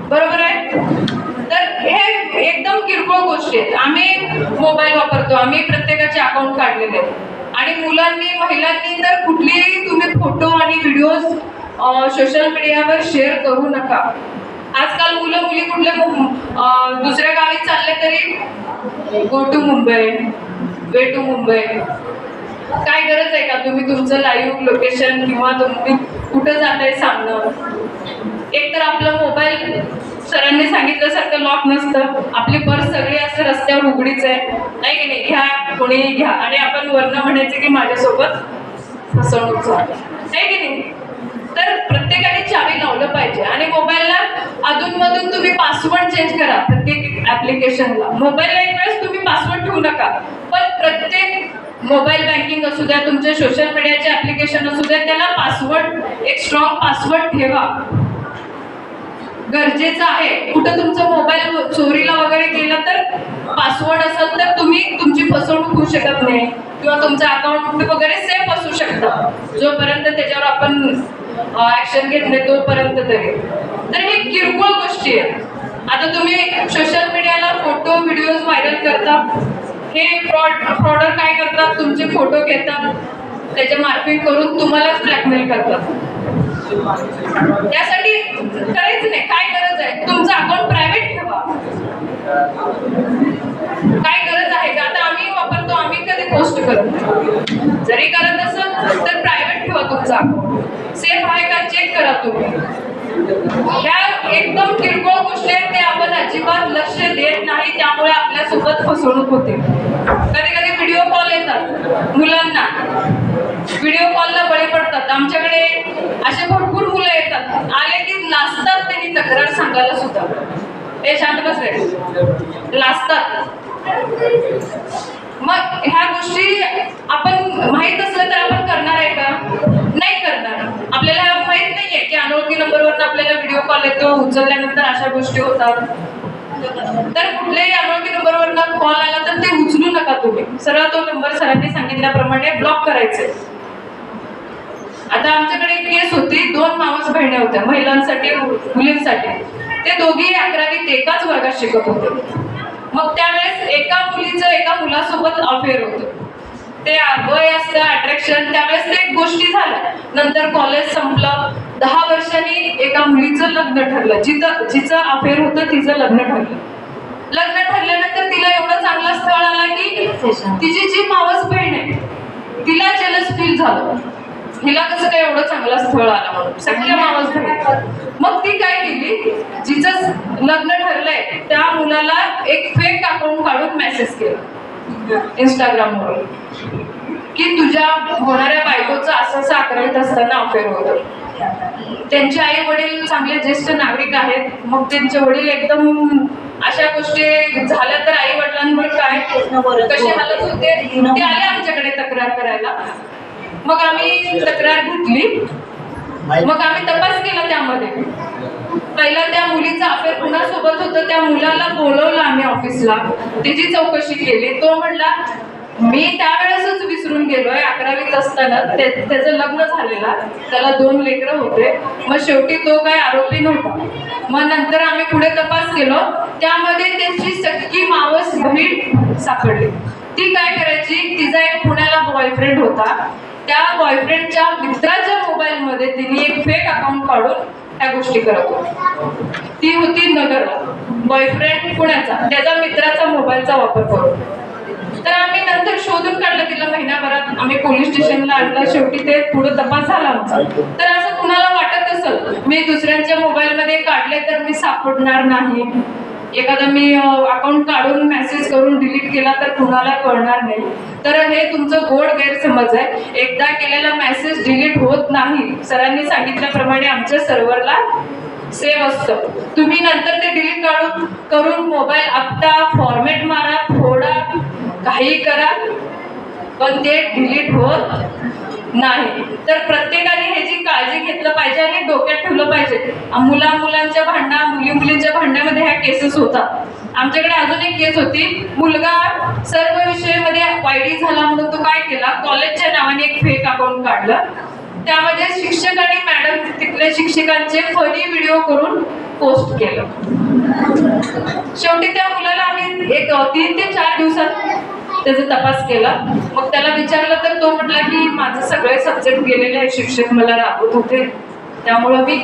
बरोबर आहे. तर हे एकदम किरकोळ गोष्टी आहेत. आम्ही मोबाईल वापरतो, आम्ही प्रत्येकाचे अकाउंट काढलेले आहेत आणि मुलांनी महिलांनी तर कुठलेही तुम्ही फोटो आणि व्हिडिओज सोशल मीडियावर शेअर करू नका. आजकाल मुलं मुली कुठले दुसऱ्या गावी चालले तरी go to Mumbai, way to Mumbai. काय गरज आहे का तुम्ही तुमचं लाईव्ह लोकेशन किंवा तुम्ही कुठं जाताय सांगणं. एक तर आपलं मोबाईल सरांनी सांगितल्यासारखं लॉक नसतं, आपली पर्स सगळी असं रस्त्यावर उघडीच आहे, नाही की नाही, घ्या कोणी घ्या आणि आपण वर्ण म्हणायचं की माझ्यासोबत फसवणूक झाली, नाही की नाही. तर प्रत्येकाने चावी लावलं पाहिजे आणि मोबाईलला अधूनमधून तुम्ही पासवर्ड चेंज करा प्रत्येक ऍप्लिकेशनला. मोबाईलला एक वेळेस तुम्ही पासवर्ड ठेवू नका, पण प्रत्येक मोबाईल बँकिंग असू द्या, तुमचे सोशल मीडियाचे ऍप्लिकेशन असू द्या, त्याला पासवर्ड, एक स्ट्रॉंग पासवर्ड ठेवा, गरजेचं आहे. कुठं तुमचा मोबाईल चोरीला वगैरे गेला तर पासवर्ड असेल तर तुम्ही तुमची फसवणूक होऊ शकत नाही किंवा तुमचं अकाउंट वगैरे सेफ असू शकतं जोपर्यंत त्याच्यावर आपण ऍक्शन घेत नाही तोपर्यंत तरी. तर हे किरकोळ गोष्टी आहेत. आता तुम्ही सोशल मीडियाला फोटो व्हिडिओज व्हायरल करता, हे फ्रॉडर काय करतात, तुमचे फोटो घेतात, त्याच्या मार्फिंग करून तुम्हालाच ब्लॅकमेल करतात. त्यासाठी करायचं नाही. काय गरज आहे, तुमचं अकाउंट प्रायव्हेट ठेवा. काय गरज आहे का, आता आम्ही वापरतो, आम्ही कधी पोस्ट करत नाही. जरी करत असेल तर प्रायव्हेट ठेवा तुमचं अकाउंट, सेफ आहे का चेक करा तुम्ही. ह्या एकदम किरकोळ गोष्टी आहेत, ते आपण अजिबात लक्ष देत नाही, त्यामुळे आपल्यासोबत फसवणूक होते. कधी कधी व्हिडिओ कॉल येतात मुलांना, व्हिडिओ कॉलला बळी पडतात. आमच्याकडे असे भरपूर मुलं येतात, आले की लाजतात त्यांनी तक्रार सांगायला सुद्धा. हे शांत बस रे, लाजतात. मग ह्या गोष्टी आपण माहित असलं तर आपण करणार आहे का, नाही करणार. आपल्याला माहित नाहीये की अनोळखी नंबरवर आपल्याला व्हिडिओ कॉल येतो, उचलल्यानंतर अशा गोष्टी होतात. तर कुठल्याही अनोळखी नंबरवरनं कॉल आला तर ते उचलू नका तुम्ही. सरळ तो नंबर सरांनी सांगितल्याप्रमाणे ब्लॉक करायचे. आता आमच्याकडे एक केस होती, 2 मावस बहिणी होत्या महिलांसाठी मुलींसाठी. ते दोघी 11वीत एकाच वर्गात शिकत होते. मग त्यावेळेस एका मुलीचं एका मुलासोबत अफेअर होतं. ते वय असतं, अट्रॅक्शन, त्यावेळेस ते गोष्टी झाल्या. नंतर कॉलेज संपलं, 10 वर्षांनी एका मुलीचं लग्न ठरलं. जिचं अफेअर होतं तिचं लग्न ठरलं. लग्न ठरल्यानंतर तिला एवढं चांगलं स्थळ आला की तिची जी मावस बहीण आहे तिला जेलस फील झालं, हिला कसं काय एवढं चांगलं स्थळ आलं म्हणून, सगळ्या मावस बहीण. मग ती काय केली, जिचं लग्न ठरलंय त्या मुलाला एक फेक अकाउंट काढून मेसेज केला इंस्टाग्रामवर की तुझ्या होणाऱ्या बायकोचं असं 11वीत असताना अफेअर होतं. त्यांचे आई वडील चांगले ज्येष्ठ नागरिक आहेत. मग त्यांचे वडील एकदम अशा गोष्टी झाल्या तर आई वडिलांवर काय कसे हालत होते, ते आले आमच्याकडे तक्रार करायला. मग आम्ही तक्रार घेतली, मग आम्ही तपास केला. त्यामध्ये पहिला त्या मुलीचा अफेअर कुणासोबत होतं त्या मुलाला बोलवलं आम्ही ऑफिसला, त्याची चौकशी केली. तो म्हणला मी त्यावेळेसच विसरून गेलोय, 11वीत असताना त्याचं लग्न झालेलं, त्याला 2 लेकरं होते. मग शेवटी तो काय आरोपी नव्हता. मग नंतर आम्ही पुढे तपास केलो, त्यामध्ये त्यांची सख्खी मावस बहीण सापडली. ती काय करायची, तिचा एक पुण्याला बॉयफ्रेंड होता, त्या बॉयफ्रेंडच्या मित्राच्या मोबाईलमध्ये तिने एक फेक अकाउंट काढून त्या गोष्टी करत होती. ती होती नगरला, बॉयफ्रेंड पुण्याचा, त्याचा मित्राचा मोबाईलचा वापर करून. तर आम्ही नंतर शोधून काढलं तिला, महिनाभरात आम्ही पोलीस स्टेशनला आणलं. शेवटी ते पुढे तपास झाला आमचा. तर असं कुणाला वाटत असेल मी दुसऱ्यांच्या मोबाईलमध्ये काढले तर मी सापडणार नाही, एखादा मी अकाउंट काढून मेसेज करून डिलीट केला तर कुणाला कळणार नाही, तर हे तुमचं गोड गैरसमज आहे. एकदा केलेला मेसेज डिलीट होत नाही. सरांनी सांगितल्याप्रमाणे आमच्या सर्व्हरला सेव्ह असतं. तुम्ही नंतर ते डिलीट करून मोबाईल आपटा, फॉर्मॅट मारा, फोडा, काही करा, पण ते डिलीट होत नाही. तर प्रत्येकाने ह्याची काळजी घेतलं पाहिजे आणि डोक्यात ठेवलं पाहिजे. मुलांच्या भांडणा, मुलींच्या भांडणामध्ये ह्या केसेस होतात. आमच्याकडे अजून एक केस होती, मुलगा सर्व विषयामध्ये वायडी झाला म्हणून तो काय केला, कॉलेजच्या नावाने एक फेक अकाउंट काढलं. त्यामध्ये शिक्षक आणि मॅडम तिथल्या शिक्षकांचे फनी व्हिडिओ करून पोस्ट केलं. शेवटी त्या मुलाला आम्ही एक 3 ते 4 दिवसात त्याचा तपास केला. मग त्याला विचारलं तर तो म्हटला की माझे सगळे सब्जेक्ट गेलेले आहेत, शिक्षक मला राबवत होते, त्यामुळं मी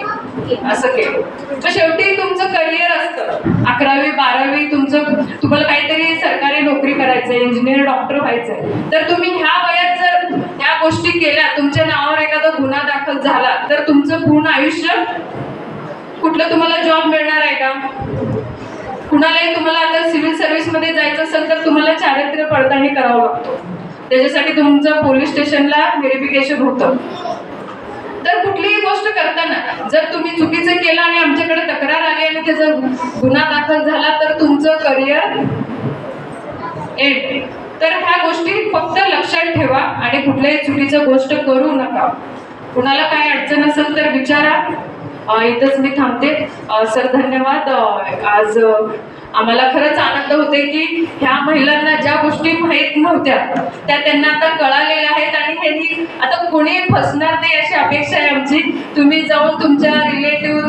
असं केलं. तर शेवटी तुमचं करिअर असतं, 11वी 12वी तुम्हाला काहीतरी सरकारी नोकरी करायचंय, इंजिनियर डॉक्टर व्हायचंय, तर तुम्ही ह्या वयात जर ह्या गोष्टी केल्या, तुमच्या नावावर एखादा गुन्हा दाखल झाला तर तुमचं पूर्ण आयुष्य कुठलं तुम्हाला जॉब मिळणार आहे का? कुणालाही तुम्हाला आता सिव्हिल सर्व्हिसमध्ये जायचं असेल तर तुम्हाला चारित्र्य पडताळणी करावं लागतो. त्याच्यासाठी तुमचं पोलीस स्टेशनला व्हेरिफिकेशन होतं. तर कुठलीही गोष्ट करताना जर तुम्ही चुकीचं केलं आणि आमच्याकडे तक्रार आली आणि त्याचा गुन्हा दाखल झाला तर तुमचं करिअर एंड. तर ह्या गोष्टी फक्त लक्षात ठेवा आणि कुठल्याही चुकीचं गोष्ट करू नका. कुणाला काय अडचण असेल तर विचारा. इथंच मी थांबते. सर धन्यवाद. आज आम्हाला खरंच आनंद होते की ह्या महिलांना ज्या गोष्टी माहीत नव्हत्या त्या त्यांना आता कळालेल्या आहेत आणि ह्यांनी आता कोणी फसणार नाही अशी अपेक्षा आहे आमची. तुम्ही जाऊन तुमच्या रिलेटिव्ह,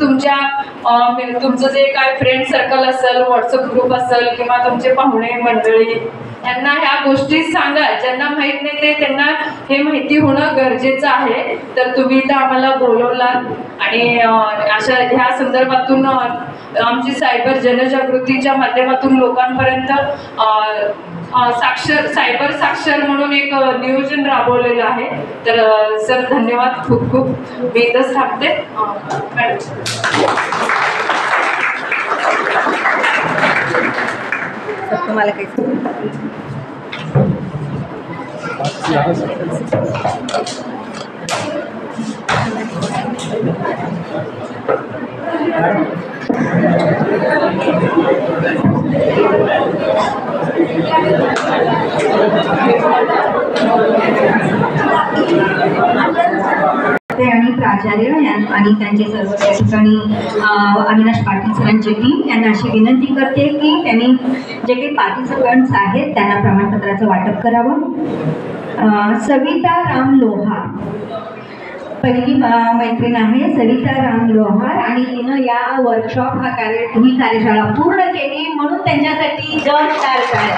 तुमचं जे काय फ्रेंड सर्कल असेल, व्हॉट्सअप ग्रुप असेल किंवा तुमचे पाहुणे मंडळी यांना ह्या गोष्टी सांगा. ज्यांना माहीत नाही ते त्यांना हे माहिती होणं गरजेचं आहे. तर तुम्ही इथं आम्हाला बोलवलात आणि अशा ह्या संदर्भातून आमची सायबर जनजागृतीच्या माध्यमातून लोकांपर्यंत सायबर साक्षर म्हणून एक नियोजन राबवलेलं आहे. तर सर धन्यवाद खूप खूप. मी इथंच थांबते. तुम्हाला काही आणि आचार्य आणि त्यांचे सर्व त्या ठिकाणी अविनाश पाटील सरांची टीम यांना अशी विनंती करते की त्यांनी जे काही पार्टिसिपंट्स आहेत त्यांना प्रमाणपत्राचं वाटप करावं. सविता राम लोहार पहिली मैत्रीण आहे, सविता राम लोहार, आणि तिनं या वर्कशॉप ही कार्यशाळा पूर्ण केली, म्हणून त्यांच्यासाठी जोरदार टाळ्या.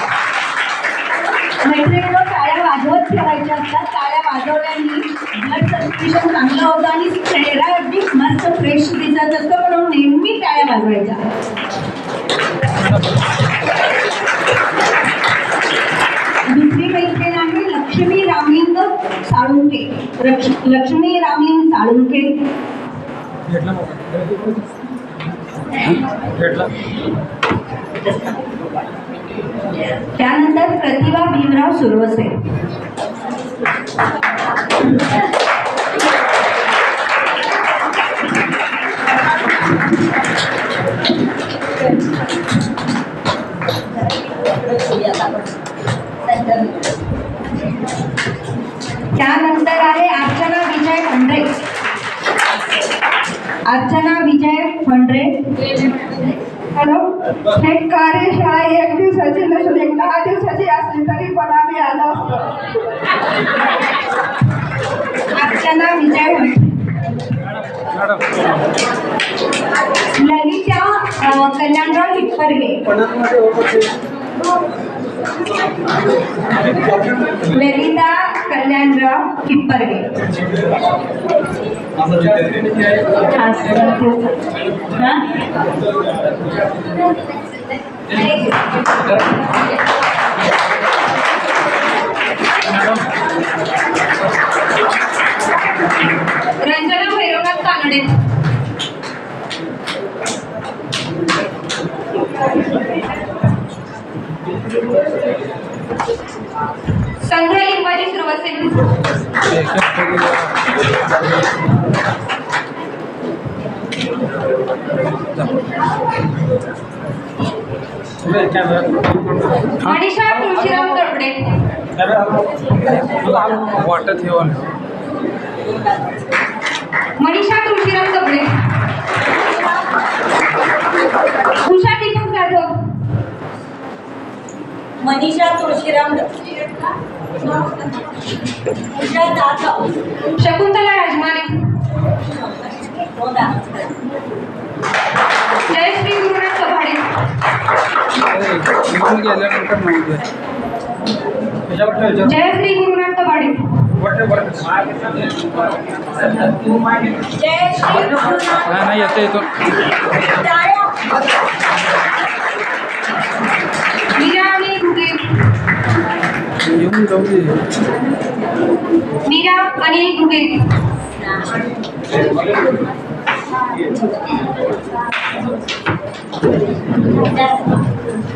मैत्रिणींनो, टाळ्या वाजवत ठेवायच्या असतात. टाळ्या वाजवल्याने ब्लड सर्क्युलेशन चांगलं होतं आणि चेहरा अगदी मस्त फ्रेश दिसत असतं, म्हणून नेहमी टाळ्या वाजवायच्या. दुसरी मैत्रीण आहे लक्ष्मी रामलिंग साळुंके. लक्ष्मी रामलिंग साळुंके. त्यानंतर प्रतिभा भीमराव सुरवसे. त्यानंतर आहे अर्चना विजय फंडरे. अर्चना विजय फंडरे. हॅलो. हे कार्यशाळा 1 दिवसाची नसून 10 दिवसाची असली तरी पण आम्ही आलो असतो. अर्चना विजय ललिता कल्याणराव हिप्परगे. ललिता कल्याणराव हिप्परगे. रंजना भैरवनाथ कानडे. संध्या लिंबाजी सुरवसे. मनीषा तुळशीराम दडपडे. मनीषा तुळशीराम दडपडे. उषा दीपक जाधव. मनीषा तुळशीराम उषा जाधव. शकुंतला राजमाने. जयश्री गुरुनाथ कभाडे. जयश्री गुरुनाथ कभाडे. मीरा आणि घुगे. मीरा आणि घुगे.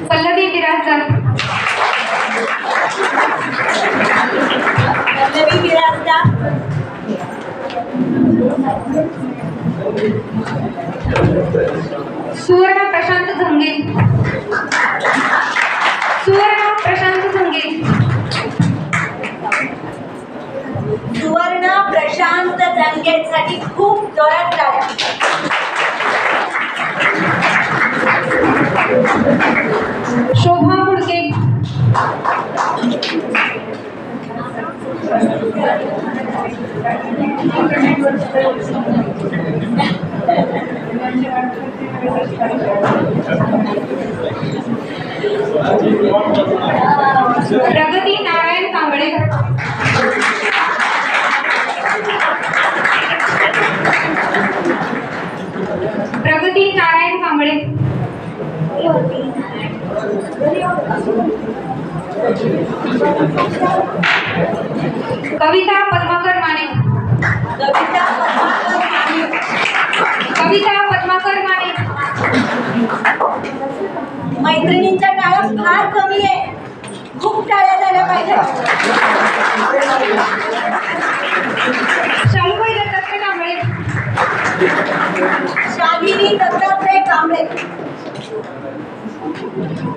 पल्लवी बिराजदार. पल्लवी बिराजदार. सुवर्ण प्रशांत झंगे. सुवर्ण प्रशांत झंगे. सुवर्ण प्रशांत झंगेसाठी खूप जोरात टाळ्या. शोभा मुडके. प्रगती नारायण कांबळे. प्रगती नारायण कांबळे. कविता पद्माकर माने. कविता पद्माकर माने. मैत्रिणींच्या टाळ्या फार कमी आहे, खूप टाळ्या झाल्या पाहिजे. शालूबाई दत्तात्रय कांबळे. शालिनी दत्तात्रय कांबळे.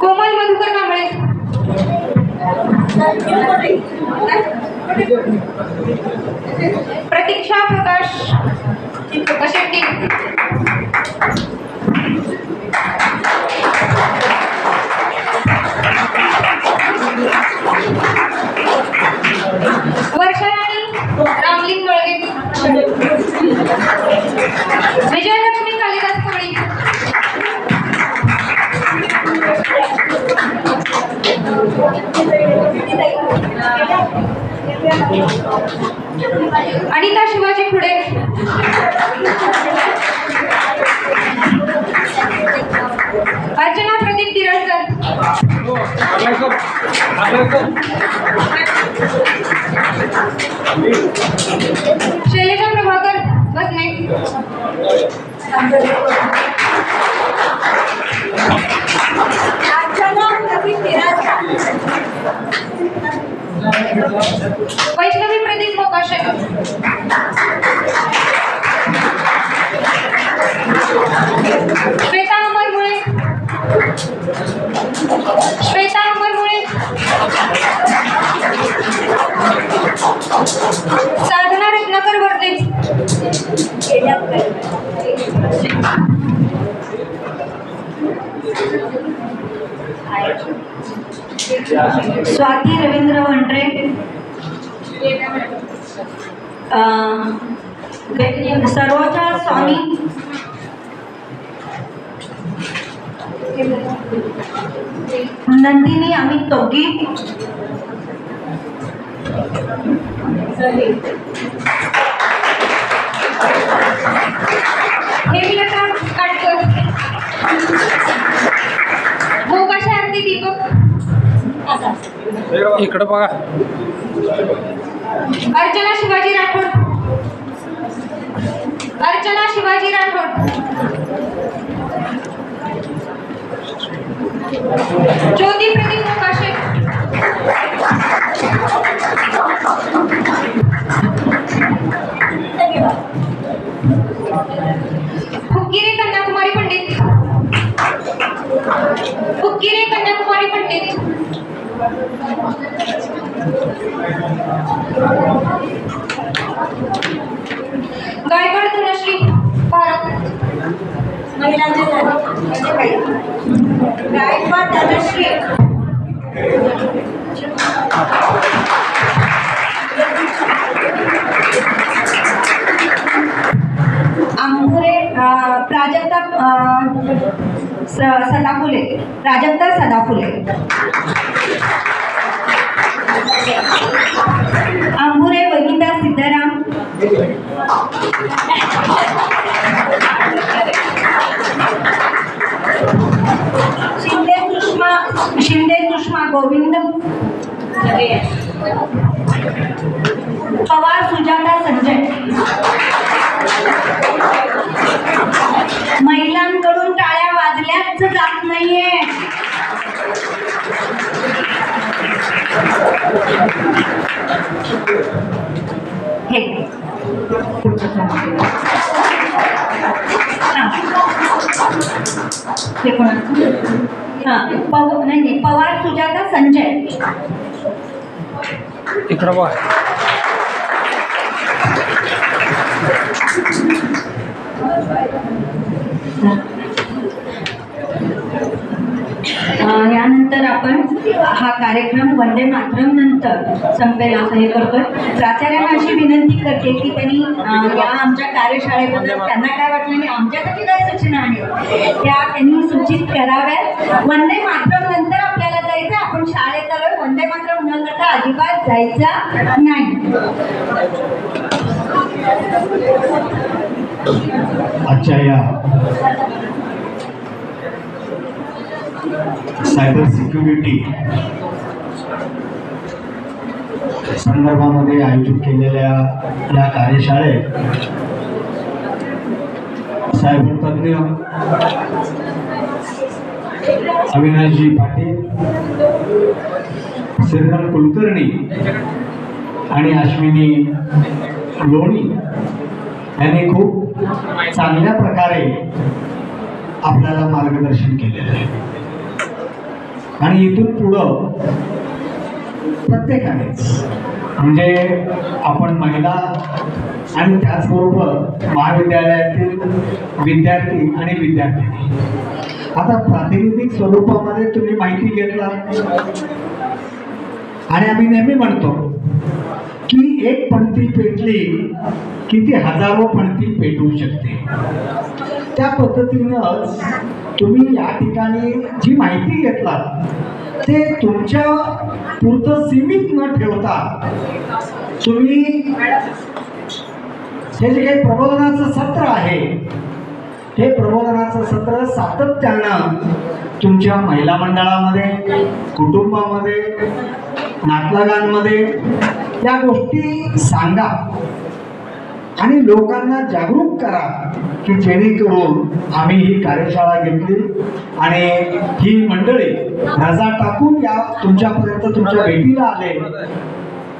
कोमल मधुकर कांबळे. प्रतीक्षा प्रकाश शेट्टी, वर्षा राणी रामलिंग मळगे, विजयलक्ष्मी कालिदास कोळी, अनिता शिवाजी खुडे, अर्चना प्रदीप दिरडकर, शैलेजा प्रभाकर बसने, वैष्णवी प्रदीप मोकाशे, श्वेता अमरमुळे, साधना रत्नाकर वर्ते, स्वाती रवींद्र वंड्रे, सरोजा स्वामी, नंदिनी अमित तोगी, हेमलता काटकर, मोकाशा आरती दीपक, इकडं बघा, अर्चना शिवाजी राठोड, ज्योती प्रदीप मोकाशे, हुक्किरे कन्याकुमारी पंडित, गायकवाड धनश्री भारत, महिलांचे गायकवाड धनश्री, आंबुरे प्राजक्ता सदाफुले, आंबुरे वनिता सिद्धराम, शिंदे सुषमा गोविंद, पवार सुजाता संजय. महिलांकडून टाळ्या वाजल्याच जात नाहीये. हे नाही पवार सुजाता संजय. इकडं बघा. यानंतर आपण हा कार्यक्रम वंदे मातरम नंतर संपेल असं हे करतोय. प्राचार्यांना अशी विनंती करते की त्यांनी या आमच्या कार्यशाळेबद्दल त्यांना काय वाटलं आणि आमच्यासाठी काय सूचना आहेत त्या त्यांनी सूचित कराव्यात. वंदे मातरम नंतर आपल्याला जायचं, आपण शाळेत आलोय, वंदे मातरम न करता अजिबात जायचं नाही. आजच्या या सायबर सिक्युरिटी संदर्भामध्ये आयोजित केलेल्या या कार्यशाळेत सायबर तज्ञ अविनाशजी पाटील, श्रीराम कुलकर्णी आणि अश्विनी लोणी यांनी खूप चांगल्या प्रकारे आपल्याला मार्गदर्शन केलेलं आहे. आणि इथून पुढं प्रत्येकानेच म्हणजे आपण महिला आणि त्याचबरोबर महाविद्यालयातील विद्यार्थी आणि विद्यार्थिनी. आता प्रातिनिधिक स्वरूपामध्ये तुम्ही माहिती घेतला आणि आम्ही नेहमी म्हणतो की एक पणती पेटली की ती हजारो पणती पेटवू शकते. त्या पद्धतीनंच तुम्ही या ठिकाणी जी माहिती घेतलात ते तुमच्या पुरतं सीमित न ठेवता तुम्ही हे जे काही प्रबोधनाचं सत्र आहे हे प्रबोधनाचं सत्र सातत्यानं तुमच्या महिला मंडळामध्ये, कुटुंबामध्ये, नातलगांमध्ये या गोष्टी सांगा आणि लोकांना जागरूक करा की जेणेकरून आम्ही ही कार्यशाळा घेतली आणि ही मंडळी रजा टाकून या तुमच्यापर्यंत तुमच्या भेटीला आले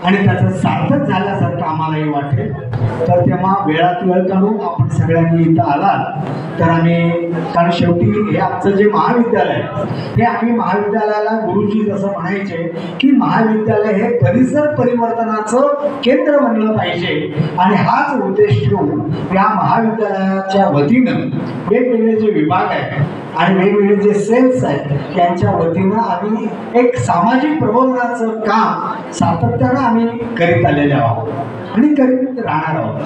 आणि त्याचं सार्थक झाल्यासारखं आम्हालाही वाटेल. तर तेव्हा वेळात वेळ काढून आपण सगळ्यांनी इथं आलात तर आम्ही, कारण शेवटी हे आमचं जे महाविद्यालय हे आम्ही महाविद्यालयाला गुरुजी जसं म्हणायचे की महाविद्यालय हे परिसर परिवर्तनाचं केंद्र बनलं पाहिजे आणि हाच उद्देश ठेवून या महाविद्यालयाच्या वतीनं वेगवेगळे जे विभाग आहेत आणि वेगवेगळे जे सेल्स आहेत त्यांच्या वतीनं आम्ही एक सामाजिक प्रबोधनाचं काम सातत्यानं आम्ही करीत आलेले आहोत आणि करीत राहणार आहोत.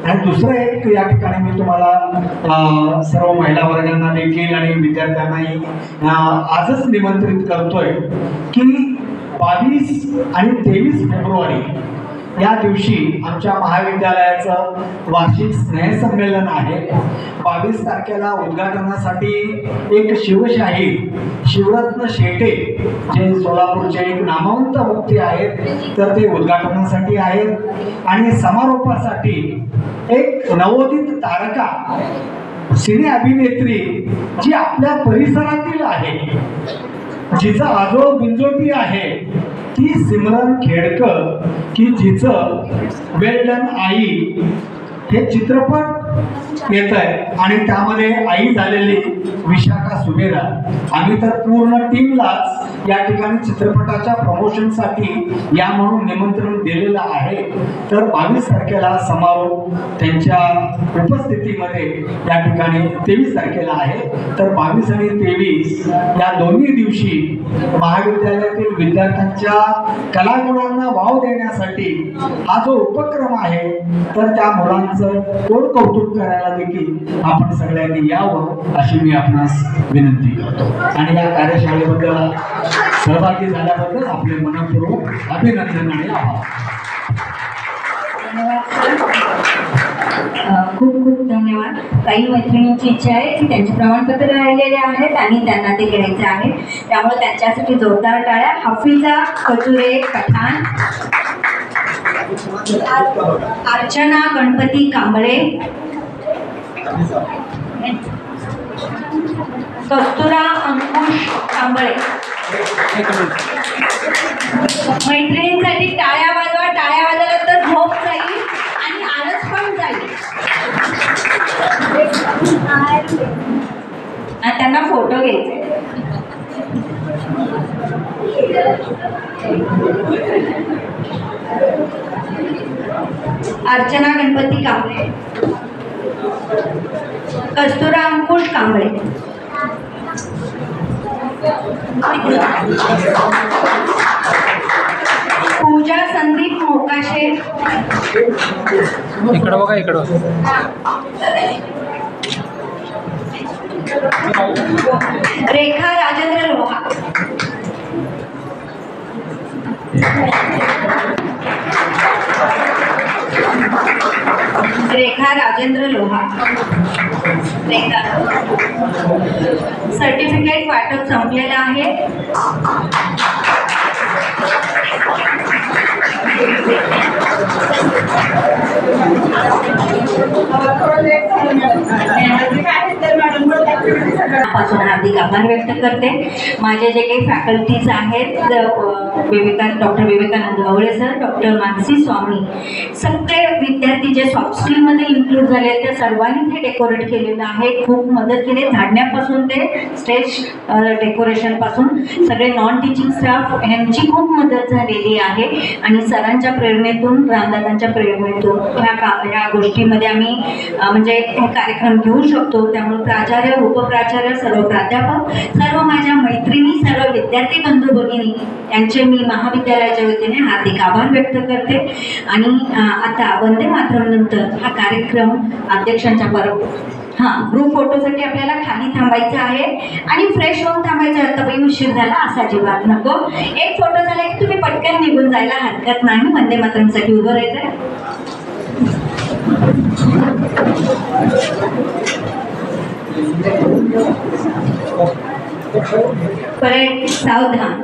आणि दुसरं एक या ठिकाणी मी तुम्हाला सर्व महिला वर्गांना देखील आणि विद्यार्थ्यांनाही आजच निमंत्रित करतोय की 22 आणि 23 फेब्रुवारी या दिवशी आमच्या महाविद्यालयाचं वार्षिक स्नेहसंमेलन आहे. 22 तारखेला उद्घाटनासाठी एक शिवशाही शिवरत्न शेटे जे सोलापूरचे एक नामवंत व्यक्ती आहेत तर ते उद्घाटनासाठी आहेत आणि समारोपासाठी एक नवोदित तारका सिने अभिनेत्री जी आपल्या परिसरातील आहे, जिचा आजोळ गुंजोटी आहे ती सिमरन खेडकर की जिचं वेल डन आई हे चित्रपट येत आहे आणि त्यामध्ये आई झालेली विशाखा सुमेरा. आम्ही तर पूर्ण टीमलाच या ठिकाणी चित्रपटाच्या प्रमोशनसाठी या म्हणून निमंत्रण दिलेलं आहे. तर 22 तारखेला समारोप त्यांच्या उपस्थितीमध्ये या ठिकाणी 23 तारखेला आहे. तर 22 आणि 23 या दोन्ही दिवशी महाविद्यालयातील विद्यार्थ्यांच्या कलागुणांना वाव देण्यासाठी हा जो उपक्रम आहे तर त्या मुलांचं कोण कौतुक करायला देखील आपण सगळ्यांनी यावं अशी मी आपणास विनंती करतो. आणि या कार्यशाळेबद्दल सहभागी झाल्याबद्दल आपले मनपूर्वक अभिनंदन आणि आभार. खूप खूप धन्यवाद. काही मैत्रिणींची इच्छा आहे की त्यांचे प्रमाणपत्र राहिलेले आहेत आणि त्यांना ते घ्यायचे आहे, त्यामुळे त्यांच्यासाठी जोरदार टाळ्या. हफीजा खजुरे पठाण, अर्चना गणपती कांबळे, कस्तुरा अंकुश कांबळे. मैत्रिणींसाठी टाळ्या वाजवा. टाळ्या वाजवल्या तर झोप जाईल आणि आळस पण जाईल. त्यांना फोटो घ्यायचे. अर्चना गणपती कांबळे, कस्तुरा अंकुश कांबळे, पूजा संदीप मोकाशे, इकडं बघा इकडं, रेखा राजेंद्र लोहा, रेखा राजेंद्र लोहा. रेखा सर्टिफिकेट वाटप संपलेलं आहे. थोडं लेट झालं मॅडम. पासून हार्दिक आभार व्यक्त करते. माझे जे काही फॅकल्टीज आहेत, doctor Vivekanand Gawale sir, doctor Mansi Swami, सगळे विद्यार्थी जे सॉफ्ट स्किलमध्ये इन्क्लूड झाले त्या सर्वांनी ते डेकोरेट केलेलं आहे. खूप मदत केली, झाडण्यापासून ते स्टेज डेकोरेशन पासून सगळे नॉन टीचिंग स्टाफ यांची खूप मदत झालेली आहे. आणि सरांच्या प्रेरणेतून, रामदादांच्या प्रेरणेतून ह्या गोष्टीमध्ये आम्ही म्हणजे कार्यक्रम घेऊ शकतो. त्यामुळे प्राचार्य, उपप्राचार्य, सर्व प्राध्यापक, सर्व माझ्या मैत्रिणी, सर्व विद्यार्थी बंधू भगिनी यांचे मी महाविद्यालयाच्या वतीने हार्दिक आभार व्यक्त करते. आणि आता वंदे मातरम नंतर हा कार्यक्रम अध्यक्षांच्या बरोबर ग्रुप फोटोसाठी आपल्याला खाली थांबायचं आहे आणि फ्रेश होऊन थांबायचं. आता बाई उशीर झाला असा अजिबात नको. एक फोटो झाला की तुम्ही पटकन निघून जायला हरकत नाही. वंदे मातरमसाठी उभं राहायचं. परेड सावधान.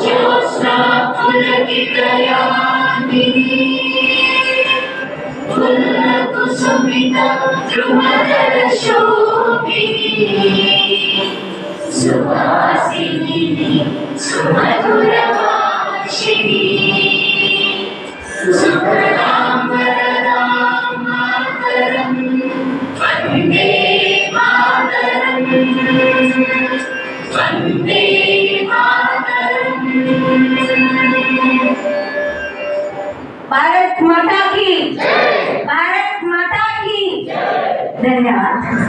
ज्योत्स्ना पुलकितयामिनी फुल्लकुसुमिता द्रुमदलशोभिनी सुवासिनी सुमधुरभाषिणी सुखदां वरदां मातरं वन्दे मातरं वन्दे मातरं. भारत माता की, भारत माता की धन्यवाद.